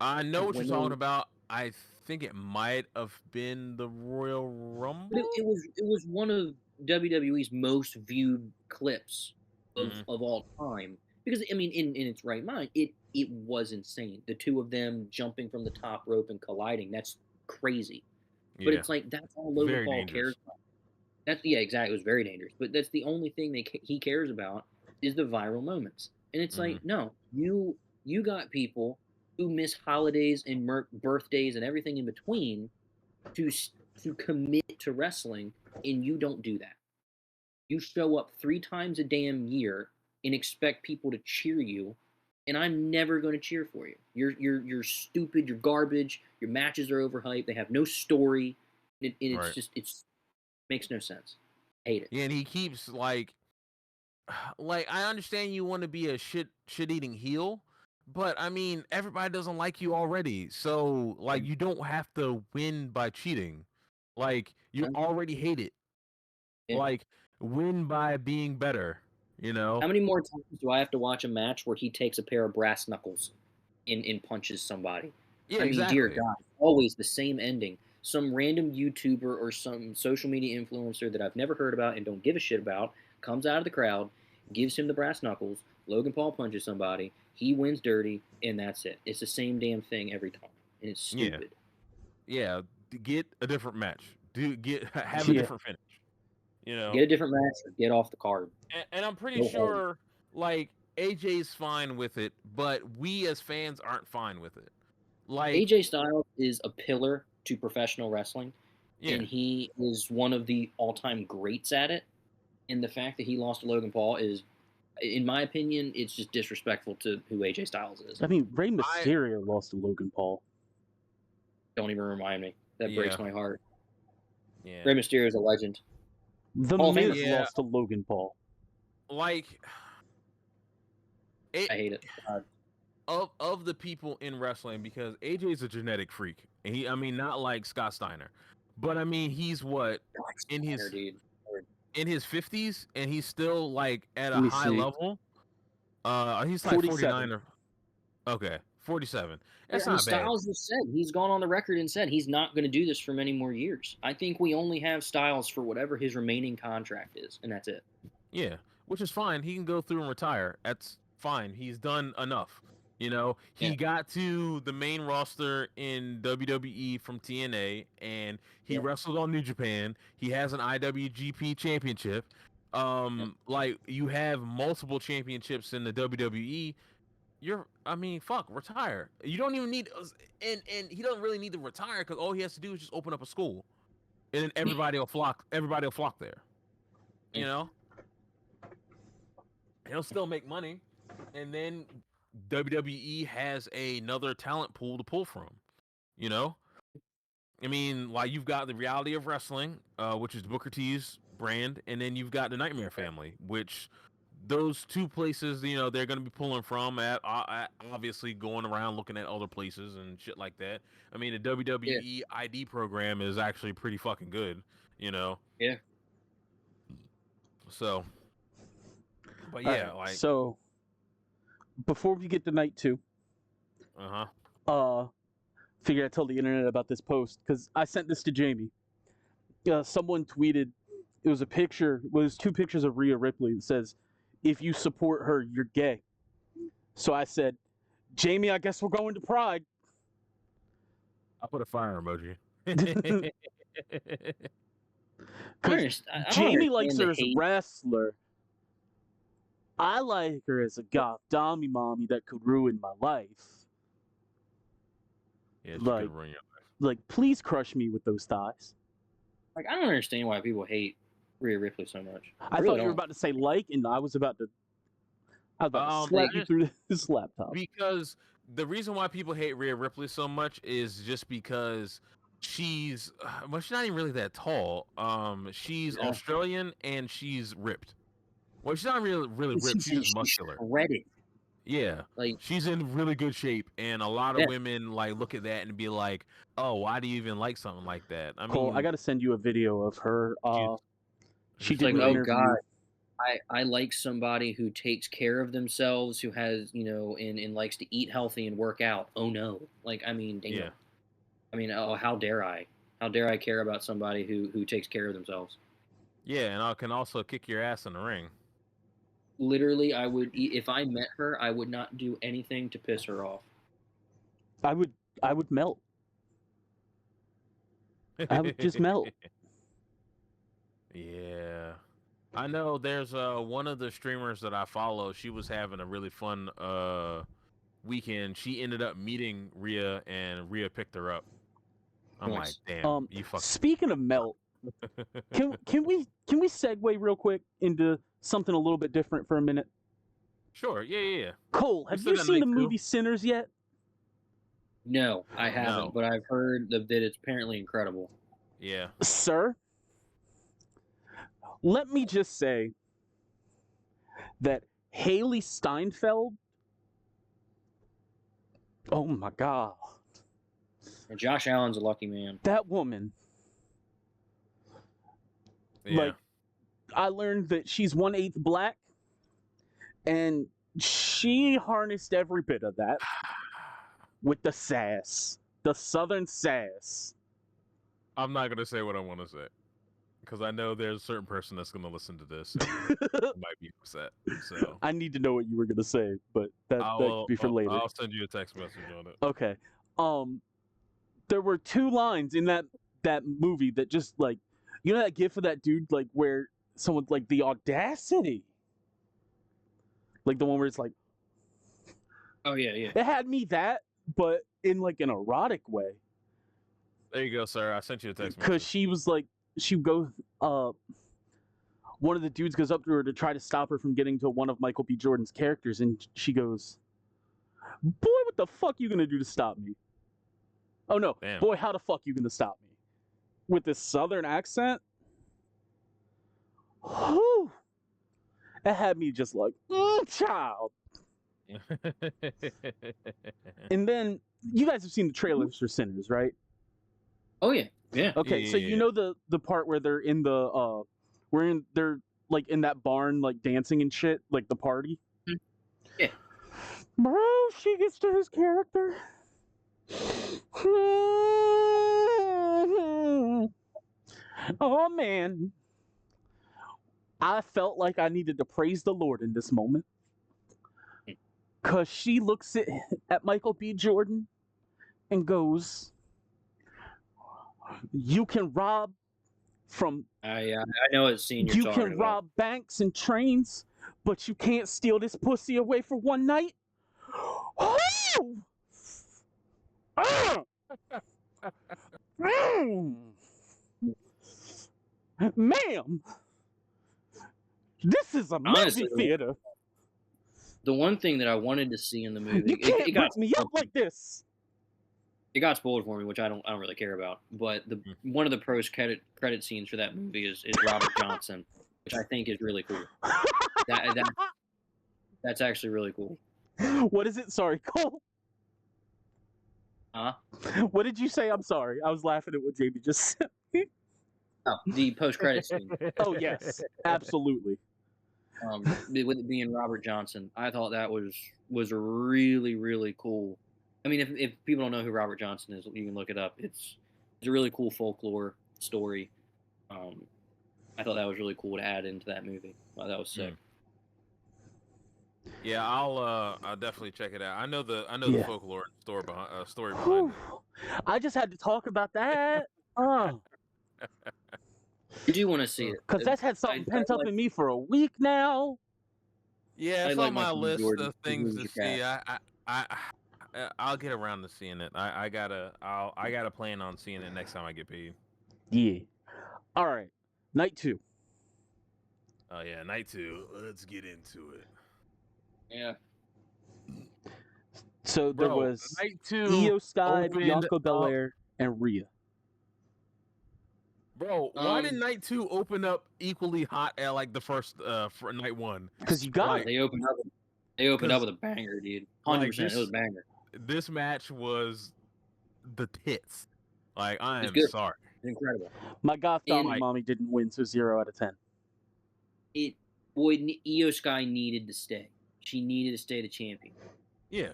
I know what you're talking about. I think it might have been the Royal Rumble. But it was one of WWE's most viewed clips of all time. Because I mean, in its right mind, it was insane. The two of them jumping from the top rope and colliding. That's crazy. But it's like that's all Logan Paul cares about. Exactly. It was very dangerous. But that's the only thing he cares about is the viral moments. And it's like, no, you got people who miss holidays and birthdays and everything in between to commit to wrestling, and you don't do that. You show up 3 times a damn year and expect people to cheer you, and I'm never going to cheer for you. You're stupid. You're garbage. Your matches are overhyped. They have no story. It's just makes no sense. I hate it. Yeah, and he keeps like I understand you want to be a shit-eating heel, but I mean everybody doesn't like you already, so like you don't have to win by cheating. Like you already hate it. Yeah. Like win by being better. You know. How many more times do I have to watch a match where he takes a pair of brass knuckles and punches somebody? Yeah, I mean, exactly. dear God, always the same ending. Some random YouTuber or some social media influencer that I've never heard about and don't give a shit about comes out of the crowd, gives him the brass knuckles, Logan Paul punches somebody, he wins dirty, and that's it. It's the same damn thing every time, and it's stupid. Yeah, get a different match. Have a different finish. You know, get a different match or get off the card. And I'm pretty sure, like AJ's fine with it, but we as fans aren't fine with it. Like AJ Styles is a pillar to professional wrestling, and he is one of the all-time greats at it. And the fact that he lost to Logan Paul is, in my opinion, it's just disrespectful to who AJ Styles is. I mean, Rey Mysterio lost to Logan Paul. Don't even remind me. That breaks my heart. Yeah. Rey Mysterio is a legend. The Miz lost to Logan Paul. Like, I hate it. Of the people in wrestling, because AJ is a genetic freak, and I mean, not like Scott Steiner, but I mean, he's what in his 50s, and he's still like at a high level. He's like 49 or 47. That's not bad. Styles just said he's gone on the record and said he's not going to do this for many more years. I think we only have Styles for whatever his remaining contract is, and that's it. Yeah, which is fine. He can go through and retire. That's fine. He's done enough. You know, he got to the main roster in WWE from TNA, and he wrestled on New Japan. He has an IWGP championship. Like, you have multiple championships in the WWE. Retire. You don't even need, and he doesn't really need to retire, because all he has to do is just open up a school, and then everybody will flock there. You know, he'll still make money, and then WWE has another talent pool to pull from. You know, I mean, like, you've got the Reality of Wrestling, which is Booker T's brand, and then you've got the Nightmare Family, which those two places, you know, they're going to be pulling from at obviously going around looking at other places and shit like that. I mean, the WWE ID program is actually pretty fucking good, you know. Yeah. So, but so before we get to night 2, figure I'd tell the internet about this post, because I sent this to Jamie. Someone tweeted, it was 2 pictures of Rhea Ripley that says, "If you support her, you're gay." So I said, "Jamie, I guess we're going to Pride." I'll put a fire emoji. Jamie likes her as a wrestler. I like her as a goth dommy mommy that could ruin my life. Yeah, she could ruin your life. Like, please crush me with those thighs. Like, I don't understand why people hate Rhea Ripley so much. I thought you were about to say and I was about to slap you through this laptop. Because the reason why people hate Rhea Ripley so much is just because she's well, she's not even really that tall. She's Australian and she's ripped. Well, she's not really ripped. She's just muscular. Shredded. Yeah, like she's in really good shape, and a lot of women like look at that and be like, "Oh, why do you even like something like that?" I Cole, mean, I got to send you a video of her. She did like, an interview. God, I like somebody who takes care of themselves, who has, and likes to eat healthy and work out. Oh no, like, I mean, damn. yeah. I mean, oh, how dare I? How dare I care about somebody who takes care of themselves? Yeah, and I can also kick your ass in the ring. Literally, I would, if I met her, I would not do anything to piss her off. I would melt. I would just melt. Yeah. I know there's one of the streamers that I follow, she was having a really fun weekend. She ended up meeting Rhea and Rhea picked her up. I'm like, damn, you fucking Speaking of melt, can we segue real quick into something a little bit different for a minute? Sure, yeah. Cole, have you seen the movie Sinners yet? No, I haven't, but I've heard that it's apparently incredible. Yeah. Sir, let me just say that Haley Steinfeld, oh my God. And Josh Allen's a lucky man. That woman. Yeah. Like, I learned that she's 1/8 black, and she harnessed every bit of that with the sass, the southern sass. I'm not gonna say what I want to say because I know there's a certain person that's gonna listen to this and might be upset. So I need to know what you were gonna say, but that could be for later. I'll send you a text message on it. Okay. There were 2 lines in that movie that just, like, you know that gif of that dude, like, where someone's like, the audacity, like the one where it's like, oh yeah. It had me that, but in like an erotic way. There you go, sir. I sent you a text message. Because she was like, she goes, one of the dudes goes up to her to try to stop her from getting to one of Michael B. Jordan's characters, and she goes, "Boy, what the fuck you gonna do to stop me?" Oh no, Damn. Boy, how the fuck you gonna stop me? With this southern accent? Whew. It had me just like, child. And then, you guys have seen the trailers for Sinners, right? Oh yeah. Okay, so you know the part where they're in the they're like in that barn, like dancing and shit, like the party? Yeah. Bro, she gets to his character. Oh man. I felt like I needed to praise the Lord in this moment. Cause she looks at Michael B. Jordan and goes, "You can rob from I know it's scene you're talking about. You can rob banks and trains, but you can't steal this pussy away for one night." Ma'am, this is a movie theater. The one thing that I wanted to see in the movie, you can't wake me up like this. It got spoiled for me, which I don't really care about. But one of the post-credit scenes for that movie is Robert Johnson, which I think is really cool. That's actually really cool. What is it? Sorry, Cole. Huh? What did you say? I'm sorry. I was laughing at what Jamie just said. Oh, the post-credit scene. Oh yes, absolutely. With it being Robert Johnson, I thought that was really, really cool. I mean, if people don't know who Robert Johnson is, you can look it up. It's a really cool folklore story. I thought that was really cool to add into that movie. Wow, that was sick. Yeah, I'll definitely check it out. I know the folklore story behind it. I just had to talk about that. You do want to see it because that's had something pent up in me for a week now. Yeah, it's on my list of things to see. I'll get around to seeing it. I gotta plan on seeing it next time I get paid. Yeah. All right. Night 2. Oh yeah, night 2. Let's get into it. Yeah. So there was Io Sky, Bianca Belair, and Rhea. Bro, why did night 2 open up equally hot at like the first for night 1? Because you got it. They opened up with a banger, dude. 100%. It was a banger. This match was the tits. Like, I am good. sorry. It's incredible. My goth dominant mommy didn't win, so 0 out of 10. Io Sky needed to stay. She needed to stay the champion. Yeah,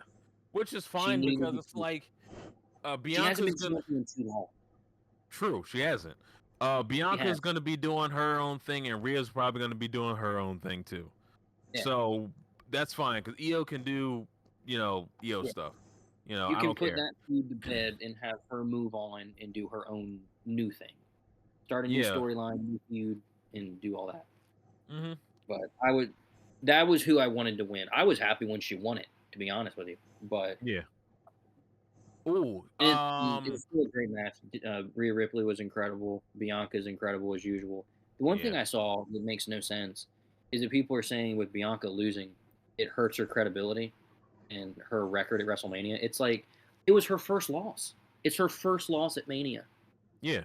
which is fine because it's like Bianca's gonna. Too long. True, she hasn't. Bianca's gonna be doing her own thing, and Rhea's probably gonna be doing her own thing too. Yeah. So that's fine because Io can do, Io stuff. You can put that feud to bed and have her move on and do her own new thing, start a new storyline, new feud, and do all that. Mm-hmm. But that was who I wanted to win. I was happy when she won it, to be honest with you. But yeah. Ooh, it was still a great match. Rhea Ripley was incredible. Bianca's incredible as usual. The one thing I saw that makes no sense is that people are saying with Bianca losing, it hurts her credibility and her record at WrestleMania. It's like it was her first loss. It's her first loss at Mania. Yeah.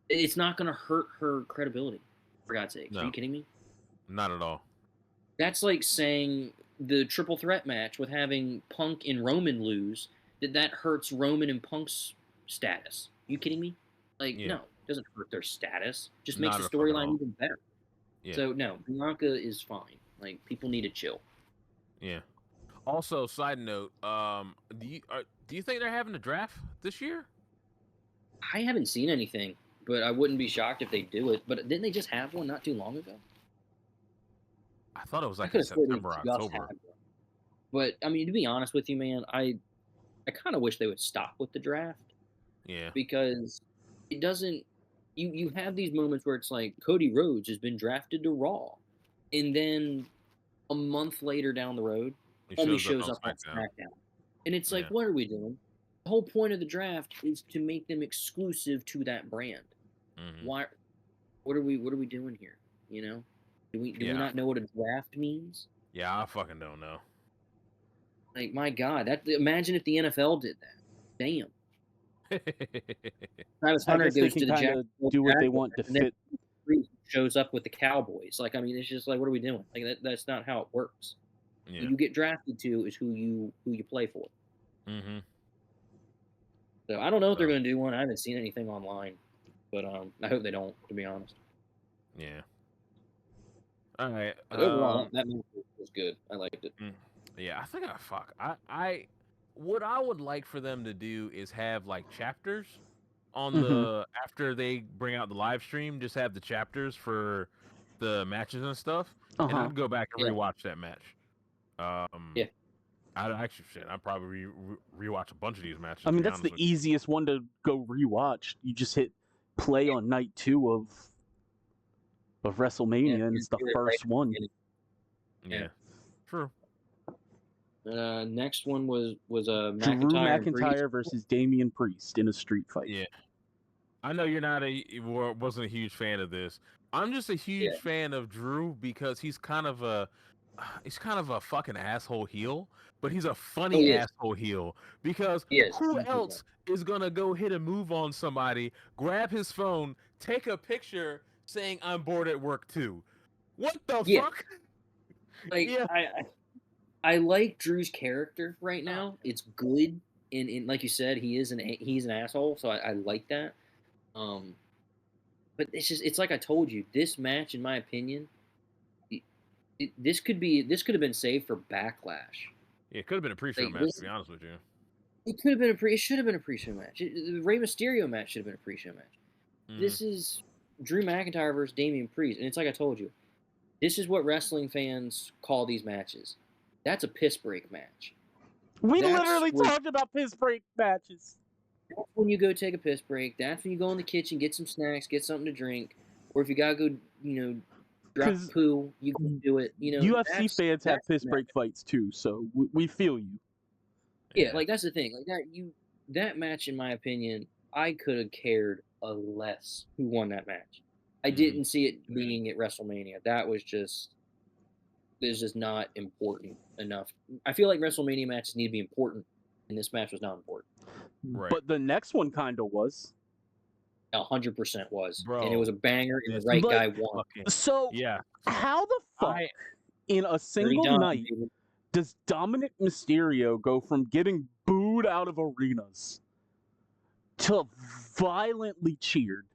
It's not going to hurt her credibility, for God's sake. No. Are you kidding me? Not at all. That's like saying the triple threat match with having Punk and Roman lose, that hurts Roman and Punk's status. Are you kidding me? Like, no, it doesn't hurt their status. Just makes the storyline even better. Yeah. So, no, Bianca is fine. Like, people need to chill. Yeah. Also, side note, do you think they're having a draft this year? I haven't seen anything, but I wouldn't be shocked if they do it. But didn't they just have one not too long ago? I thought it was like in September, October. But, I mean, to be honest with you, man, I kind of wish they would stop with the draft. Yeah. Because it doesn't... You have these moments where it's like, Cody Rhodes has been drafted to Raw. And then a month later down the road, only shows up on SmackDown. And it's like, what are we doing? The whole point of the draft is to make them exclusive to that brand. Mm-hmm. What are we doing here? You know? Do we not know what a draft means? Yeah, I fucking don't know. Like, my God, imagine if the NFL did that. Damn. Travis Hunter goes to the Jacksonville, do what they want to fit. Shows up with the Cowboys. Like, I mean, it's just like, what are we doing? Like, that's not how it works. Yeah. Who you get drafted to is who you play for. Mm-hmm. So I don't know if they're going to do one. I haven't seen anything online, but I hope they don't. To be honest. Yeah. All right. Overall, that movie was good. I liked it. Yeah, I think what I would like for them to do is have like chapters on the after they bring out the live stream. Just have the chapters for the matches and stuff, and I'd go back and rewatch that match. I'd probably rewatch a bunch of these matches. I mean, that's the easiest one to go rewatch. You just hit play on night 2 of WrestleMania, and it's the first one. Yeah, true. Next one was Drew McIntyre versus Damian Priest in a street fight. Yeah, I know you're wasn't a huge fan of this. I'm just a huge fan of Drew because he's kind of a fucking asshole heel, but he's a funny asshole heel because who else is gonna go hit a move on somebody, grab his phone, take a picture saying I'm bored at work too? What the fuck? Like, I like Drew's character right now. It's good, and like you said, he's an asshole, so I like that. But it's like I told you, this match, in my opinion, this could have been saved for Backlash. Yeah, it could have been a pre-show match, to be honest with you. It should have been a pre-show match. The Rey Mysterio match should have been a pre-show match. Mm. This is Drew McIntyre versus Damian Priest, and it's like I told you, this is what wrestling fans call these matches. That's a piss break match. We literally talked about piss break matches. That's when you go take a piss break. That's when you go in the kitchen, get some snacks, get something to drink, or if you gotta go, drop poo, you can do it. UFC fans have piss break fights too, so we feel you. Yeah, like that's the thing. Like that match, in my opinion, I could have cared less who won that match. I didn't see it being at WrestleMania. It's just not important enough. I feel like WrestleMania matches need to be important, and this match was not important. Right. But the next one kind of was. 100% was. Bro, and it was a banger, and the this right But- guy won. So Yeah. how the fuck in a Dirty single Dom, night baby. does Dominic Mysterio go from getting booed out of arenas to violently cheered?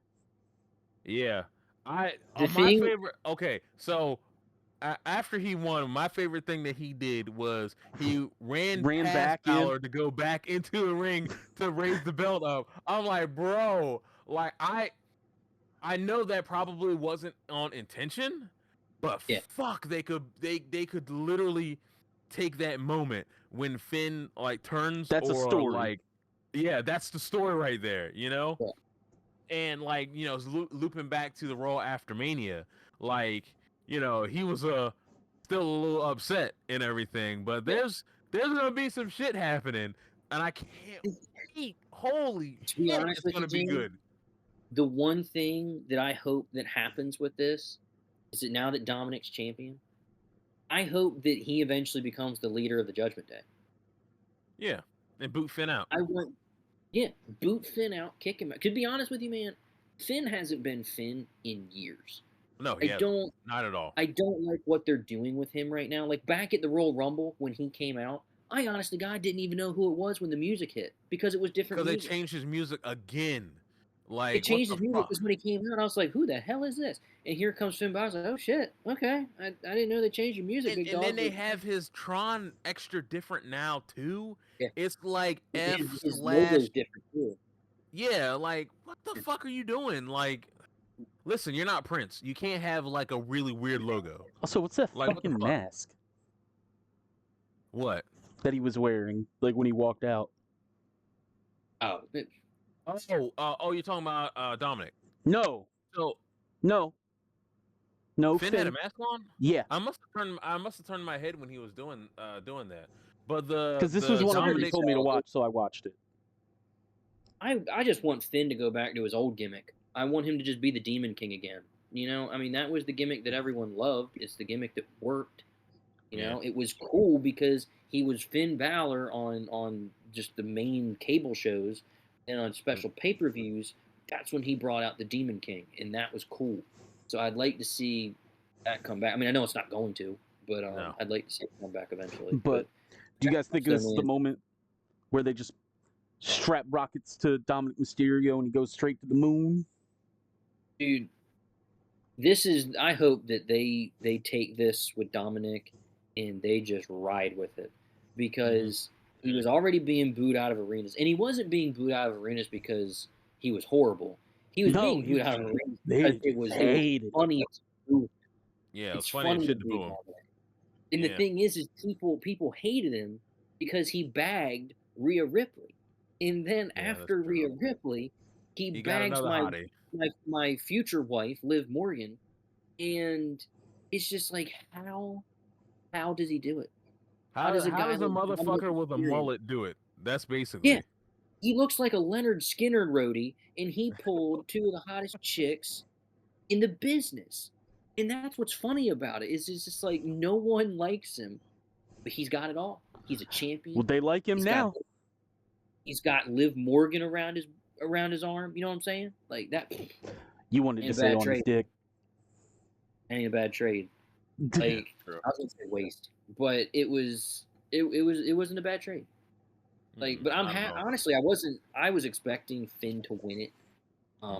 Yeah. The my thing- favorite. Okay, so after he won, my favorite thing that he did was he ran past back in. Balor to go back into the ring to raise the belt up. I'm like, bro, like I know that probably wasn't on intention, but Yeah. fuck, they could literally take that moment when Finn like turns. That's a or story. like, yeah, that's the story right there, you know. Yeah. And like, you know, looping back to the Raw after Mania, like, you know, he was still a little upset and everything, but there's gonna be some shit happening, and I can't wait. Holy To be shit, honest it's with gonna you, be Jim, good. the one thing that I hope that happens with this is that now that Dominic's champion, I hope that he eventually becomes the leader of the Judgment Day. Yeah, and boot Finn out. I want, boot Finn out, kick him out. To be honest with you, man, Finn hasn't been Finn in years. No, I don't, not at all. I don't like what they're doing with him right now. Like back at the Royal Rumble when he came out, I honestly, God, didn't even know who it was when the music hit because it was different. Because they music. changed his music again. Like, They changed what his the music fuck? because when he came out, I was like, "Who the hell is this?" And here comes Finn Balor. I was like, "Oh shit, okay, I didn't know they changed your music." And, big and dog. then they have his Tron extra different now too. Yeah. It's like F his slash logo's different too. yeah. Like, what the fuck are you doing? Like, listen, you're not Prince. You can't have like a really weird logo. Also, what's that Like, what the fucking fuck? mask What? that he was wearing, like when he walked out? Oh, Oh, you're talking about Dominic. No, So no, Finn had a mask on. Yeah, I must have turned my head when he was doing that. But because this the was one of them you Dominic, told me to watch, so I watched it. I just want Finn to go back to his old gimmick. I want him to just be the Demon King again. You know, I mean, that was the gimmick that everyone loved. It's the gimmick that worked. You know, it was cool because he was Finn Balor on just the main cable shows, and on special pay-per-views. That's when he brought out the Demon King, and that was cool. So I'd like to see that come back. I mean, I know it's not going to, but No. I'd like to see it come back eventually. But do you guys think this is the man. moment where they just strap rockets to Dominic Mysterio and he goes straight to the moon? Dude, this is. I hope that they take this with Dominic and they just ride with it because he was already being booed out of arenas, and he wasn't being booed out of arenas because he was horrible. He was being booed out of arenas because it was funny. yeah, It's funny as funny shit to to boo boo him. Dominic. And the thing is people hated him because he bagged Rhea Ripley, and then after Rhea Ripley, he bags my future wife, Liv Morgan, and it's just like how does he do it? How does a guy like motherfucker with a mullet do it? That's basically. Yeah, he looks like a Leonard Skinner roadie, and he pulled two of the hottest chicks in the business. And that's what's funny about it is it's just like no one likes him, but he's got it all. He's a champion. Well, they like him now. He's got Liv Morgan around his arm. You know what I'm saying? Like that. You wanted to say on his dick. Ain't a bad trade. Like I was gonna say waste, but it wasn't a bad trade. Like, but I'm honestly I was expecting Finn to win it.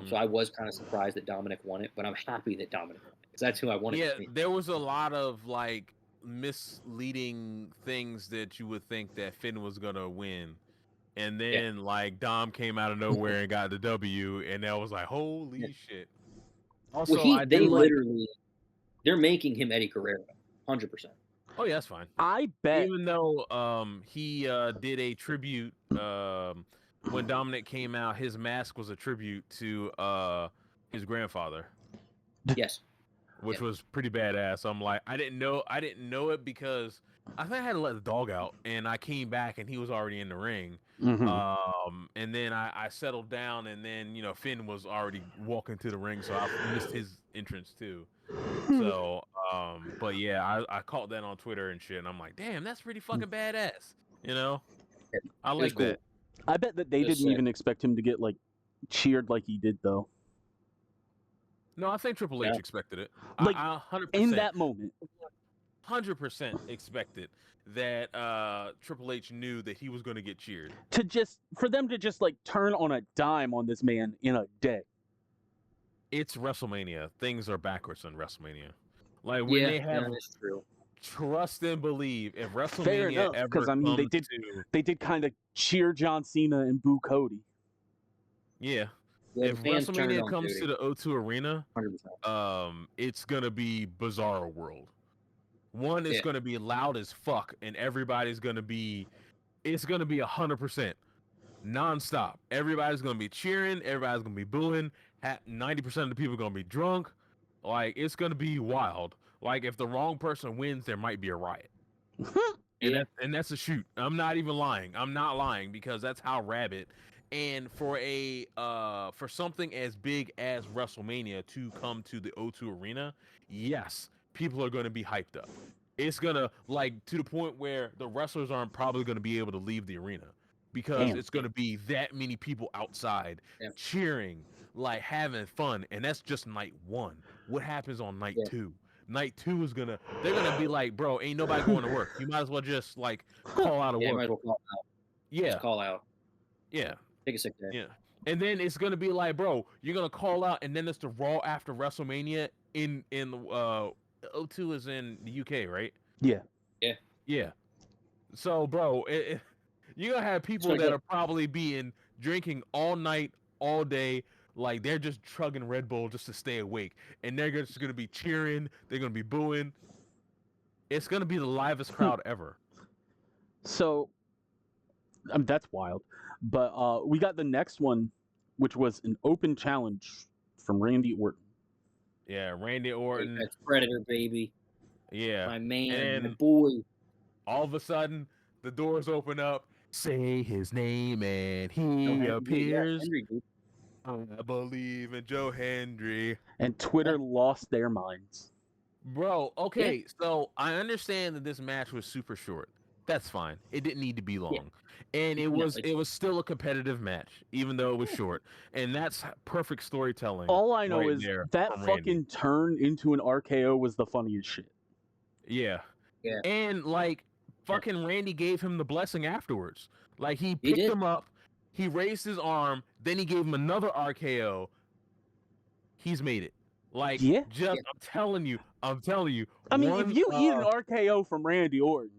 So I was kind of surprised that Dominic won it, but I'm happy that Dominic won it because that's who I wanted to see. There was a lot of like misleading things that you would think that Finn was gonna win, and then like Dom came out of nowhere and got the W, and that was like holy shit. Also, they're making him Eddie Guerrero, 100%. Oh yeah, that's fine. I bet. Even though he did a tribute when Dominic came out, his mask was a tribute to his grandfather. Yes. Which was pretty badass. I'm like, I didn't know it because I think I had to let the dog out, and I came back and he was already in the ring. And then I settled down, and then Finn was already walking to the ring, so I missed his entrance too. So, but yeah, I caught that on Twitter and shit, and I'm like, damn, that's pretty fucking badass. I like that. I bet that they didn't even expect him to get like cheered like he did, though. No, I think Triple H expected it. Like, I 100%. In that moment. 100% expected that Triple H knew that he was going to get cheered. For them to just like turn on a dime on this man in a day. It's WrestleMania. Things are backwards in WrestleMania. Like when they have trust and believe. If WrestleMania ever because I mean they did kind of cheer John Cena and boo Cody. Yeah. If WrestleMania comes to the O2 Arena, 100%. It's gonna be bizarre world. One is gonna be loud as fuck, and everybody's gonna be. It's gonna be 100% nonstop. Everybody's gonna be cheering. Everybody's gonna be booing. 90% of the people are gonna be drunk. Like it's gonna be wild. Like if the wrong person wins, there might be a riot. And that's a shoot. I'm not even lying. I'm not lying because that's how rabid. And for for something as big as WrestleMania to come to the O2 Arena, yes, people are going to be hyped up. It's gonna to the point where the wrestlers aren't probably going to be able to leave the arena because it's going to be that many people outside cheering, like having fun, and that's just night one. What happens on night two? Night two is they're gonna be like, bro, ain't nobody going to work. You might as well just call out of work. Might as well call out. Just call out. Yeah. Take a sick day. Yeah. And then it's gonna be like, bro, you're gonna call out, and then it's the Raw after WrestleMania in O2 is in the UK, right? Yeah. Yeah. So, bro, you're gonna have people that are probably drinking all night, all day, like they're just chugging Red Bull just to stay awake, and they're just gonna be cheering, they're gonna be booing. It's gonna be the livest crowd ever. So, that's wild. But we got the next one, which was an open challenge from Randy Orton. Yeah, Randy Orton. That's Predator, baby. Yeah. My man, my boy. All of a sudden, the doors open up. Say his name and he appears. I believe in Joe Hendry. And Twitter lost their minds. Bro, okay, so I understand that this match was super short. That's fine. It didn't need to be long. And it was still a competitive match, even though it was short. And that's perfect storytelling. All I know is that fucking turn into an RKO was the funniest shit. Yeah. And fucking Randy gave him the blessing afterwards. Like he picked him up, he raised his arm, then he gave him another RKO. He's made it. I'm telling you. I mean, if you eat an RKO from Randy Orton,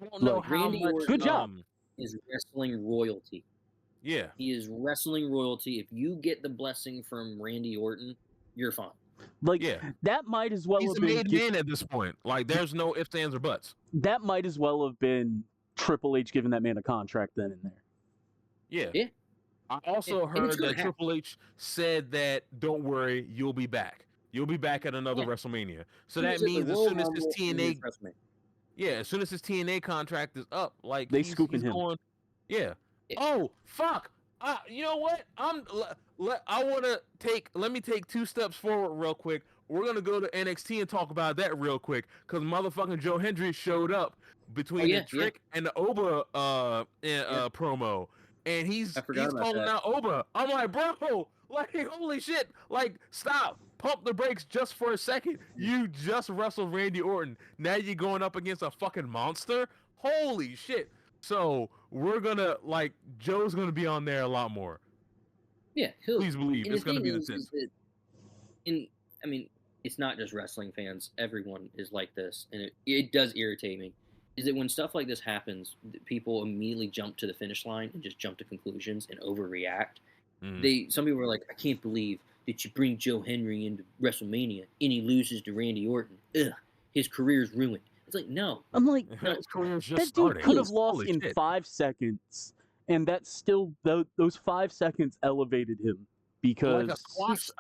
I don't know how Randy much. Orton good job. Is wrestling royalty. Yeah. He is wrestling royalty. If you get the blessing from Randy Orton, you're fine. That might as well have been. He's a made man at this point. Like, there's no ifs, ands, or buts. That might as well have been Triple H giving that man a contract then and there. Yeah. I also heard that Triple H said that, don't worry, you'll be back. You'll be back at another WrestleMania. So that means as soon as his TNA... Yeah, as soon as his TNA contract is up, they scooping him. Oh, fuck. You know what? Let me take 2 steps forward real quick. We're going to go to NXT and talk about that real quick. Because motherfucking Joe Hendry showed up between the Trick and the Oba promo. And he's calling out Oba. I'm like, bro, holy shit. Stop. Pump the brakes just for a second. You just wrestled Randy Orton. Now you're going up against a fucking monster? Holy shit. So we're gonna Joe's gonna be on there a lot more. Yeah, please believe it's gonna be the sense. I mean, it's not just wrestling fans. Everyone is like this, and it does irritate me. Is that when stuff like this happens, people immediately jump to the finish line and just jump to conclusions and overreact. Some people are like, I can't believe that you bring Joe Hendry into WrestleMania and he loses to Randy Orton. Ugh, his career's ruined. It's like, no. I'm like, his career's just that starting. Dude could have lost in 5 seconds, and that's still those 5 seconds elevated him because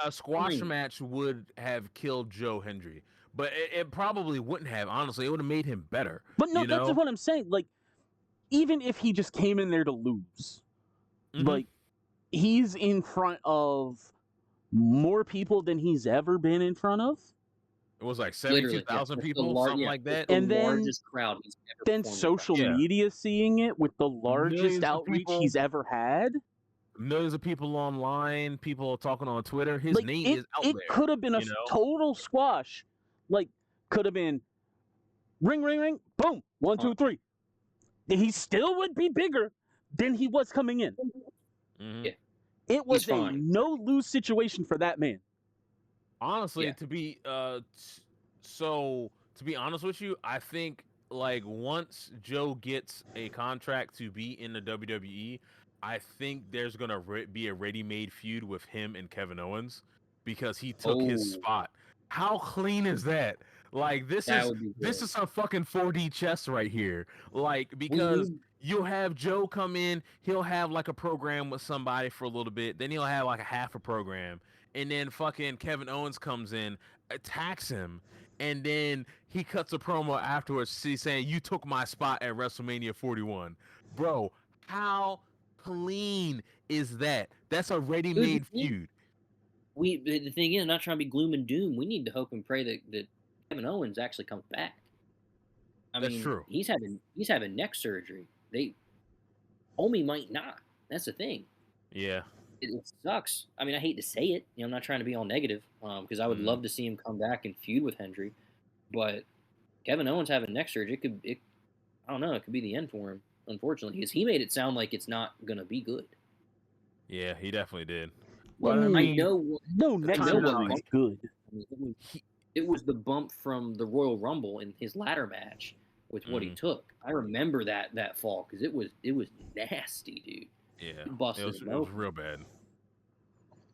a squash match would have killed Joe Hendry, but it probably wouldn't have. Honestly, it would have made him better. But no, that's what I'm saying. Even if he just came in there to lose, he's in front of more people than he's ever been in front of. It was 72,000 people, something like that. And the then, largest crowd he's ever then social media seeing it with the largest outreach he's ever had. millions of people online, people talking on Twitter. His Like, name is out it there. could have been a you know? total squash. Like, could have been ring, ring, ring, boom, 1, 2, 3. He still would be bigger than he was coming in. Mhm. Yeah. It was He's a fine. no-lose situation for that man. Honestly, Yeah. to be to be honest with you, I think like once Joe gets a contract to be in the WWE, I think there's gonna be a ready-made feud with him and Kevin Owens because he took his Oh, spot. How clean is that? Like that would be this good. is a fucking 4D chess right here. Like We because need you'll have Joe come in, he'll have like a program with somebody for a little bit, then he'll have like a half a program, and then fucking Kevin Owens comes in, attacks him, and then he cuts a promo afterwards. He's saying, "You took my spot at WrestleMania 41, bro." How clean is that? That's a ready-made feud. the thing is, I'm not trying to be gloom and doom. We need to hope and pray that Kevin Owens actually comes back. That's true. He's having neck surgery. Homie might not. That's the thing. Yeah. It sucks. I mean, I hate to say it. I'm not trying to be all negative because I would love to see him come back and feud with Hendry, but Kevin Owens having neck surgery, I don't know, it could be the end for him. Unfortunately, because he made it sound like it's not gonna be good. Yeah, he definitely did. Well, But I know. no neck I know what surgery is bump- good. it was the bump from the Royal Rumble in his ladder match with what he took. I remember that fall because it was nasty, dude. Yeah, He busted it was real bad.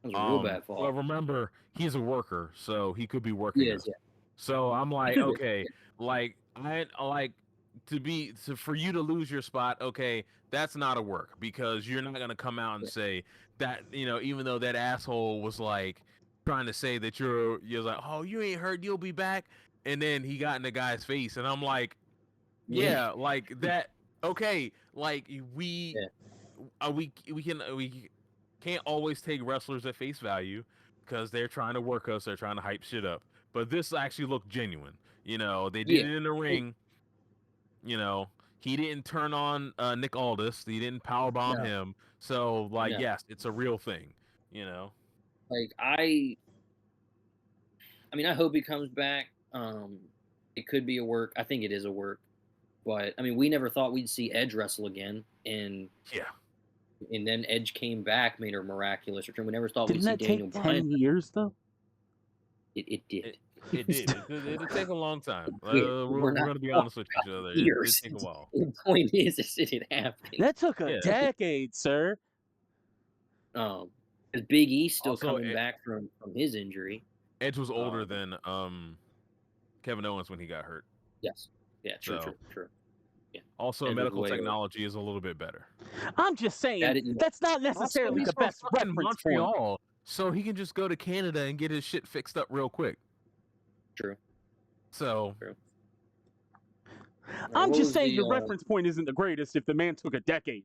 It was a real bad fall. Well, remember, he's a worker, so he could be working. Yes, yeah. So I'm like, okay, like I like for you to lose your spot. Okay, that's not a work because you're not gonna come out and say that, even though that asshole was like trying to say that you're like, oh, you ain't hurt, you'll be back, and then he got in the guy's face, and I'm like, yeah, like that. Okay, like we can't always take wrestlers at face value because they're trying to work us, they're trying to hype shit up. But this actually looked genuine. They did it in the ring. He didn't turn on Nick Aldis. He didn't powerbomb him. So, yes, it's a real thing. Like I hope he comes back. It could be a work. I think it is a work. But we never thought we'd see Edge wrestle again, and then Edge came back, made a miraculous return. We never thought we'd see Daniel Bryan. Didn't that take 10 years though? It did. It did. It'll take a long time. We're going to be honest with each other. It take a while. The point is, it didn't happen. That took a decade, sir. Because Big E's still coming back from his injury. Edge was older than Kevin Owens when he got hurt. Yes. Yeah. True. Yeah. Also, medical technology is a little bit better. I'm just saying that's not necessarily the best reference Montreal, so he can just go to Canada and get his shit fixed up real quick. True. So. True. I'm just saying your reference point isn't the greatest if the man took a decade.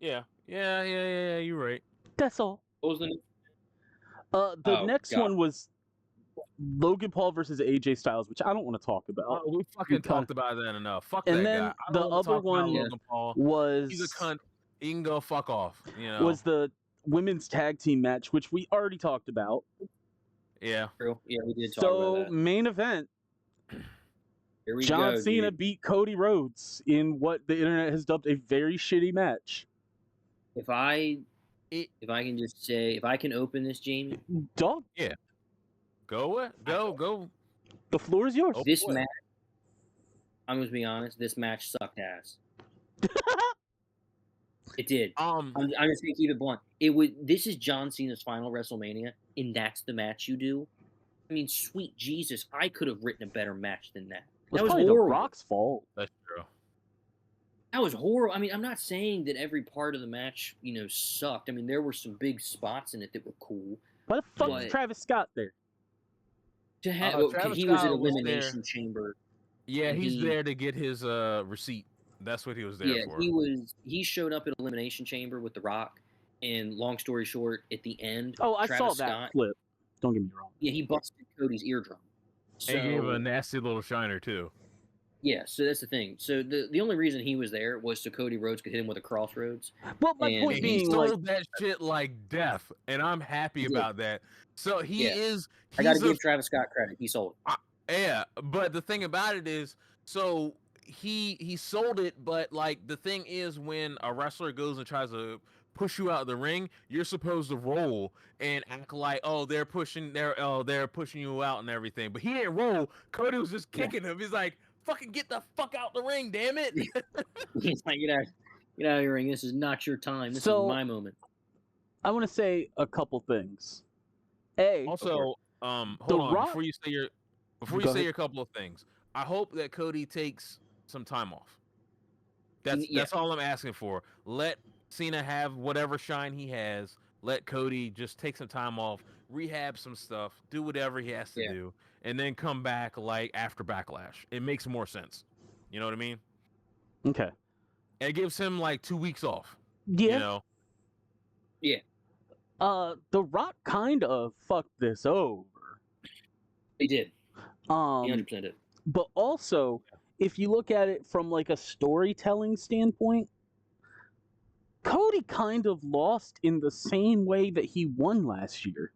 Yeah. You're right. That's all. What was the next one was Logan Paul versus AJ Styles, which I don't want to talk about. We fucking talked about that enough. Fuck and that then guy. The other one was he's a cunt. He can go fuck off. Was the women's tag team match, which we already talked about. Yeah. True. Yeah, we did talk about that. So main event. Here we John go, Cena dude. beat Cody Rhodes in what the internet has dubbed a very shitty match. If I can just say, if I can open this, Jamie. Dog. Yeah. Go. The floor is yours. This match, I'm going to be honest, this match sucked ass. It did. I'm just going to keep it blunt. This is John Cena's final WrestleMania, and that's the match you do? Sweet Jesus, I could have written a better match than that. That was horrible. The Rock's fault. That's true. That was horrible. I'm not saying that every part of the match, sucked. There were some big spots in it that were cool. Why the fuck was Travis Scott there? To have, he was at Elimination Chamber. Yeah, he's there to get his receipt. That's what he was there for. He showed up at Elimination Chamber with The Rock, and long story short, at the end, I Travis saw that Scott, clip. Don't get me wrong. Yeah, he busted Cody's eardrum. And he gave him a nasty little shiner too. Yeah, so that's the thing. So the only reason he was there was so Cody Rhodes could hit him with a crossroads. Well, my And point And he being, like, sold that shit like death, and I'm happy He did. about that. So Yeah. he's I got to a give Travis Scott credit. He sold it. yeah, but the thing about it is, so he sold it, but like the thing is, when a wrestler goes and tries to push you out of the ring, you're supposed to roll and act like, oh, they're pushing you out and everything. But he didn't roll. Cody was just kicking him. He's like, fucking get the fuck out the ring, damn it. He's like, get out of the ring. This is not your time. This is my moment. I want to say a couple things. Also, hold on, before you say your couple of things, I hope that Cody takes some time off. That's all I'm asking for. Let Cena have whatever shine he has. Let Cody just take some time off, rehab some stuff, do whatever he has to do, and then come back like after Backlash. It makes more sense. You know what I mean? Okay. It gives him like 2 weeks off. Yeah. You know? Yeah. The Rock kind of fucked this over. He did. He 100% did. But also, if you look at it from like a storytelling standpoint, Cody kind of lost in the same way that he won last year.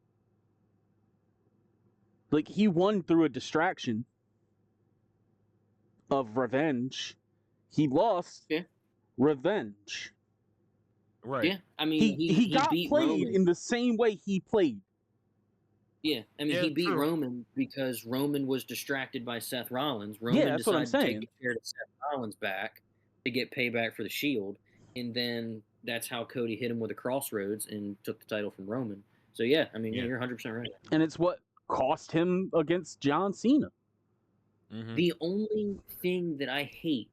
Like, he won through a distraction of revenge. He lost revenge. Right. Yeah. I mean, he got beat played Roman in the same way he played. Yeah, I mean, he beat Roman because Roman was distracted by Seth Rollins. Roman that's what I'm decided to saying. take the chair to Seth Rollins back to get payback for the Shield, and then that's how Cody hit him with a crossroads and took the title from Roman. So yeah, I mean, you're 100% right. And it's what cost him against John Cena. Mm-hmm. The only thing that I hate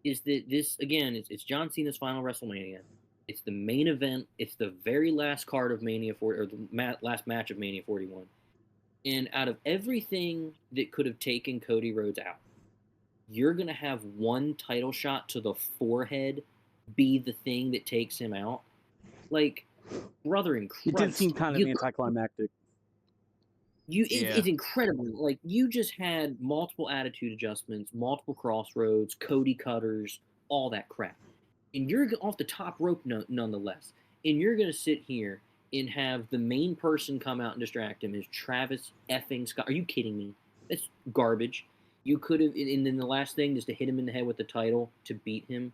is that this, again, it's John Cena's final WrestleMania. It's the main event. It's the very last card of Mania 40, or the last match of Mania 41. And out of everything that could have taken Cody Rhodes out, you're going to have one title shot to the forehead be the thing that takes him out? Like, brother in Christ. It did seem kind of anticlimactic. It's incredible. Like, you just had multiple attitude adjustments, multiple crossroads, Cody cutters, all that crap. And you're off the top rope nonetheless. And you're going to sit here and have the main person come out and distract him is Travis effing Scott. Are you kidding me? That's garbage. You could have, and then the last thing is to hit him in the head with the title to beat him.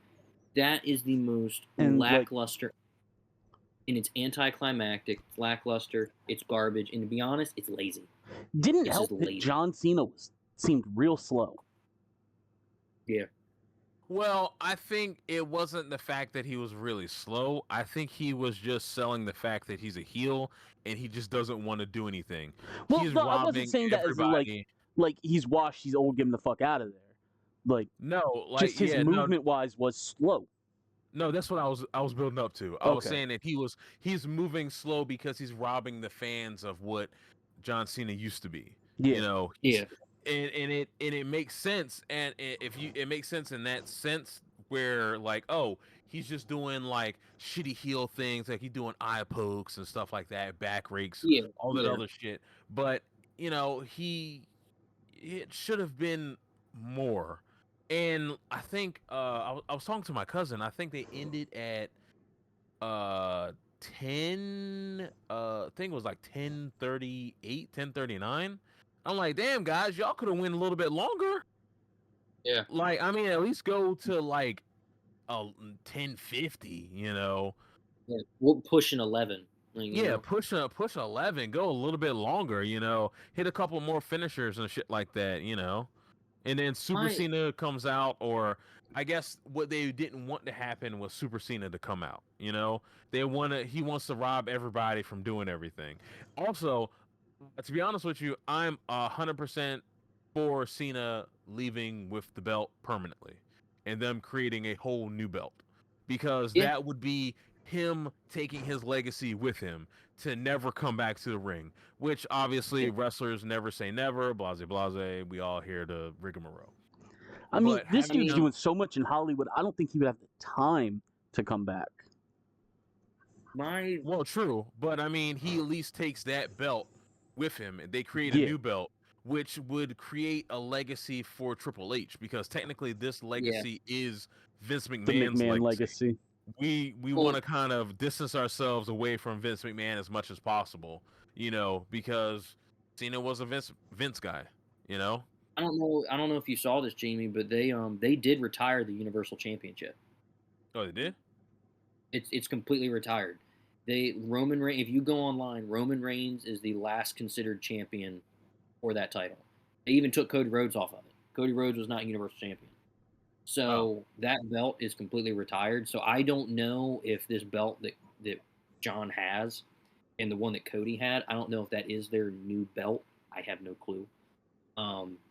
That is the most lackluster. And it's anticlimactic, it's lackluster, it's garbage, and to be honest, it's lazy. Didn't help that John Cena seemed real slow. Yeah. Well, I think it wasn't the fact that he was really slow. I think he was just selling the fact that he's a heel and he just doesn't want to do anything. Well, no, I wasn't saying that as like he's washed, he's old, get him the fuck out of there. Like, no, like just his movement wise was slow. No, that's what I was building up to. I was saying that he's moving slow because he's robbing the fans of what John Cena used to be. Yeah. You know. Yeah. And it makes sense, and it makes sense in that sense where like, oh, he's just doing like shitty heel things, like he's doing eye pokes and stuff like that, back rakes, all that other shit. But you know, it should have been more. And I think I was talking to my cousin. I think they ended at 10. I think it was like 10:38, 10:39. I'm like, damn guys, y'all could have went a little bit longer. Yeah. Like, I mean, at least go to like 10:50. You know. Yeah, we're pushing 11. Like, push 11. Go a little bit longer. You know, hit a couple more finishers and shit like that. You know. And then Super Cena comes out, or I guess what they didn't want to happen was Super Cena to come out. You know, he wants to rob everybody from doing everything. Also, to be honest with you, I'm 100% for Cena leaving with the belt permanently, and them creating a whole new belt, because that would be him taking his legacy with him to never come back to the ring, which obviously wrestlers never say never, blase blase, we all hear the rigmarole. I mean, this dude's doing so much in Hollywood, I don't think he would have the time to come back. Well, true, but I mean, he at least takes that belt with him, and they create a new belt which would create a legacy for Triple H, because technically this legacy is Vince The McMahon's McMahon legacy. legacy. We want to kind of distance ourselves away from Vince McMahon as much as possible, because Cena was a Vince guy, I don't know if you saw this, Jamie, but they did retire the Universal Championship. Oh, they did? It's completely retired. Roman Reigns, if you go online, Roman Reigns is the last considered champion for that title. They even took Cody Rhodes off of it. Cody Rhodes was not Universal Champion. So that belt is completely retired. So I don't know if this belt that John has and the one that Cody had, I don't know if that is their new belt. I have no clue.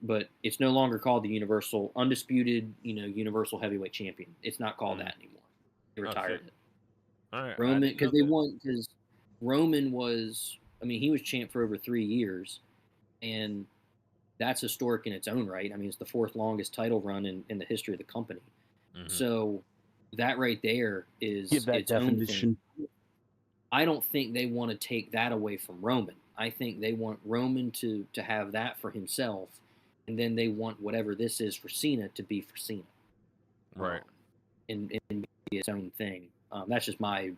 But it's no longer called the Universal Undisputed, Universal Heavyweight Champion. It's not called that anymore. They retired it. All right. Roman, because Roman was, he was champ for over 3 years, and that's historic in its own right. It's the 4th longest title run in the history of the company. Mm-hmm. So that right there is Give that its definition. Own thing. I don't think they want to take that away from Roman. I think they want Roman to have that for himself, and then they want whatever this is for Cena to be for Cena. Right. And be its own thing. That's just my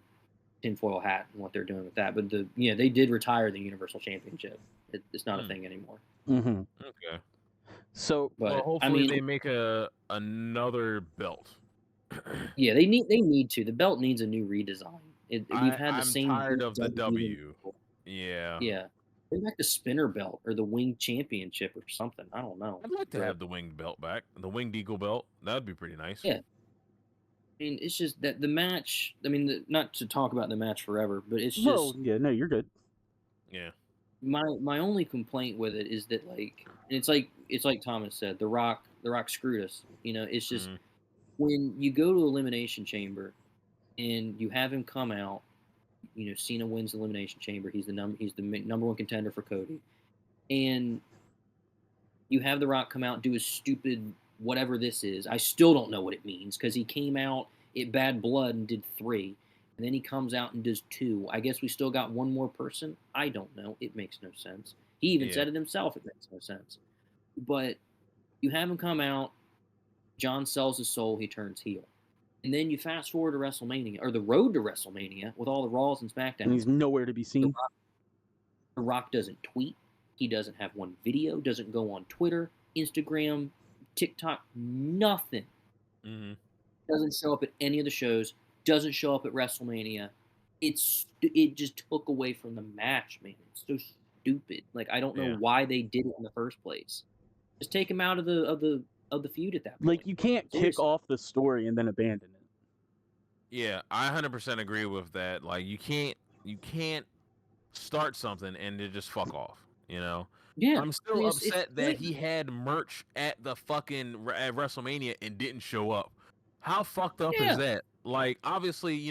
tinfoil hat and what they're doing with that. But they did retire the Universal Championship. It's not a thing anymore. Mm-hmm. Okay. So, but hopefully they make another belt. Yeah, they need to. The belt needs a new redesign. We've had the same. I'm tired of the W. Yeah. Yeah. Bring back the spinner belt or the winged championship or something. I don't know. I'd like to have the winged belt back. The winged eagle belt. That'd be pretty nice. Yeah. It's just that the match. Not to talk about the match forever, but it's just. Well, yeah, no, you're good. Yeah. My only complaint with it is that it's like Thomas said, The Rock screwed us. It's just when you go to Elimination Chamber, and you have him come out. Cena wins the Elimination Chamber. He's the number 1 contender for Cody, and you have The Rock come out and do his stupid whatever this is. I still don't know what it means because he came out at Bad Blood and did 3, and then he comes out and does 2. I guess we still got one more person. I don't know. It makes no sense. He even said it himself. It makes no sense. But you have him come out. John sells his soul. He turns heel. And then you fast forward to WrestleMania, or the road to WrestleMania, with all the Raws and SmackDowns. And he's nowhere to be seen. The Rock doesn't tweet. He doesn't have one video. Doesn't go on Twitter, Instagram, TikTok. Nothing. Mm-hmm. Doesn't show up at any of the shows. Doesn't show up at WrestleMania. It just took away from the match, man. It's so stupid. I don't know why they did it in the first place. Just take him out of the feud at that point. You can't kick off the story and then abandon it. Yeah, I 100% agree with that. You can't start something and then just fuck off, Yeah. I'm still upset that he had merch at the fucking at WrestleMania and didn't show up. How fucked up is that? Obviously,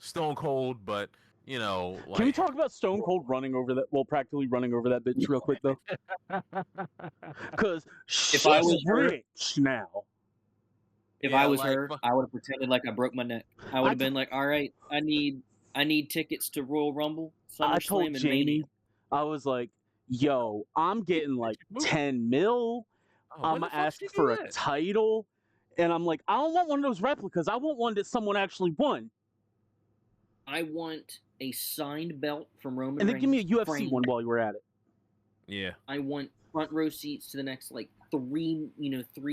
Stone Cold, but Can we talk about Stone Cold running over that? Well, practically running over that bitch real quick though. Because if I was rich now. If I was her, I would have pretended like I broke my neck. I would have been like, "All right, I need tickets to Royal Rumble." I told Jamie, I was like, "Yo, I'm getting 10 mil. I'm gonna ask for a title." And I'm like, I don't want one of those replicas. I want one that someone actually won. I want a signed belt from Roman Reigns. And then give me a UFC one while you were at it. Yeah. I want front row seats to the next 3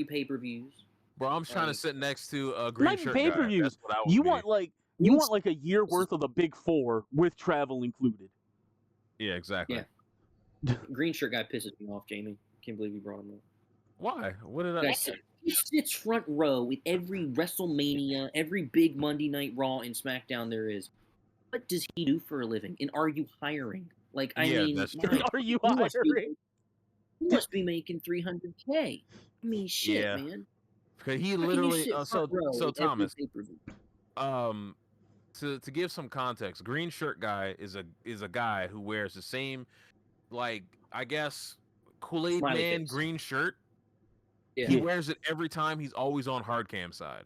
pay-per-views. Bro, I'm trying to sit next to a green shirt pay-per-views. guy. That's what I would you be. want a year worth of the Big 4 with travel included. Yeah, exactly. Yeah. Green shirt guy pisses me off, Jamie. Can't believe you brought him up. Why? What did I say? He sits front row at every WrestleMania, every big Monday Night Raw and SmackDown there is. What does he do for a living? And are you hiring? Are you hiring? He must be making $300K. Shit, man. Because he literally. So Thomas. To give some context, green shirt guy is a guy who wears the same, I guess, Kool-Aid Man green shirt. Yeah. He wears it every time. He's always on hard cam side.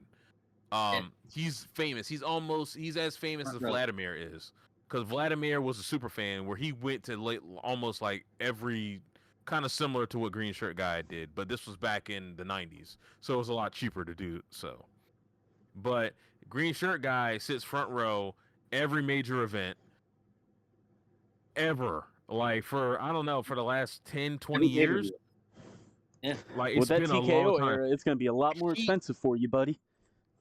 He's famous. He's as famous as Vladimir is, because Vladimir was a super fan where he went to almost every kind of similar to what Green Shirt Guy did, but this was back in the 90s, so it was a lot cheaper to do so. But Green Shirt Guy sits front row every major event ever, like for I don't know, for the last 10, 20 years. Yeah. Like With it's that been a long TKO time. era, it's going to be a lot more expensive for you, buddy.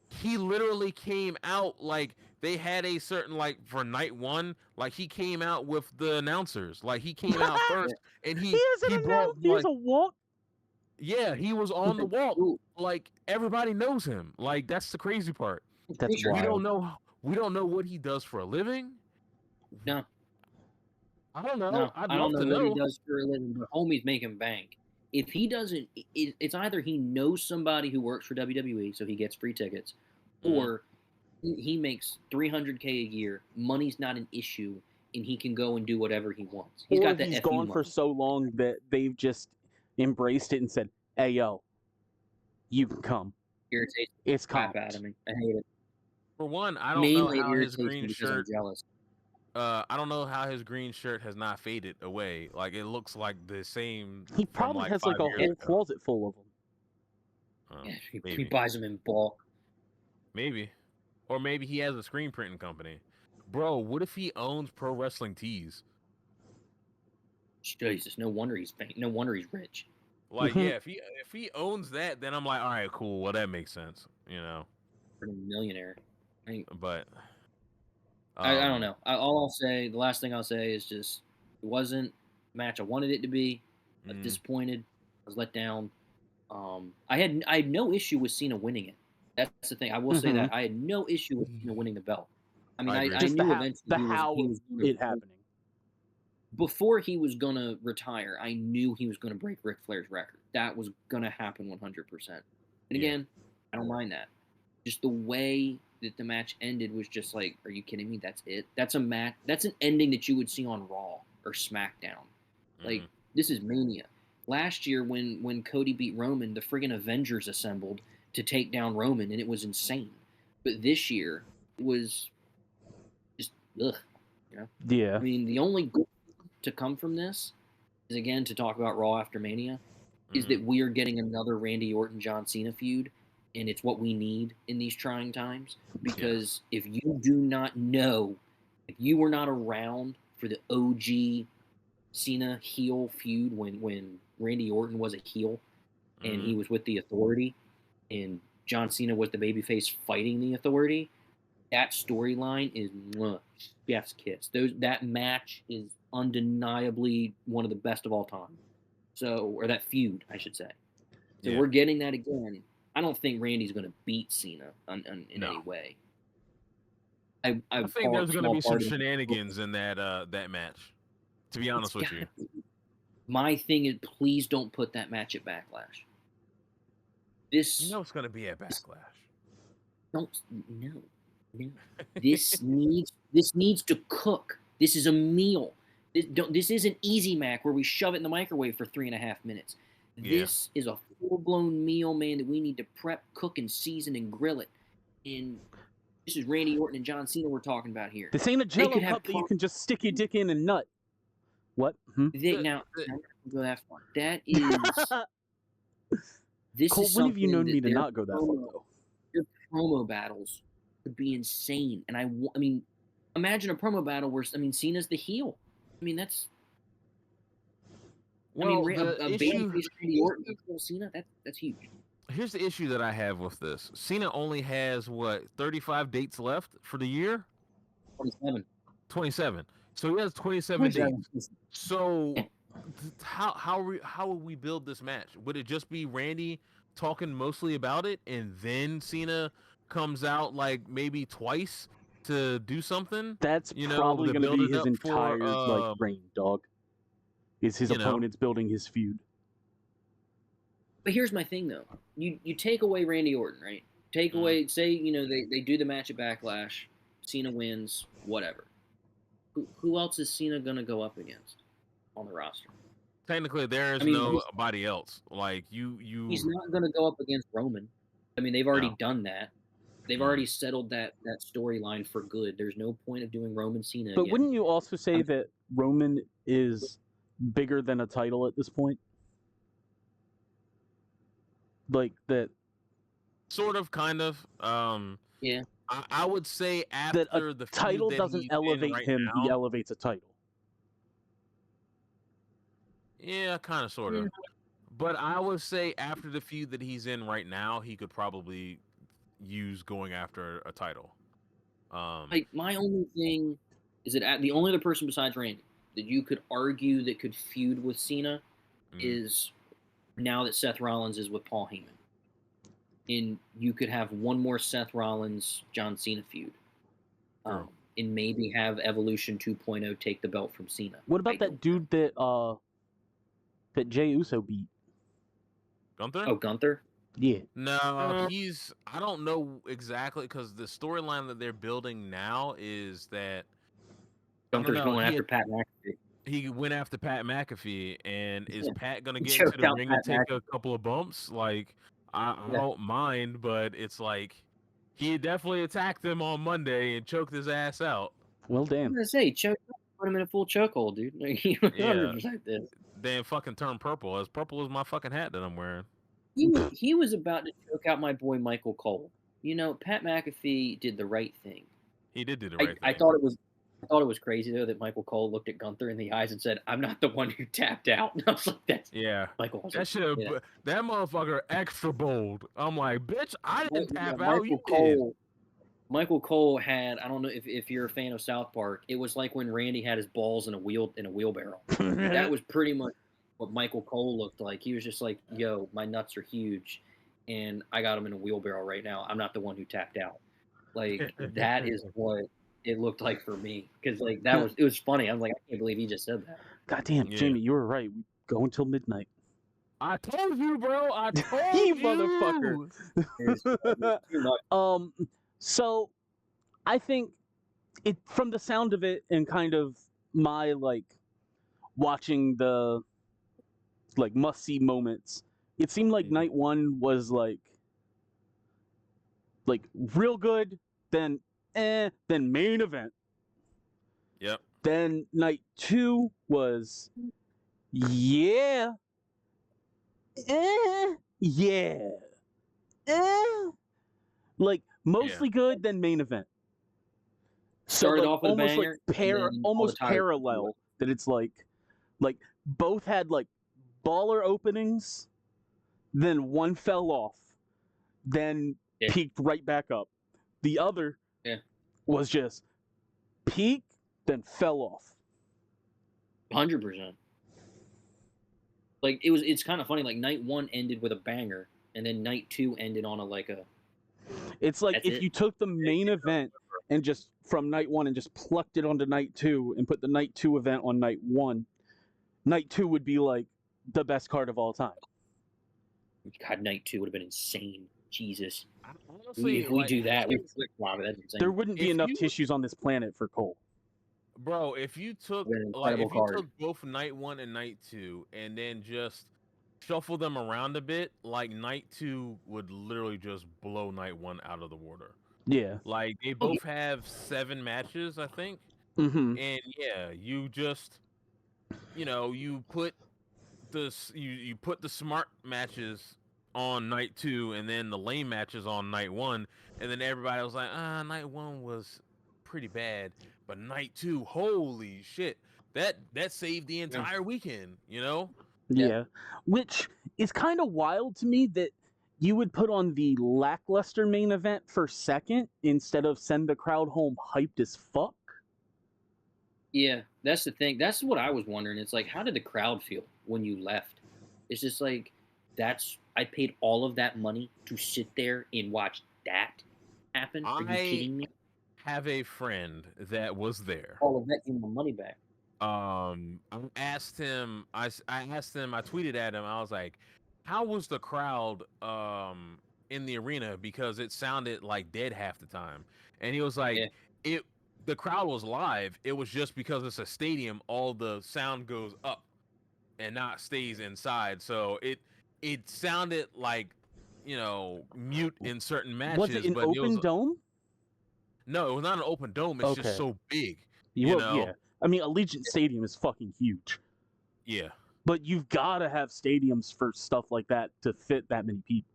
He literally came out like they had a certain like for night one, like he came out with the announcers, like he came out first, and he brought he's a walk. Yeah, he was on the walk. Like everybody knows him. Like that's the crazy part. That's wild. We don't know what he does for a living. No. I don't know. No, I'd I don't love know to what he does for a living, but homie's making bank. If he doesn't, it's either he knows somebody who works for WWE, so he gets free tickets, or he makes $300K a year. Money's not an issue, and he can go and do whatever he wants. He's got that. He's gone for so long that they've just embraced it and said, "Hey, yo, you can come." Irritates it's crap out of me. I hate it. For one, I don't Mainly know how it his irritates me green because shirt. I'm jealous. I don't know how his green shirt has not faded away. Like it looks like the same. He probably like has like a whole closet full of them. Yeah, he buys them in bulk. Maybe, or maybe he has a screen printing company. Bro, what if he owns Pro Wrestling Tees? Jesus, no wonder he's rich. Like, yeah, if he owns that, then I'm like, all right, cool. Well, that makes sense, you know. Pretty millionaire. But I don't know. The last thing I'll say is just it wasn't the match I wanted it to be. I was disappointed. I was let down. I had no issue with Cena winning it. That's the thing. I will say that I had no issue with Cena winning the belt. I mean, I knew eventually he was happening. Before he was gonna retire, I knew he was gonna break Ric Flair's record. That was gonna happen 100%. And again, I don't mind that. Just the way that the match ended was just like, are you kidding me? That's it. That's a match. That's an ending that you would see on Raw or SmackDown. Like this is Mania. Last year when Cody beat Roman, the friggin' Avengers assembled to take down Roman, and it was insane. But this year was just ugh. You know? Yeah. I mean, the only good to come from this is again to talk about Raw after Mania is that we are getting another Randy Orton John Cena feud, and it's what we need in these trying times. Because if you do not know, if you were not around for the OG Cena heel feud when Randy Orton was a heel and he was with the Authority and John Cena was the babyface fighting the Authority, that storyline is chef's kiss. That match is undeniably one of the best of all time. So, or that feud, I should say. So we're getting that again. I don't think Randy's going to beat Cena in any way. I think there's going to be some shenanigans in that match. To be honest with you, my thing is, please don't put that match at Backlash. It's going to be at Backlash. No. This needs to cook. This is a meal. This isn't Easy Mac where we shove it in the microwave for 3.5 minutes. This is a full-blown meal, man, that we need to prep, cook, and season and grill it. And this is Randy Orton and John Cena we're talking about here. This ain't a Jello cup that you can just stick your dick in and nut. What? Now, I'm not going to go that far. That is... This Cole, is when have you known me to their not go that far, though? Their promo battles would be insane. And I mean, imagine a promo battle where, Cena's the heel. I mean, that's... Well, a babyface Randy Orton against Cena, that's huge. Here's the issue that I have with this. Cena only has, 35 dates left for the year? 27. So he has 27 dates. So how would we build this match? Would it just be Randy talking mostly about it, and then Cena comes out like maybe twice to do something? That's probably going to be his entire reign, dog. Is his opponents building his feud? But here's my thing, though. You take away Randy Orton, right? Take away, say, they do the match at Backlash, Cena wins, whatever. Who else is Cena going to go up against on the roster? Technically, there is nobody else. Like, you... He's not going to go up against Roman. I mean, they've already done that. They've already settled that storyline for good. There's no point of doing Roman Cena But again. Wouldn't you also say that Roman is bigger than a title at this point? Like that. Sort of, kind of. Yeah. I would say That after a the feud title that doesn't he's elevate in right him, now, he elevates a title. yeah, kind of, sort of. But I would say after the feud that he's in right now, he could probably use going after a title. Like, my only thing is that the only other person besides Randy that you could argue that could feud with Cena is now that Seth Rollins is with Paul Heyman. And you could have one more Seth Rollins John Cena feud. And maybe have Evolution 2.0 take the belt from Cena. What about that dude that Jey Uso beat? Gunther? Oh, Gunther? Yeah. No, I don't know exactly, because the storyline that they're building now is that Gunther's going after Pat McAfee. He went after Pat McAfee, and is Pat gonna get choked into the out ring Pat and take a couple of bumps? Like, I don't mind, but it's like he definitely attacked him on Monday and choked his ass out. Well, damn. I'm gonna say, put him in a full chokehold, dude. Like, he 100% did. Then fucking turn purple. As purple as my fucking hat that I'm wearing. He was about to choke out my boy Michael Cole. You know, Pat McAfee did the right thing. He did do the right thing. I thought it was crazy though that Michael Cole looked at Gunther in the eyes and said, "I'm not the one who tapped out." And I was like, "That's Michael." That motherfucker extra bold. I'm like, bitch, I didn't tap out. Michael Cole. Michael Cole had, I don't know if you're a fan of South Park, it was like when Randy had his balls in a wheelbarrow. That was pretty much what Michael Cole looked like. He was just like, "Yo, my nuts are huge, and I got them in a wheelbarrow right now. I'm not the one who tapped out." Like, that is what it looked like for me, because like it was funny. I was like, I can't believe he just said that. Goddamn, Jamie, you were right. We go until midnight. I told you, bro. I told you, motherfucker. So, I think it, from the sound of it and kind of my like watching the like must see moments, it seemed like night one was like real good, then main event. Yep. Then night two was yeah. Like mostly good, then main event. Started off with almost a banger, almost parallel. That it's like both had like baller openings, then one fell off, then peaked right back up. The other was just peak, then fell off. 100%. Like it's kind of funny. Like night one ended with a banger, and then night two ended on a. It's like if you took the main event and just from night one and just plucked it onto night two and put the night two event on night one, night two would be like the best card of all time. God, night two would have been insane. Jesus. Honestly, if we do that, that's insane. There wouldn't be enough tissues on this planet for Cole. Bro, if you took both night one and night two and then just shuffle them around a bit, like night two would literally just blow night one out of the water. Yeah. Like they both have 7 matches, I think. Mm-hmm. And you just you put you put the smart matches on night two and then the lame matches on night one, and then everybody was like, night one was pretty bad. But night two, holy shit, that saved the entire weekend, Yeah. Which is kind of wild to me that you would put on the lackluster main event for second instead of send the crowd home hyped as fuck. Yeah, that's the thing. That's what I was wondering. It's like, how did the crowd feel when you left? It's just like, I paid all of that money to sit there and watch that happen. Are you kidding me? Have a friend that was there. All of that, give my money back. I asked him. I tweeted at him. I was like, "How was the crowd in the arena?" Because it sounded like dead half the time. And he was like, "The crowd was live. It was just because it's a stadium. All the sound goes up and not stays inside. So it sounded like mute in certain matches." Was it an open dome? No, it was not an open dome. It's just so big. Yeah. I mean, Allegiant Stadium is fucking huge. Yeah. But you've got to have stadiums for stuff like that to fit that many people.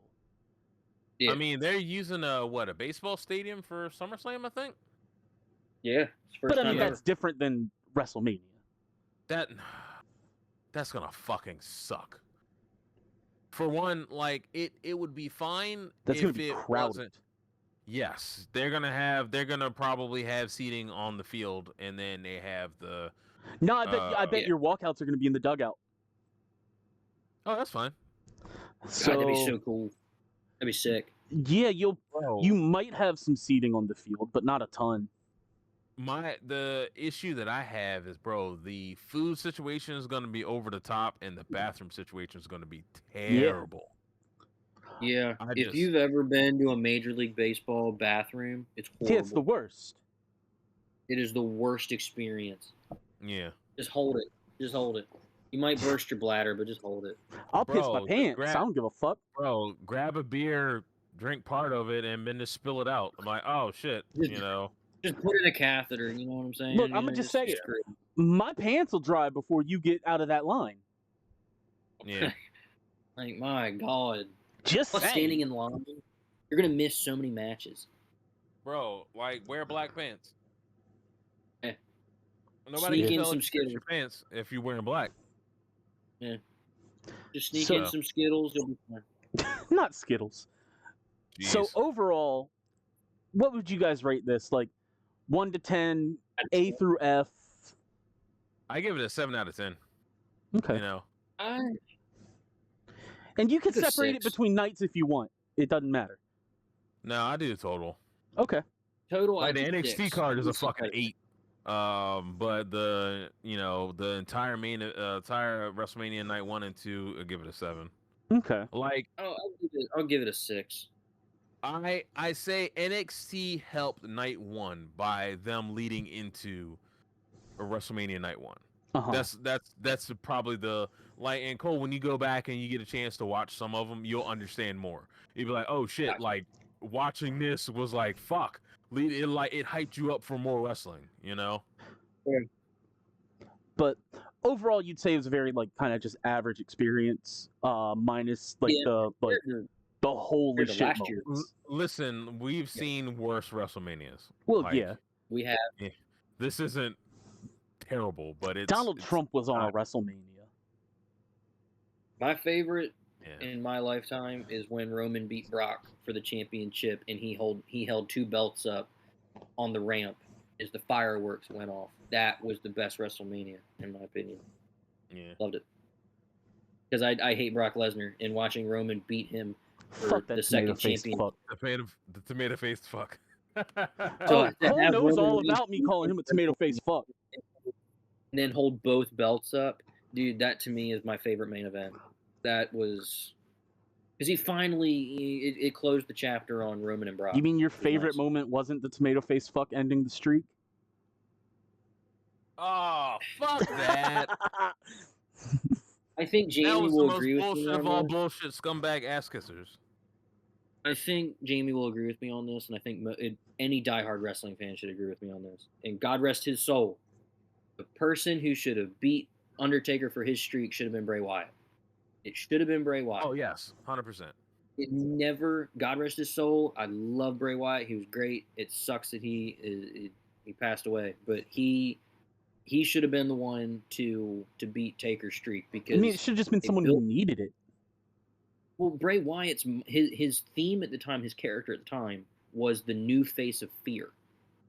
Yeah. I mean, they're using a baseball stadium for SummerSlam, I think. Yeah, it's But I mean, ever. that's different than WrestleMania. That's gonna fucking suck. For one, like it would be fine That's if gonna be it crowded. wasn't. Yes, they're gonna probably have seating on the field, and then they have the. No, I bet your walkouts are gonna be in the dugout. Oh, that's fine. So, God, that'd be so cool. That'd be sick. Yeah, you might have some seating on the field, but not a ton. The issue that I have is, bro, the food situation is going to be over the top, and the bathroom situation is going to be terrible. Yeah, if you've ever been to a Major League Baseball bathroom, it's horrible. Yeah, it's the worst. It is the worst experience. Yeah. Just hold it. Just hold it. You might burst your bladder, but just hold it. I'll piss my pants. I don't give a fuck. Bro, grab a beer, drink part of it, and then just spill it out. I'm like, oh shit, Just put in a catheter, you know what I'm saying? Look, I'm gonna just say it. My pants will dry before you get out of that line. Yeah. Like, my God. Just standing in line, you're gonna miss so many matches. Bro, like, wear black pants. Yeah. Nobody sneak can in tell some your Skittles. Pants if you're wearing black. Yeah. Just sneak in some Skittles. You'll be fine. Not Skittles. Jeez. So overall, what would you guys rate this? Like 1 to 10, A through F? I give it a 7 out of 10. Okay. You know. And you can separate it between nights if you want. It doesn't matter. No, I do the total. Okay. Total. Like the NXT card is a fucking 8. But the entire entire WrestleMania night 1 and 2, I'll give it a 7. Okay. Like, I'll give it a 6. I say NXT helped night 1 by them leading into a WrestleMania night 1. Uh-huh. That's probably the and Cole, when you go back and you get a chance to watch some of them, you'll understand more. You'll be like, oh shit, like watching this was like fuck. It hyped you up for more wrestling, you know? Yeah. But overall, you'd say it was a very kind of just average experience, minus the holy shit moments. Listen, we've seen worse WrestleManias. Well, yeah, we have. This isn't terrible, but Donald Trump was on a WrestleMania. My favorite in my lifetime is when Roman beat Brock for the championship, and he held 2 belts up on the ramp as the fireworks went off. That was the best WrestleMania, in my opinion. Yeah, loved it. Because I hate Brock Lesnar, and watching Roman beat him for the second champion. The tomato faced fuck. So Cole knows all about me calling him a tomato faced fuck. And then hold both belts up, dude. That to me is my favorite main event. That was because he finally it closed the chapter on Roman and Brock. You mean your favorite moment wasn't the tomato faced fuck ending the streak? Oh, fuck that! I think Jamie will agree with me. That was the most bullshit of all bullshit, scumbag ass kissers. I think Jamie will agree with me on this, and I think any diehard wrestling fan should agree with me on this. And God rest his soul. The person who should have beat Undertaker for his streak should have been Bray Wyatt. It should have been Bray Wyatt. Oh, yes. 100%. It never, God rest his soul. I love Bray Wyatt. He was great. It sucks that he passed away. But he should have been the one to beat Taker's streak. Because it should have just been someone who needed it. Well, Bray Wyatt's, his theme at the time, his character at the time, was the new face of fear.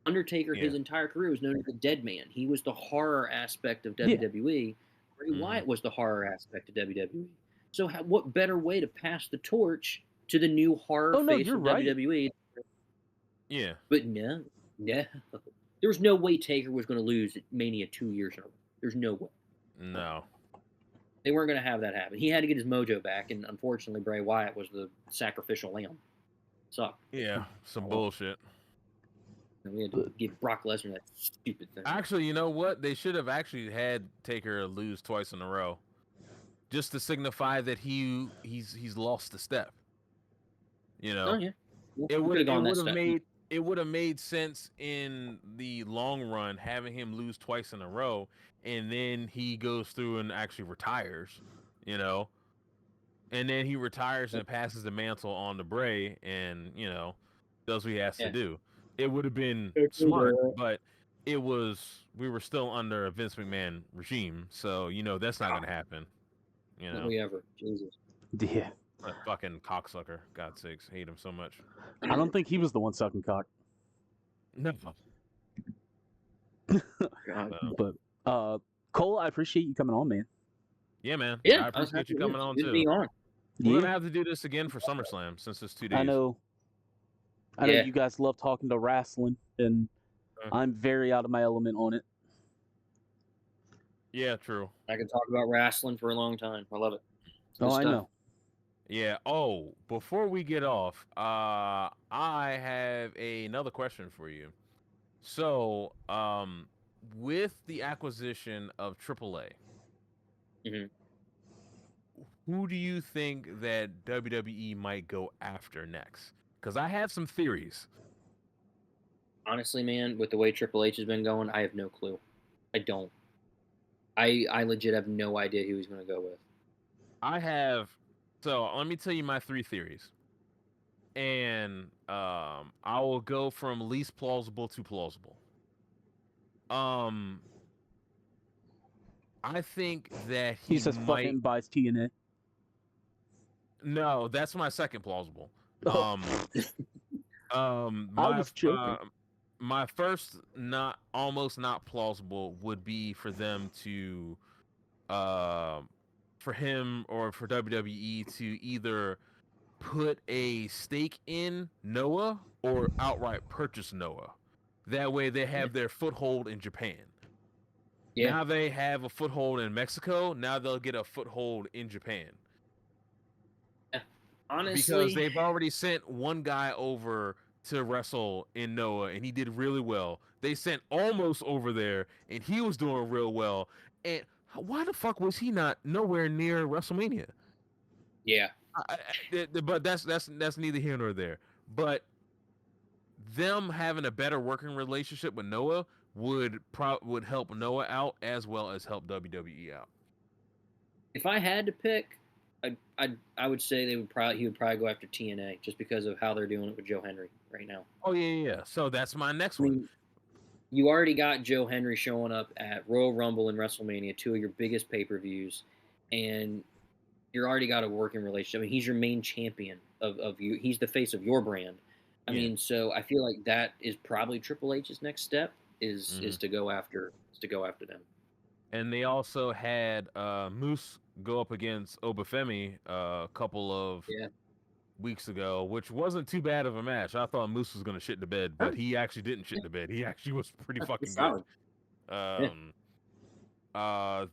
Undertaker, his entire career was known as the dead man. He was the horror aspect of WWE. Bray Wyatt was the horror aspect of WWE. So what better way to pass the torch to the new horror face of WWE? Yeah. But no. There was no way Taker was going to lose at Mania 2 years in a row. There's no way. No. They weren't going to have that happen. He had to get his mojo back, and unfortunately, Bray Wyatt was the sacrificial lamb. Sucked. Yeah, some bullshit. We had to give Brock Lesnar that stupid thing. Actually, you know what? They should have actually had Taker lose twice in a row, just to signify that he's lost a step. You know, Oh yeah, it would have it would have made sense in the long run having him lose twice in a row, and then he goes through and actually retires, you know, and then he retires and passes the mantle on to Bray, and does what he has to do. It would have been smart, but we were still under a Vince McMahon regime, so that's not gonna happen. Not we ever, Jesus. Yeah. That fucking cocksucker. God's sakes, hate him so much. I don't think he was the one sucking cock. No. But Cole, I appreciate you coming on, man. Yeah, man. Yeah, I appreciate you coming on too. too. We're gonna have to do this again for SummerSlam since it's 2 days. I know you guys love talking to wrestling, and I'm very out of my element on it. Yeah, true. I can talk about wrestling for a long time. I love it. I know. Yeah. Oh, before we get off, I have another question for you. So, with the acquisition of AAA, who do you think that WWE might go after next? Because I have some theories. Honestly, man, with the way Triple H has been going, I have no clue. I don't. I legit have no idea who he's going to go with. So let me tell you my 3 theories. And I will go from least plausible to plausible. I think that he says fucking buys TNA. No, that's my second plausible. I was joking. My first almost not plausible would be for them to for him or for WWE to either put a stake in Noah or outright purchase Noah. That way they have their foothold in Japan. Yeah. Now they have a foothold in Mexico. Now they'll get a foothold in Japan. Honestly, because they've already sent one guy over to wrestle in Noah, and he did really well. They sent Almost over there, and he was doing real well. And why the fuck was he not nowhere near WrestleMania? Yeah, but that's neither here nor there. But them having a better working relationship with Noah would help Noah out as well as help WWE out. If I had to pick, I would say he would probably go after TNA just because of how they're doing it with Joe Henry right now. Oh yeah. So that's my next one. You already got Joe Henry showing up at Royal Rumble and WrestleMania, 2 of your biggest pay-per-views, and you already got a working relationship. I mean, he's your main champion of you. He's the face of your brand. I mean, so I feel like that is probably Triple H's next step is to go after them. And they also had Moose go up against Obafemi a couple of weeks ago, which wasn't too bad of a match. I thought Moose was going to shit the bed, but he actually didn't shit the bed. He actually was pretty fucking good.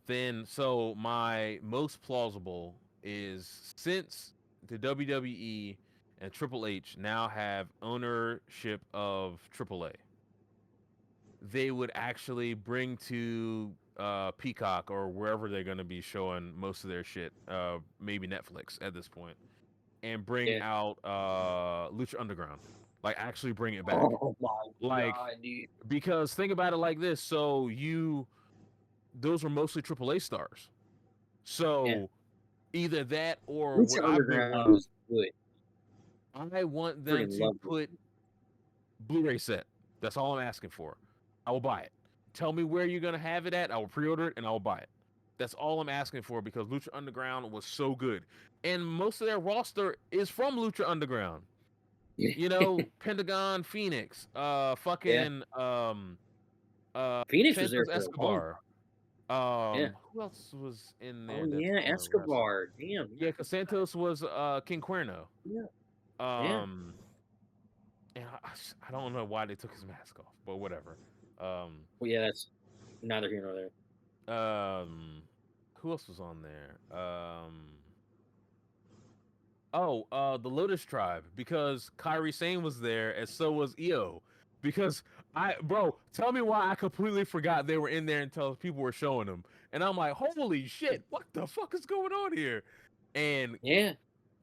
Then, so my most plausible is since the WWE and Triple H now have ownership of AAA, they would actually bring to Peacock or wherever they're going to be showing most of their shit, maybe Netflix at this point, and bring out Lucha Underground. Like, actually bring it back. Oh my God, dude. Because think about it like this. So those were mostly AAA stars. So either that or Lucha Underground was good. I want them to put Blu-ray set. That's all I'm asking for. I will buy it. Tell me where you're going to have it at. I will pre-order it and I will buy it. That's all I'm asking for because Lucha Underground was so good. And most of their roster is from Lucha Underground. You know, Pentagon, Phoenix, Phoenix was there Escobar. Who else was in there? Oh yeah, Escobar. Damn. Yeah, because Santos was King Cuerno. Yeah. And I don't know why they took his mask off, but whatever. Well, yeah, that's neither here nor there. Who else was on there? The Lotus Tribe, because Kairi Sane was there, and so was Io. Because tell me why I completely forgot they were in there until people were showing them, and I'm like, holy shit, what the fuck is going on here? And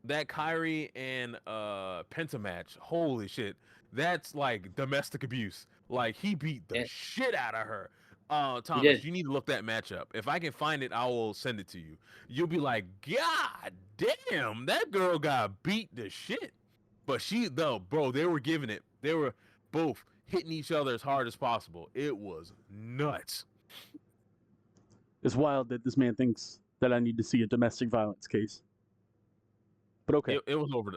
that Kyrie and Penta match, holy shit, that's like domestic abuse. Like he beat the shit out of her. Thomas, you need to look that match up. If I can find it, I will send it to you. You'll be like, God damn, that girl got beat the shit. But bro, they were giving it. They were both hitting each other as hard as possible. It was nuts. It's wild that this man thinks that I need to see a domestic violence case. But okay, it was over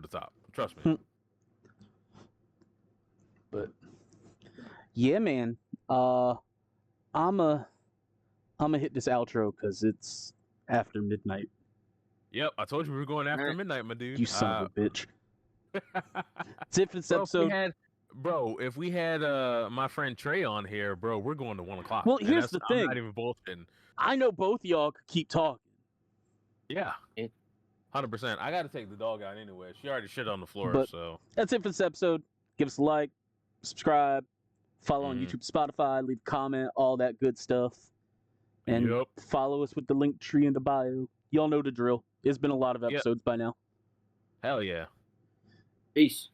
the top. Trust me. But yeah, man. I'ma hit this outro because it's after midnight. Yep, I told you we were going after midnight, my dude. You son of a bitch. That's it for this episode. If we had my friend Trey on here, bro, we're going to 1 o'clock. Well, here's the thing. I'm not even bullshitting. I know both of y'all could keep talking. Yeah. 100%. I got to take the dog out anyway. She already shit on the floor, But so. That's it for this episode. Give us a like, subscribe, follow on YouTube, Spotify, leave a comment, all that good stuff. And follow us with the link tree in the bio. Y'all know the drill. It's been a lot of episodes by now. Hell yeah. Peace.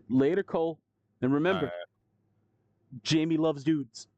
Later, Cole. And remember, Jamie loves dudes.